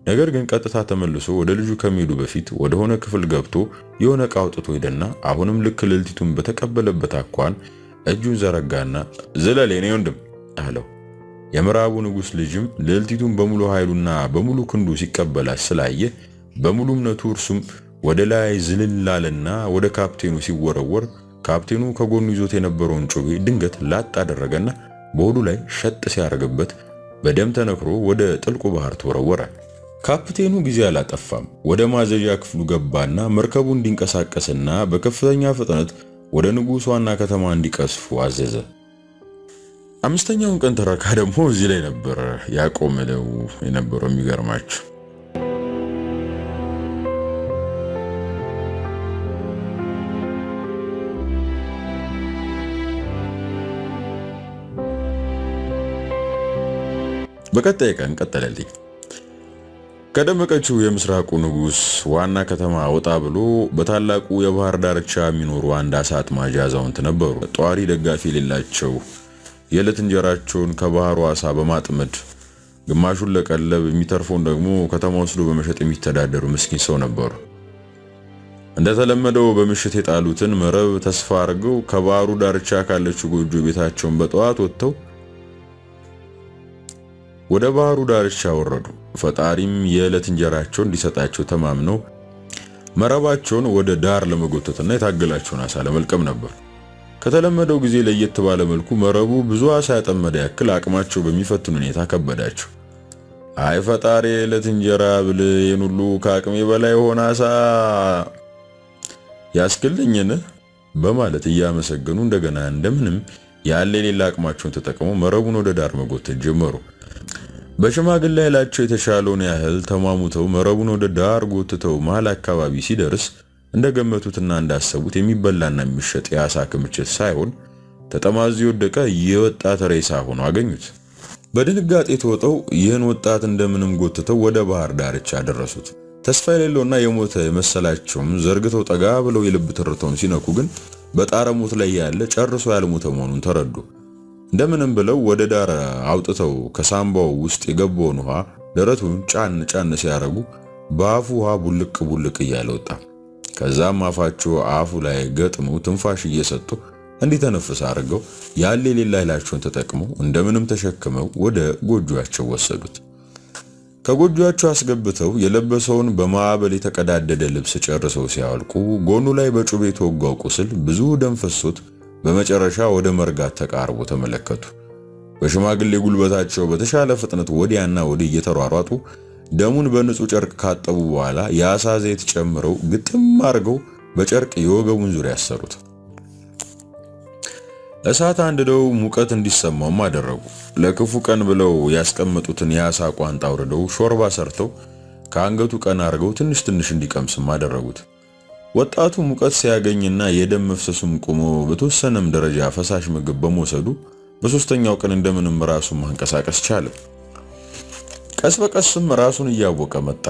ነገር ግን ቀጥታ ተመልሶ ወደ ልጁ ከመሄዱ በፊት ወደ ሆነ ክፍል ገብቶ የሆነ ዕቃ አውጥቶ ሄደና አሁንም ልክ ልዕልቲቱን በተቀበለበት አኳን እጁን ዘረጋና ዝለል የኔ ወንድም አለው። የምዕራቡ ንጉሥ ልጅም ልዕልቲቱን በሙሉ ኃይሉና በሙሉ ክንዱ ሲቀበላት ስላየ በሙሉ እምነቱ እርሱም ወደ ላይ ዝልላለና ወደ ካፕቴኑ ሲወረወር ካፕቴኑ ከጎኑ ይዞት የነበረውን ጮቤ ድንገት ላጥ አደረገና በሆዱ ላይ ሸጥ ሲያደርግበት በደም ተነክሮ ወደ ጥልቁ ባህር ተወረወረ። ካፕቴኑ ጊዜ አላጠፋም። ወደ ማዘዣ ክፍሉ ገባና መርከቡ እንዲንቀሳቀስና በከፍተኛ ፍጥነት ወደ ንጉሥ ዋና ከተማ እንዲቀስፉ አዘዘ። አምስተኛውን ቀን ትረካ ደግሞ እዚህ ላይ ነበር ያቆመው የነበረው። የሚገርማችሁ በቀጣይ ቀን ቀጠለልኝ። ከደመቀችው የምስራቁ ንጉሥ ዋና ከተማ ወጣ ብሎ በታላቁ የባህር ዳርቻ የሚኖሩ አንድ አሳ አጥማጅ አዛውንት ነበሩ። ጧሪ ደጋፊ የሌላቸው የዕለት እንጀራቸውን ከባህሩ አሳ በማጥመድ ግማሹን ለቀለብ የሚተርፈውን ደግሞ ከተማ ወስዶ በመሸጥ የሚተዳደሩ ምስኪን ሰው ነበሩ። እንደተለመደው በምሽት የጣሉትን መረብ ተስፋ አድርገው ከባህሩ ዳርቻ ካለችው ጎጆ ቤታቸውን በጠዋት ወጥተው ወደ ባህሩ ዳርቻ ወረዱ። ፈጣሪም የዕለት እንጀራቸውን እንዲሰጣቸው ተማምነው መረባቸውን ወደ ዳር ለመጎተትና የታገላቸውን አሳ ለመልቀም ነበር። ከተለመደው ጊዜ ለየት ባለ መልኩ መረቡ ብዙ አሳ ያጠመደ ያክል አቅማቸው በሚፈትን ሁኔታ ከበዳቸው። አይ ፈጣሪ የዕለት እንጀራ ብል ይህን ሁሉ ከአቅሜ በላይ ሆነ አሳ ያስክልኝን በማለት እያመሰገኑ እንደገና እንደምንም ያለ የሌላ አቅማቸውን ተጠቅመው መረቡን ወደ ዳር መጎተት ጀመሩ። በሽማግሌ ኃይላቸው የተሻለውን ያህል ተማሙተው መረቡን ወደ ዳር ጎትተው መሃል አካባቢ ሲደርስ እንደገመቱትና እንዳሰቡት የሚበላና የሚሸጥ የአሳ ክምችት ሳይሆን ተጠማዞ የወደቀ የወጣት ሬሳ ሆኖ አገኙት። በድንጋጤ ተወጠው ይህን ወጣት እንደምንም ጎትተው ወደ ባህር ዳርቻ አደረሱት። ተስፋ የሌለውና የሞተ የመሰላቸውም ዘርግተው ጠጋ ብለው የልብ ትርታውን ሲነኩ ግን በጣረ ሞት ላይ ያለ ጨርሶ ያልሞተ መሆኑን ተረዱ። እንደምንም ብለው ወደ ዳር አውጥተው ከሳምባው ውስጥ የገባውን ውሃ ደረቱን ጫን ጫን ሲያረጉ በአፉ ውሃ ቡልቅ ቡልቅ እያለ ወጣ። ከዛም አፉ ላይ ገጥመው ትንፋሽ እየሰጡ እንዲተነፍስ አድርገው ያለ የሌላ ኃይላቸውን ተጠቅመው እንደምንም ተሸክመው ወደ ጎጆአቸው ወሰዱት። ከጎጆአቸው አስገብተው የለበሰውን በማዕበል የተቀዳደደ ልብስ ጨርሰው ሲያወልቁ ጎኑ ላይ በጩቤ የተወጋው ቁስል ብዙ ደም ፈሶት በመጨረሻ ወደ መርጋት ተቃርቦ ተመለከቱ። በሽማግሌ ጉልበታቸው በተሻለ ፍጥነት ወዲያና ወዲህ እየተሯሯጡ ደሙን በንጹህ ጨርቅ ካጠቡ በኋላ የአሳ ዘይት ጨምረው ግጥም አድርገው በጨርቅ የወገቡን ዙሪያ ያሰሩት። እሳት አንድደው ሙቀት እንዲሰማውም አደረጉ። ለክፉ ቀን ብለው ያስቀመጡትን የአሳ ቋንጣ አውርደው ሾርባ ሰርተው ከአንገቱ ቀን አድርገው ትንሽ ትንሽ እንዲቀምስም አደረጉት። ወጣቱ ሙቀት ሲያገኝና የደም መፍሰሱም ቆሞ በተወሰነም ደረጃ ፈሳሽ ምግብ በመውሰዱ በሶስተኛው ቀን እንደምንም ራሱን ማንቀሳቀስ ቻለ። ቀስ በቀስም ራሱን እያወቀ መጣ።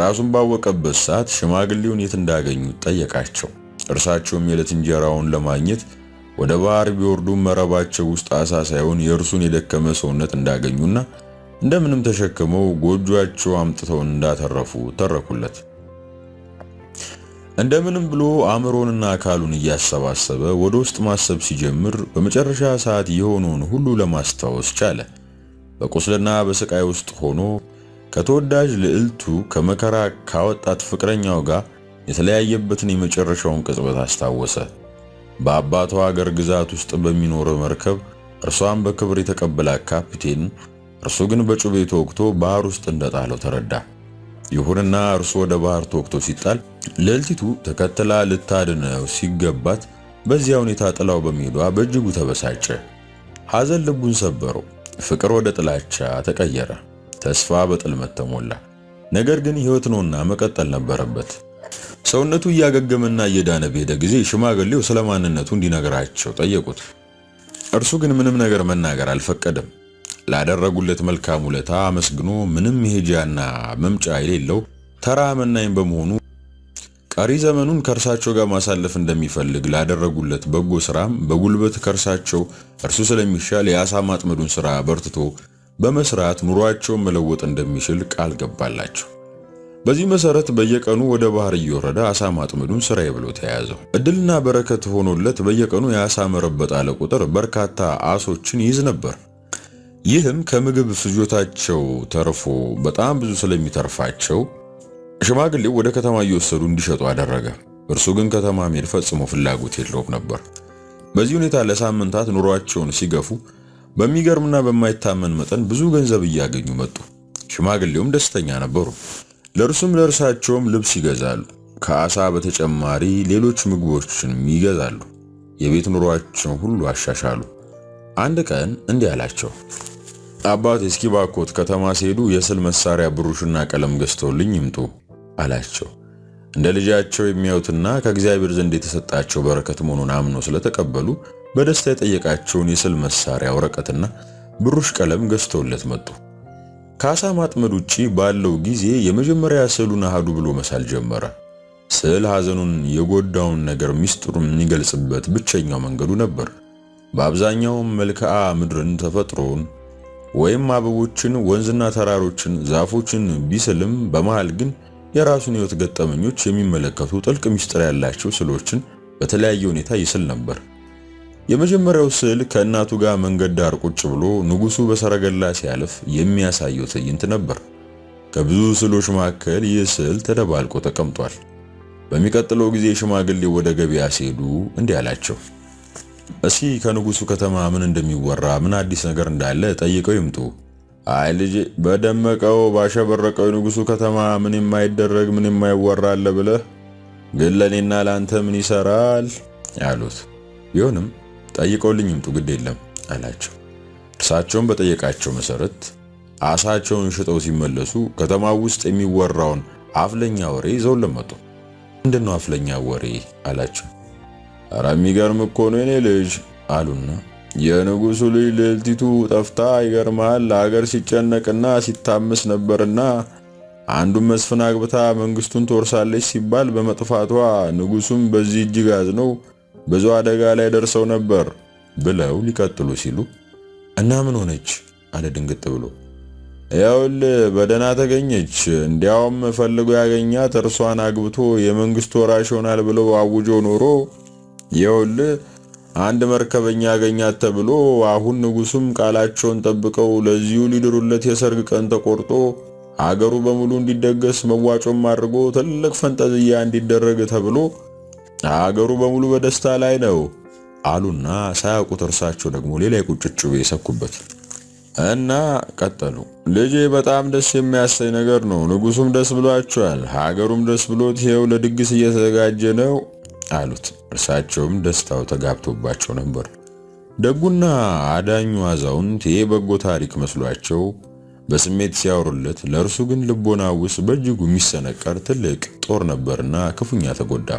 ራሱን ባወቀበት ሰዓት ሽማግሌውን የት እንዳገኙት ጠየቃቸው። እርሳቸውም የዕለት እንጀራውን ለማግኘት ወደ ባህር ቢወርዱ መረባቸው ውስጥ አሳ ሳይሆን የእርሱን የደከመ ሰውነት እንዳገኙና እንደምንም ተሸክመው ጎጆአቸው አምጥተው እንዳተረፉ ተረኩለት። እንደምንም ብሎ አእምሮንና አካሉን እያሰባሰበ ወደ ውስጥ ማሰብ ሲጀምር በመጨረሻ ሰዓት የሆነውን ሁሉ ለማስታወስ ቻለ። በቁስልና በስቃይ ውስጥ ሆኖ ከተወዳጅ ልዕልቱ ከመከራ ካወጣት ፍቅረኛው ጋር የተለያየበትን የመጨረሻውን ቅጽበት አስታወሰ። በአባቷ ሀገር ግዛት ውስጥ በሚኖረው መርከብ እርሷን በክብር የተቀበላት ካፒቴን እርሱ ግን በጩቤ ተወግቶ ባህር ውስጥ እንደጣለው ተረዳ። ይሁንና እርሱ ወደ ባህር ተወግቶ ሲጣል ልዕልቲቱ ተከትላ ልታድነው ሲገባት በዚያ ሁኔታ ጥላው በመሄዷ በእጅጉ ተበሳጨ። ሐዘን ልቡን ሰበረው። ፍቅር ወደ ጥላቻ ተቀየረ። ተስፋ በጥልመት ተሞላ። ነገር ግን ሕይወት ነውና መቀጠል ነበረበት። ሰውነቱ እያገገመና እየዳነ በሄደ ጊዜ ሽማግሌው ስለማንነቱ እንዲነግራቸው ጠየቁት። እርሱ ግን ምንም ነገር መናገር አልፈቀደም። ላደረጉለት መልካም ውለታ አመስግኖ ምንም መሄጃና መምጫ የሌለው ተራ መናኝ በመሆኑ ቀሪ ዘመኑን ከእርሳቸው ጋር ማሳለፍ እንደሚፈልግ ላደረጉለት በጎ ስራም በጉልበት ከእርሳቸው እርሱ ስለሚሻል የአሳ ማጥመዱን ስራ በርትቶ በመስራት ኑሯቸውን መለወጥ እንደሚችል ቃል ገባላቸው። በዚህ መሰረት በየቀኑ ወደ ባህር እየወረደ አሳ ማጥመዱን ስራዬ ብሎ ተያያዘው። እድልና በረከት ሆኖለት በየቀኑ የአሳ መረብ በጣለ ቁጥር በርካታ አሶችን ይይዝ ነበር። ይህም ከምግብ ፍጆታቸው ተርፎ በጣም ብዙ ስለሚተርፋቸው ሽማግሌው ወደ ከተማ እየወሰዱ እንዲሸጡ አደረገ። እርሱ ግን ከተማ መሄድ ፈጽሞ ፍላጎት የለውም ነበር። በዚህ ሁኔታ ለሳምንታት ኑሯቸውን ሲገፉ በሚገርምና በማይታመን መጠን ብዙ ገንዘብ እያገኙ መጡ። ሽማግሌውም ደስተኛ ነበሩ። ለእርሳቸውም ልብስ ይገዛሉ። ከአሳ በተጨማሪ ሌሎች ምግቦችንም ይገዛሉ። የቤት ኑሯቸውን ሁሉ አሻሻሉ። አንድ ቀን እንዲህ አላቸው፣ አባቴ እስኪ ባኮት ከተማ ሲሄዱ የስዕል መሳሪያ ብሩሽና ቀለም ገዝተውልኝ ይምጡ አላቸው። እንደ ልጃቸው የሚያዩትና ከእግዚአብሔር ዘንድ የተሰጣቸው በረከት መሆኑን አምነው ስለተቀበሉ በደስታ የጠየቃቸውን የስዕል መሳሪያ ወረቀትና ብሩሽ ቀለም ገዝተውለት መጡ። ከአሳ ማጥመድ ውጪ ባለው ጊዜ የመጀመሪያ ስዕሉን አሃዱ ብሎ መሳል ጀመረ። ስዕል ሐዘኑን የጎዳውን ነገር ሚስጥሩን የሚገልጽበት ብቸኛው መንገዱ ነበር። በአብዛኛው መልክዓ ምድርን፣ ተፈጥሮን ወይም አበቦችን፣ ወንዝና ተራሮችን፣ ዛፎችን ቢስልም በመሃል ግን የራሱን ሕይወት ገጠመኞች የሚመለከቱ ጥልቅ ሚስጥር ያላቸው ስዕሎችን በተለያየ ሁኔታ ይስል ነበር። የመጀመሪያው ስዕል ከእናቱ ጋር መንገድ ዳር ቁጭ ብሎ ንጉሱ በሰረገላ ሲያልፍ የሚያሳየው ትዕይንት ነበር። ከብዙ ስዕሎች መካከል ይህ ስዕል ተደባልቆ ተቀምጧል። በሚቀጥለው ጊዜ ሽማግሌ ወደ ገበያ ሲሄዱ እንዲህ አላቸው፣ እስኪ ከንጉሱ ከተማ ምን እንደሚወራ ምን አዲስ ነገር እንዳለ ጠይቀው ይምጡ። አይ ልጄ፣ በደመቀው ባሸበረቀው ንጉሱ ከተማ ምን የማይደረግ ምን የማይወራ አለ ብለህ ግን ለኔና ላንተ ምን ይሰራል ያሉት። ቢሆንም ጠይቀውልኝ ይምጡ ግድ የለም አላቸው። እርሳቸውም በጠየቃቸው መሰረት አሳቸውን ሽጠው ሲመለሱ ከተማው ውስጥ የሚወራውን አፍለኛ ወሬ ይዘው ለመጡ። ምንድነው አፍለኛ ወሬ አላቸው። ኧረ የሚገርም እኮ ነው የኔ ልጅ አሉና የንጉሱ ልጅ ልዕልቲቱ ጠፍታ ይገርማል ለሀገር ሲጨነቅና ሲታመስ ነበርና አንዱን መስፍን አግብታ መንግስቱን ትወርሳለች ሲባል በመጥፋቷ ንጉሱም በዚህ እጅግ አዝነው ብዙ አደጋ ላይ ደርሰው ነበር ብለው ሊቀጥሉ ሲሉ እና ምን ሆነች አለ ድንግጥ ብሎ። ያውልህ በደህና ተገኘች፣ እንዲያውም ፈልጎ ያገኛት እርሷን አግብቶ የመንግስቱ ወራሽ ይሆናል ብለው አውጆ ኖሮ ያውልህ አንድ መርከበኛ ያገኛት ተብሎ አሁን ንጉሱም ቃላቸውን ጠብቀው ለዚሁ ሊድሩለት የሰርግ ቀን ተቆርጦ አገሩ በሙሉ እንዲደገስ መዋጮም አድርጎ ትልቅ ፈንጠዝያ እንዲደረግ ተብሎ አገሩ በሙሉ በደስታ ላይ ነው አሉና ሳያውቁት እርሳቸው ደግሞ ሌላ የቁጭጭው የሰኩበት እና ቀጠሉ። ልጄ በጣም ደስ የሚያሰኝ ነገር ነው። ንጉሱም ደስ ብሏቸዋል፣ ሀገሩም ደስ ብሎት ይሄው ለድግስ እየተዘጋጀ ነው አሉት። እርሳቸውም ደስታው ተጋብቶባቸው ነበር። ደጉና አዳኙ አዛውንት ይሄ በጎ ታሪክ መስሏቸው በስሜት ሲያወሩለት፣ ለእርሱ ግን ልቦና ውስጥ በእጅጉ የሚሰነቀር ትልቅ ጦር ነበርና ክፉኛ ተጎዳ።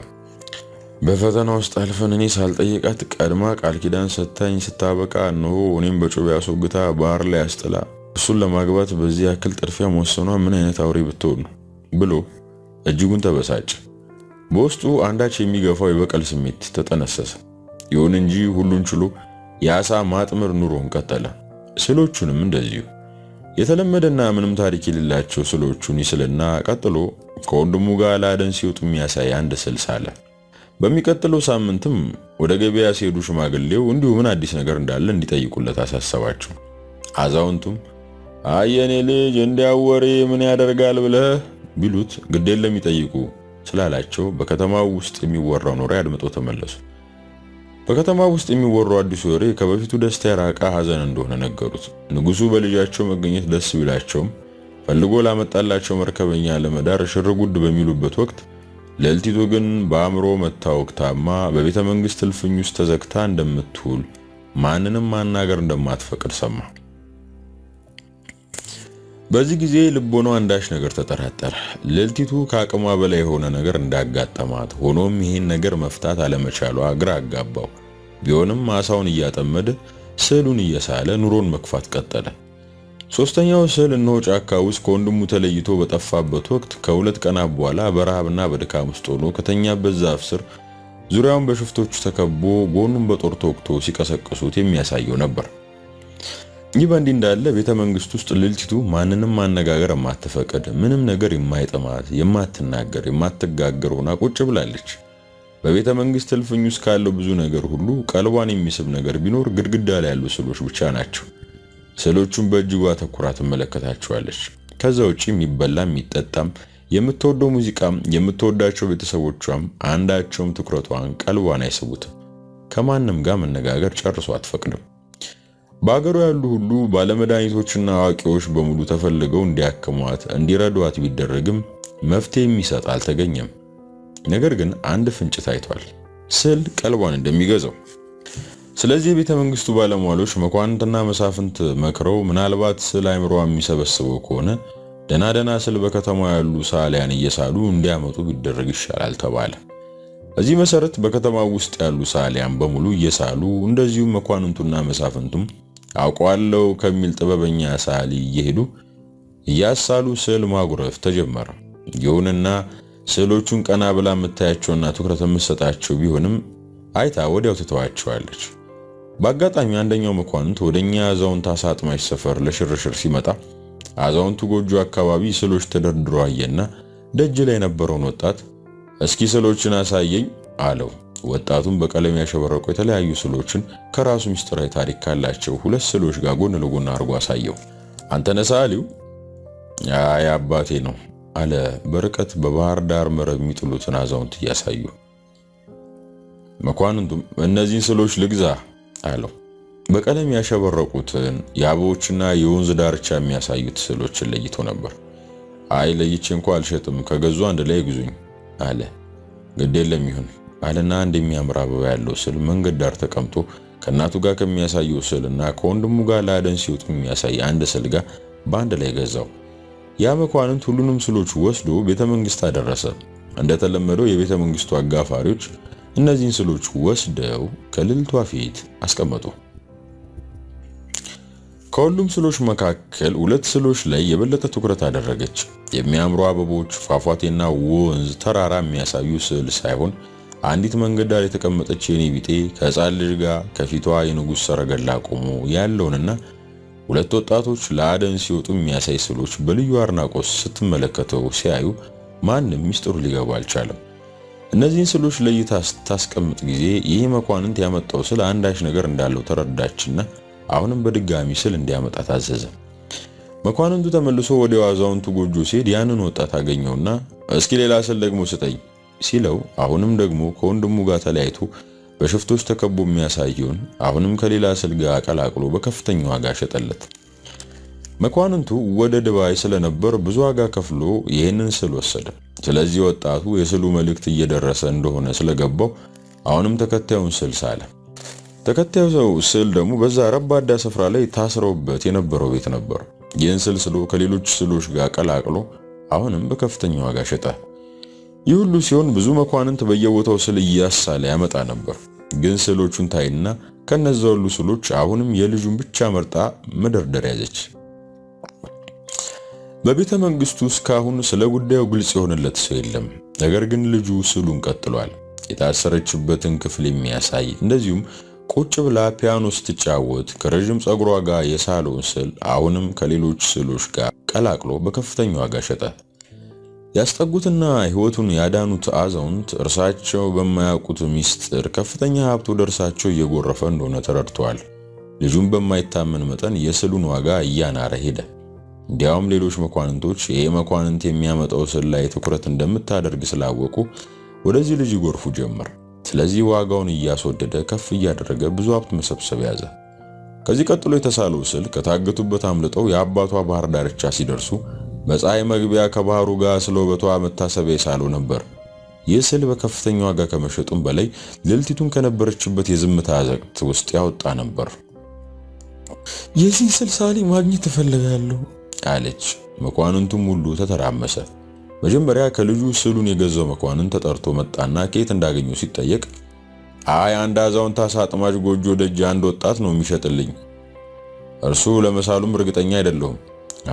በፈተና ውስጥ አልፈን እኔ ሳልጠይቃት ቀድማ ቃል ኪዳን ሰታኝ ስታበቃ እነሆ እኔም በጮቤ አስወግታ ባህር ላይ አስጥላ እሱን ለማግባት በዚህ ያክል ጥድፊያ መወሰኗ ምን አይነት አውሬ ብትሆን ነው ብሎ እጅጉን ተበሳጨ። በውስጡ አንዳች የሚገፋው የበቀል ስሜት ተጠነሰሰ። ይሁን እንጂ ሁሉን ችሎ የአሳ ማጥመር ኑሮን ቀጠለ። ስዕሎቹንም እንደዚሁ የተለመደና ምንም ታሪክ የሌላቸው ስዕሎቹን ይስልና ቀጥሎ ከወንድሙ ጋር ለአደን ሲወጡ የሚያሳይ አንድ ስዕል ሳለ። በሚቀጥለው ሳምንትም ወደ ገበያ ሲሄዱ ሽማግሌው እንዲሁ ምን አዲስ ነገር እንዳለ እንዲጠይቁለት አሳሰባቸው። አዛውንቱም አየኔ ልጅ እንዲያው ወሬ ምን ያደርጋል ብለህ ቢሉት ግዴን ለሚጠይቁ ስላላቸው በከተማው ውስጥ የሚወራው ወሬ አድምጠው ተመለሱ። በከተማው ውስጥ የሚወራው አዲስ ወሬ ከበፊቱ ደስታ የራቀ ሐዘን እንደሆነ ነገሩት። ንጉሱ በልጃቸው መገኘት ደስ ቢላቸውም ፈልጎ ላመጣላቸው መርከበኛ ለመዳር ሽርጉድ በሚሉበት ወቅት ልዕልቲቱ ግን በአእምሮ መታወክ ታማ በቤተ መንግስት እልፍኝ ውስጥ ተዘግታ እንደምትውል ማንንም ማናገር እንደማትፈቅድ ሰማ። በዚህ ጊዜ ልቦናው አንዳች ነገር ተጠራጠረ። ልዕልቲቱ ከአቅሟ በላይ የሆነ ነገር እንዳጋጠማት፣ ሆኖም ይህን ነገር መፍታት አለመቻሏ ግራ አጋባው። ቢሆንም አሳውን እያጠመደ ስዕሉን እየሳለ ኑሮን መክፋት ቀጠለ። ሶስተኛው ስዕል እነሆ ጫካ ውስጥ ከወንድሙ ተለይቶ በጠፋበት ወቅት ከሁለት ቀናት በኋላ በረሃብና በድካም ውስጥ ሆኖ ከተኛበት ዛፍ ስር ዙሪያውን በሽፍቶች ተከቦ ጎኑን በጦር ተወግቶ ሲቀሰቅሱት የሚያሳየው ነበር። ይህ በእንዲህ እንዳለ ቤተ መንግስት ውስጥ ልዕልቲቱ ማንንም ማነጋገር የማትፈቅድ ምንም ነገር የማይጠማት የማትናገር የማትጋገር ሆና ቁጭ ብላለች። በቤተ መንግስት እልፍኝ ውስጥ ካለው ብዙ ነገር ሁሉ ቀልቧን የሚስብ ነገር ቢኖር ግድግዳ ላይ ያሉ ስዕሎች ብቻ ናቸው። ስዕሎቹን በእጅጉ አተኩራ ትመለከታቸዋለች። ከዛ ውጪ የሚበላም የሚጠጣም የምትወደው ሙዚቃም የምትወዳቸው ቤተሰቦቿም አንዳቸውም ትኩረቷን ቀልቧን አይስቡትም። ከማንም ጋር መነጋገር ጨርሶ አትፈቅድም። በአገሩ ያሉ ሁሉ ባለመድኃኒቶችና አዋቂዎች በሙሉ ተፈልገው እንዲያክሟት እንዲረዷት ቢደረግም መፍትሄ የሚሰጥ አልተገኘም። ነገር ግን አንድ ፍንጭ ታይቷል፣ ስዕል ቀልቧን እንደሚገዛው። ስለዚህ የቤተ መንግስቱ ባለሟሎች መኳንንትና መሳፍንት መክረው ምናልባት ስዕል አይምሮዋ የሚሰበስበው ከሆነ ደና ስዕል በከተማ ያሉ ሰዓሊያን እየሳሉ እንዲያመጡ ቢደረግ ይሻላል ተባለ። በዚህ መሰረት በከተማው ውስጥ ያሉ ሰዓሊያን በሙሉ እየሳሉ እንደዚሁም መኳንንቱና መሳፍንቱም አውቀዋለሁ ከሚል ጥበበኛ ሰዓሊ እየሄዱ እያሳሉ ስዕል ማጉረፍ ተጀመረ። ይሁንና ስዕሎቹን ቀና ብላ የምታያቸውና ትኩረት የምትሰጣቸው ቢሆንም አይታ ወዲያው ትተዋቸዋለች። በአጋጣሚ አንደኛው መኳንንት ወደኛ አዛውንት አሳ አጥማጅ ሰፈር ለሽርሽር ሲመጣ አዛውንቱ ጎጆ አካባቢ ስዕሎች ተደርድረው አየና ደጅ ላይ የነበረውን ወጣት እስኪ ስዕሎችን አሳየኝ አለው። ወጣቱም በቀለም ያሸበረቁ የተለያዩ ስዕሎችን ከራሱ ሚስጥራዊ ታሪክ ካላቸው ሁለት ስዕሎች ጋር ጎን ለጎን አድርጎ አሳየው። አንተ ነህ ሰዓሊው? አይ አባቴ ነው አለ በርቀት በባህር ዳር መረብ የሚጥሉትን አዛውንት እያሳዩ። መኳንንቱም እነዚህን ስዕሎች ልግዛ አለው። በቀለም ያሸበረቁትን የአበቦችና የወንዝ ዳርቻ የሚያሳዩት ስዕሎችን ለይቶ ነበር። አይ ለይቼ እንኳን አልሸጥም፣ ከገዙ አንድ ላይ ግዙኝ አለ። ግድ የለም ይሁን አለና አንድ የሚያምር አበባ ያለው ስዕል መንገድ ዳር ተቀምጦ ከእናቱ ጋር ከሚያሳየው ስዕልና ከወንድሙ ጋር ለአደን ሲወጡ የሚያሳይ አንድ ስዕል ጋር በአንድ ላይ ገዛው። ያ መኳንንት ሁሉንም ስዕሎች ወስዶ ቤተ መንግስት አደረሰ። እንደተለመደው የቤተ መንግስቱ አጋፋሪዎች እነዚህን ስዕሎች ወስደው ከልዕልቷ ፊት አስቀመጡ። ከሁሉም ስዕሎች መካከል ሁለት ስዕሎች ላይ የበለጠ ትኩረት አደረገች። የሚያምሩ አበቦች፣ ፏፏቴና ወንዝ፣ ተራራ የሚያሳዩ ስዕል ሳይሆን አንዲት መንገድ ዳር የተቀመጠች የኔ ቢጤ ከሕፃን ልጅ ጋር ከፊቷ የንጉሥ ሰረገላ ቆሞ ያለውንና ሁለት ወጣቶች ለአደን ሲወጡ የሚያሳይ ስዕሎች በልዩ አድናቆት ስትመለከተው ሲያዩ ማንም ሚስጥሩ ሊገባ አልቻለም። እነዚህን ስዕሎች ለይታ ስታስቀምጥ ጊዜ ይህ መኳንንት ያመጣው ስዕል አንዳች ነገር እንዳለው ተረዳችና አሁንም በድጋሚ ስዕል እንዲያመጣ ታዘዘ። መኳንንቱ ተመልሶ ወደ አዛውንቱ ጎጆ ሲሄድ ያንን ወጣት አገኘውና እስኪ ሌላ ስዕል ደግሞ ስጠኝ ሲለው አሁንም ደግሞ ከወንድሙ ጋር ተለያይቶ በሽፍቶች ተከቦ የሚያሳየውን አሁንም ከሌላ ስዕል ጋር ቀላቅሎ በከፍተኛ ዋጋ ሸጠለት። መኳንንቱ ወደ ድባይ ስለነበር ብዙ ዋጋ ከፍሎ ይህንን ስዕል ወሰደ። ስለዚህ ወጣቱ የስዕሉ መልእክት እየደረሰ እንደሆነ ስለገባው አሁንም ተከታዩን ስዕል ሳለ። ተከታዩ ሰው ስዕል ደግሞ በዛ ረባዳ ስፍራ ላይ ታስረውበት የነበረው ቤት ነበር። ይህን ስዕል ስሎ ከሌሎች ስዕሎች ጋር ቀላቅሎ አሁንም በከፍተኛ ዋጋ ሸጠ። ይህ ሁሉ ሲሆን ብዙ መኳንንት በየቦታው ስዕል እያሳለ ያመጣ ነበር። ግን ስዕሎቹን ታይና ከነዛ ሁሉ ስዕሎች አሁንም የልጁን ብቻ መርጣ መደርደር ያዘች። በቤተ መንግስቱ እስካሁን ስለ ጉዳዩ ግልጽ የሆነለት ሰው የለም። ነገር ግን ልጁ ስዕሉን ቀጥሏል። የታሰረችበትን ክፍል የሚያሳይ እንደዚሁም ቁጭ ብላ ፒያኖ ስትጫወት ከረጅም ጸጉሯ ጋር የሳለውን ስዕል አሁንም ከሌሎች ስዕሎች ጋር ቀላቅሎ በከፍተኛ ዋጋ ሸጠ። ያስጠጉትና ሕይወቱን ያዳኑት አዛውንት እርሳቸው በማያውቁት ሚስጥር ከፍተኛ ሀብት ወደ እርሳቸው እየጎረፈ እንደሆነ ተረድተዋል። ልጁን በማይታመን መጠን የስዕሉን ዋጋ እያናረ ሄደ። እንዲያውም ሌሎች መኳንንቶች ይሄ መኳንንት የሚያመጣው ስዕል ላይ ትኩረት እንደምታደርግ ስላወቁ ወደዚህ ልጅ ይጎርፉ ጀመር። ስለዚህ ዋጋውን እያስወደደ ከፍ እያደረገ ብዙ ሀብት መሰብሰብ ያዘ። ከዚህ ቀጥሎ የተሳለው ስዕል ከታገቱበት አምልጠው የአባቷ ባህር ዳርቻ ሲደርሱ በፀሐይ መግቢያ ከባህሩ ጋር ስለ ውበቷ መታሰቢያ የሳለው ነበር። ይህ ስዕል በከፍተኛ ዋጋ ከመሸጡም በላይ ልዕልቲቱን ከነበረችበት የዝምታ አዘቅት ውስጥ ያወጣ ነበር። የዚህ ስዕል ሳሊ ማግኘት እፈልጋለሁ አለች። መኳንንቱም ሁሉ ተተራመሰ። መጀመሪያ ከልጁ ስዕሉን የገዛው መኳንንት ተጠርቶ መጣና ከየት እንዳገኘው ሲጠየቅ አይ አንድ አዛውንት አሳ አጥማጅ ጎጆ ደጅ አንድ ወጣት ነው የሚሸጥልኝ፣ እርሱ ለመሳሉም እርግጠኛ አይደለሁም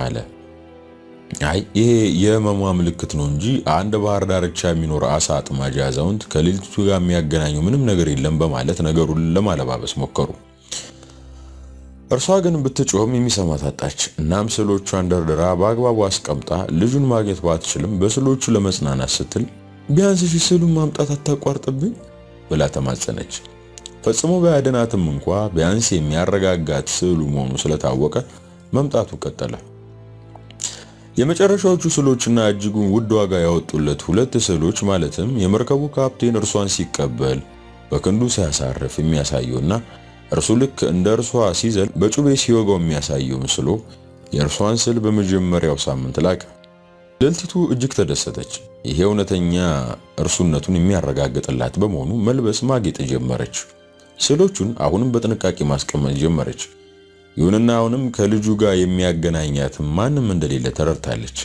አለ። አይ ይሄ የህመሟ ምልክት ነው እንጂ አንድ ባህር ዳርቻ የሚኖር አሳ አጥማጅ አዛውንት ከልጅቱ ጋር የሚያገናኘው ምንም ነገር የለም በማለት ነገሩን ለማለባበስ ሞከሩ። እርሷ ግን ብትጮህም የሚሰማት አጣች። እናም ስዕሎቿን ደርድራ በአግባቡ አስቀምጣ ልጁን ማግኘት ባትችልም በስዕሎቹ ለመጽናናት ስትል ቢያንስ ስዕሉን ማምጣት አታቋርጥብኝ ብላ ተማጸነች። ፈጽሞ ባያድናትም እንኳ ቢያንስ የሚያረጋጋት ስዕሉ መሆኑ ስለታወቀ መምጣቱ ቀጠለ። የመጨረሻዎቹ ስዕሎችና እጅጉን ውድ ዋጋ ያወጡለት ሁለት ስዕሎች ማለትም የመርከቡ ካፕቴን እርሷን ሲቀበል በክንዱ ሲያሳርፍ የሚያሳየውና እርሱ ልክ እንደ እርሷ ሲዘል በጩቤ ሲወጋው የሚያሳየው ምስሎ የእርሷን ስዕል በመጀመሪያው ሳምንት ላከ። ልዕልቲቱ እጅግ ተደሰተች። ይሄ እውነተኛ እርሱነቱን የሚያረጋግጥላት በመሆኑ መልበስ ማጌጥ ጀመረች። ስዕሎቹን አሁንም በጥንቃቄ ማስቀመጥ ጀመረች። ይሁንና አሁንም ከልጁ ጋር የሚያገናኛት ማንም እንደሌለ ተረድታለች።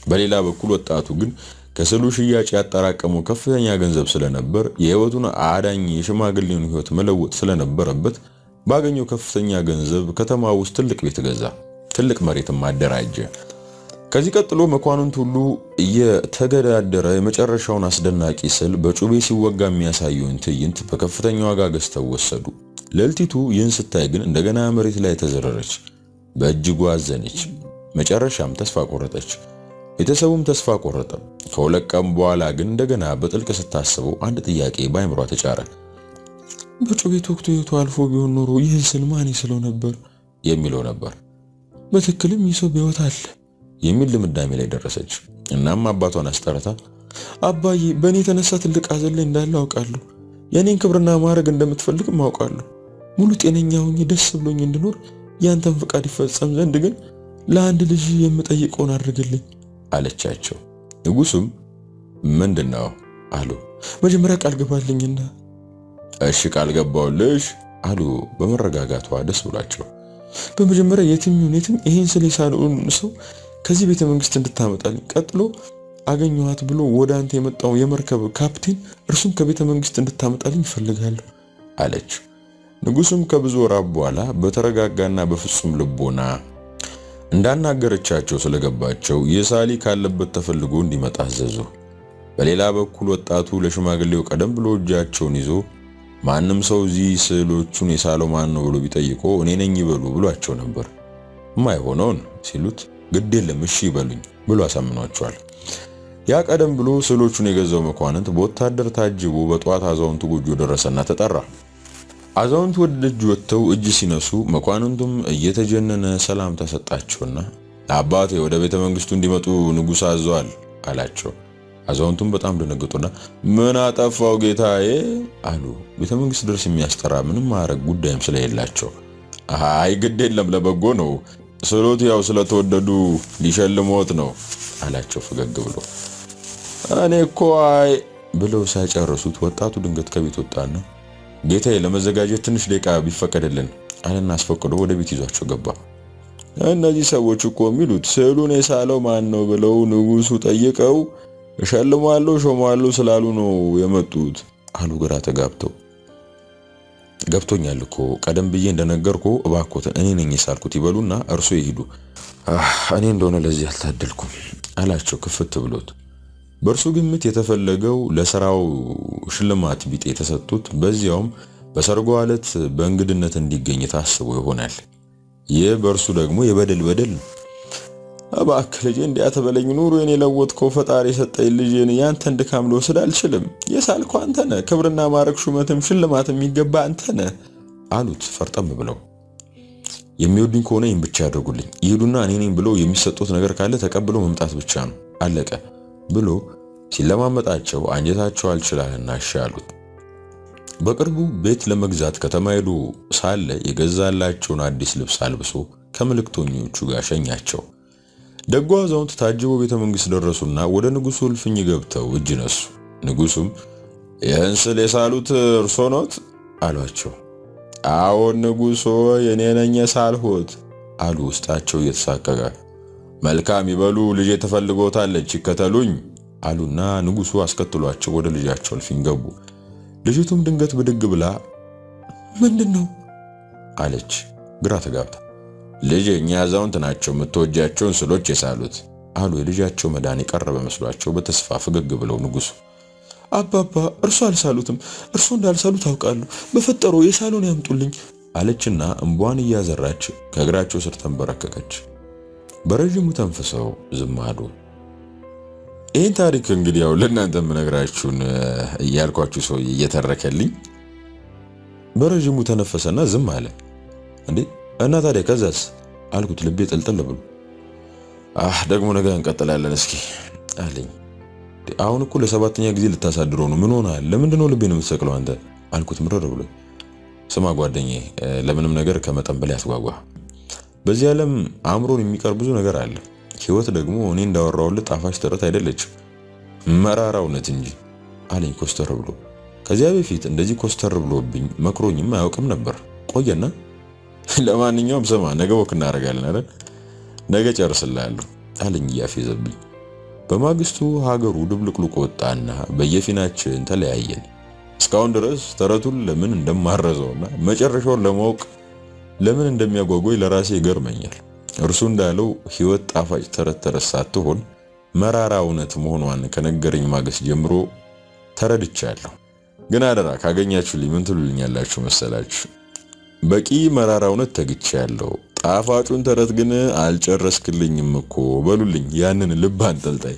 በሌላ በኩል ወጣቱ ግን ከስዕሉ ሽያጭ ያጠራቀመው ከፍተኛ ገንዘብ ስለነበር የህይወቱን አዳኝ የሽማግሌውን ህይወት መለወጥ ስለነበረበት ባገኘው ከፍተኛ ገንዘብ ከተማ ውስጥ ትልቅ ቤት ገዛ፣ ትልቅ መሬትም አደራጀ። ከዚህ ቀጥሎ መኳንንት ሁሉ እየተገዳደረ የመጨረሻውን አስደናቂ ስዕል በጩቤ ሲወጋ የሚያሳየውን ትዕይንት በከፍተኛ ዋጋ ገዝተው ወሰዱ። ልዕልቲቱ ይህን ስታይ ግን እንደገና መሬት ላይ ተዘረረች፣ በእጅጉ አዘነች። መጨረሻም ተስፋ ቆረጠች። ቤተሰቡም ተስፋ ቆረጠ። ከሁለት ቀን በኋላ ግን እንደገና በጥልቅ ስታስበው አንድ ጥያቄ በአይምሯ ተጫረ። በጩቤ ተወግቶ ህይወቱ አልፎ ቢሆን ኖሮ ይህን ስዕል ማን ይስለው ነበር የሚለው ነበር። በትክክልም ይህ ሰው በህይወት አለ የሚል ድምዳሜ ላይ ደረሰች። እናም አባቷን አስጠርታ አባዬ፣ በእኔ የተነሳ ትልቅ ሐዘን ላይ እንዳለ አውቃለሁ። የእኔን ክብርና ማዕረግ እንደምትፈልግም አውቃለሁ። ሙሉ ጤነኛ ሆኜ ደስ ብሎኝ እንድኖር ያንተን ፍቃድ ይፈጸም ዘንድ ግን ለአንድ ልጅ የምጠይቀውን አድርግልኝ አለቻቸው። ንጉሱም ምንድነው አሉ። መጀመሪያ ቃል ገባልኝና። እሺ ቃል ገባውልሽ አሉ በመረጋጋቷ ደስ ብሏቸው። በመጀመሪያ የትም ይሁን የትም ይሄን ስዕል የሳለውን ሰው ከዚህ ቤተ መንግስት እንድታመጣልኝ፣ ቀጥሎ አገኘኋት ብሎ ወደ አንተ የመጣው የመርከብ ካፕቴን እርሱም ከቤተ መንግስት እንድታመጣልኝ ይፈልጋለሁ አለች። ንጉሱም ከብዙ ወራት በኋላ በተረጋጋና በፍጹም ልቦና እንዳናገረቻቸው ስለገባቸው የሳሊ ካለበት ተፈልጎ እንዲመጣ አዘዙ። በሌላ በኩል ወጣቱ ለሽማግሌው ቀደም ብሎ እጃቸውን ይዞ ማንም ሰው እዚህ ስዕሎቹን የሳለው ማን ነው ብሎ ቢጠይቆ እኔ ነኝ ይበሉ ብሏቸው ነበር። የማይሆነውን ሲሉት ግድ የለም እሺ ይበሉኝ ብሎ አሳምኗቸዋል። ያ ቀደም ብሎ ስዕሎቹን የገዛው መኳንንት በወታደር ታጅቦ በጧት አዛውንቱ ጎጆ ደረሰና ተጠራ። አዛውንቱ ወደ ደጅ ወጥተው እጅ ሲነሱ መኳንንቱም እየተጀነነ ሰላም ተሰጣቸውና አባቴ ወደ ቤተ መንግስቱ እንዲመጡ ንጉሥ አዘዋል አላቸው። አዛውንቱም በጣም ደነገጡና ምን አጠፋው ጌታዬ አሉ። ቤተ መንግስት ድረስ የሚያስጠራ ምንም ማዕረግ ጉዳይም ስለሌላቸው አይ ግድ የለም ለበጎ ነው፣ ስዕሎቱ ያው ስለተወደዱ ሊሸልሞት ነው አላቸው ፈገግ ብሎ። እኔ እኮ አይ ብለው ሳይጨርሱት ወጣቱ ድንገት ከቤት ወጣና ጌታዬ ለመዘጋጀት ትንሽ ደቂቃ ቢፈቀድልን አለና አስፈቅዶ ወደ ቤት ይዟቸው ገባ። እነዚህ ሰዎች እኮ የሚሉት ስዕሉን የሳለው ማን ነው ብለው ንጉሱ ጠይቀው እሸልማለሁ ሾማለሁ ስላሉ ነው የመጡት አሉ ግራ ተጋብተው። ገብቶኛል እኮ ቀደም ብዬ እንደነገርኩ እባክዎትን እኔ ነኝ የሳልኩት ይበሉና እርሱ ይሄዱ። እኔ እንደሆነ ለዚህ አልታደልኩም አላቸው ክፍት ብሎት። በእርሱ ግምት የተፈለገው ለሥራው ሽልማት ቢጤ የተሰጡት በዚያውም በሰርጓ ዕለት በእንግድነት እንዲገኝ ታስቦ ይሆናል። ይህ በእርሱ ደግሞ የበደል ነው። እባክህ ልጄ እንዲያተበለኝ ኑሮዬን የለወጥከው ፈጣሪ የሰጠኝ ልጄን ያንተን ድካም ልወስድ አልችልም። የሳልከው አንተ ነህ፣ ክብርና ማዕረግ ሹመትም ሽልማት የሚገባ አንተ ነህ አሉት ፈርጠም ብለው። የሚወዱኝ ከሆነ ይህን ብቻ ያደርጉልኝ፣ ይሄዱና እኔ ነኝ ብለው የሚሰጡት ነገር ካለ ተቀብለው መምጣት ብቻ ነው አለቀ ብሎ ሲለማመጣቸው አንጀታቸው አልችላልና እሺ አሉት። በቅርቡ ቤት ለመግዛት ከተማ ሄዶ ሳለ የገዛላቸውን አዲስ ልብስ አልብሶ ከመልእክተኞቹ ጋር ሸኛቸው። ደጉ አዛውንት ታጅበው ቤተ መንግስት ደረሱና ወደ ንጉሱ እልፍኝ ገብተው እጅ ነሱ። ንጉሱም ይህን ስዕል የሳሉት እርሶ ኖት አሏቸው። አዎን ንጉሶ የኔ ነኝ የሳልሁት አሉ ውስጣቸው እየተሳቀቀ። መልካም ይበሉ ልጄ ተፈልጎታለች ይከተሉኝ አሉና ንጉሱ አስከትሏቸው ወደ ልጃቸው እልፍኝ ገቡ። ልጅቱም ድንገት ብድግ ብላ ምንድነው አለች ግራ ተጋብታ። ልጄ እኛ አዛውንት ናቸው የምትወጃቸውን ስዕሎች የሳሉት አሉ የልጃቸው መዳን የቀረበ መስሏቸው በተስፋ ፈገግ ብለው ንጉሱ። አባባ እርሱ አልሳሉትም፣ እርሱ እንዳልሳሉት አውቃለሁ፣ በፈጠሩ የሳሉን ያምጡልኝ አለችና እንቧን እያዘራች ከእግራቸው ስር ተንበረከከች። በረጅሙ ተንፍሰው ዝም አሉ። ይህን ታሪክ እንግዲህ ያው ለእናንተ የምነግራችሁን እያልኳችሁ ሰው እየተረከልኝ በረጅሙ ተነፈሰና ዝም አለ። እንዴ እና ታዲያ ከዛስ አልኩት ልቤ ጥልጥል ብሎ። ደግሞ ነገ እንቀጥላለን እስኪ አለኝ። አሁን እኮ ለሰባተኛ ጊዜ ልታሳድረው ነው፣ ምን ሆነሃል? ለምንድን ነው ልቤን የምትሰቅለው አንተ አልኩት ምርር ብሎ። ስማ ጓደኛዬ፣ ለምንም ነገር ከመጠን በላይ ያስጓጓ። በዚህ ዓለም አእምሮን የሚቀር ብዙ ነገር አለ። ህይወት ደግሞ እኔ እንዳወራውልህ ጣፋጭ ተረት አይደለችም፣ መራራ እውነት እንጂ አለኝ ኮስተር ብሎ። ከዚያ በፊት እንደዚህ ኮስተር ብሎብኝ መክሮኝም አያውቅም ነበር። ቆየና ለማንኛውም ስማ፣ ነገ ወክ እናደርጋለን አይደል? ነገ ጨርስልሃለሁ አለኝ እያፌዘብኝ። በማግስቱ ሀገሩ ድብልቅልቅ ወጣና በየፊናችን ተለያየን። እስካሁን ድረስ ተረቱን ለምን እንደማረዘውና መጨረሻውን ለማወቅ ለምን እንደሚያጓጓኝ ለራሴ ይገርመኛል። እርሱ እንዳለው ህይወት ጣፋጭ ተረት ሳትሆን መራራ እውነት መሆኗን ከነገረኝ ማግስት ጀምሮ ተረድቻለሁ። ግን አደራ ካገኛችሁልኝ ምን ትሉልኛላችሁ መሰላችሁ? በቂ መራራ እውነት ተግቻለሁ፣ ጣፋጩን ተረት ግን አልጨረስክልኝም እኮ በሉልኝ ያንን ልብ አንጠልጣይ።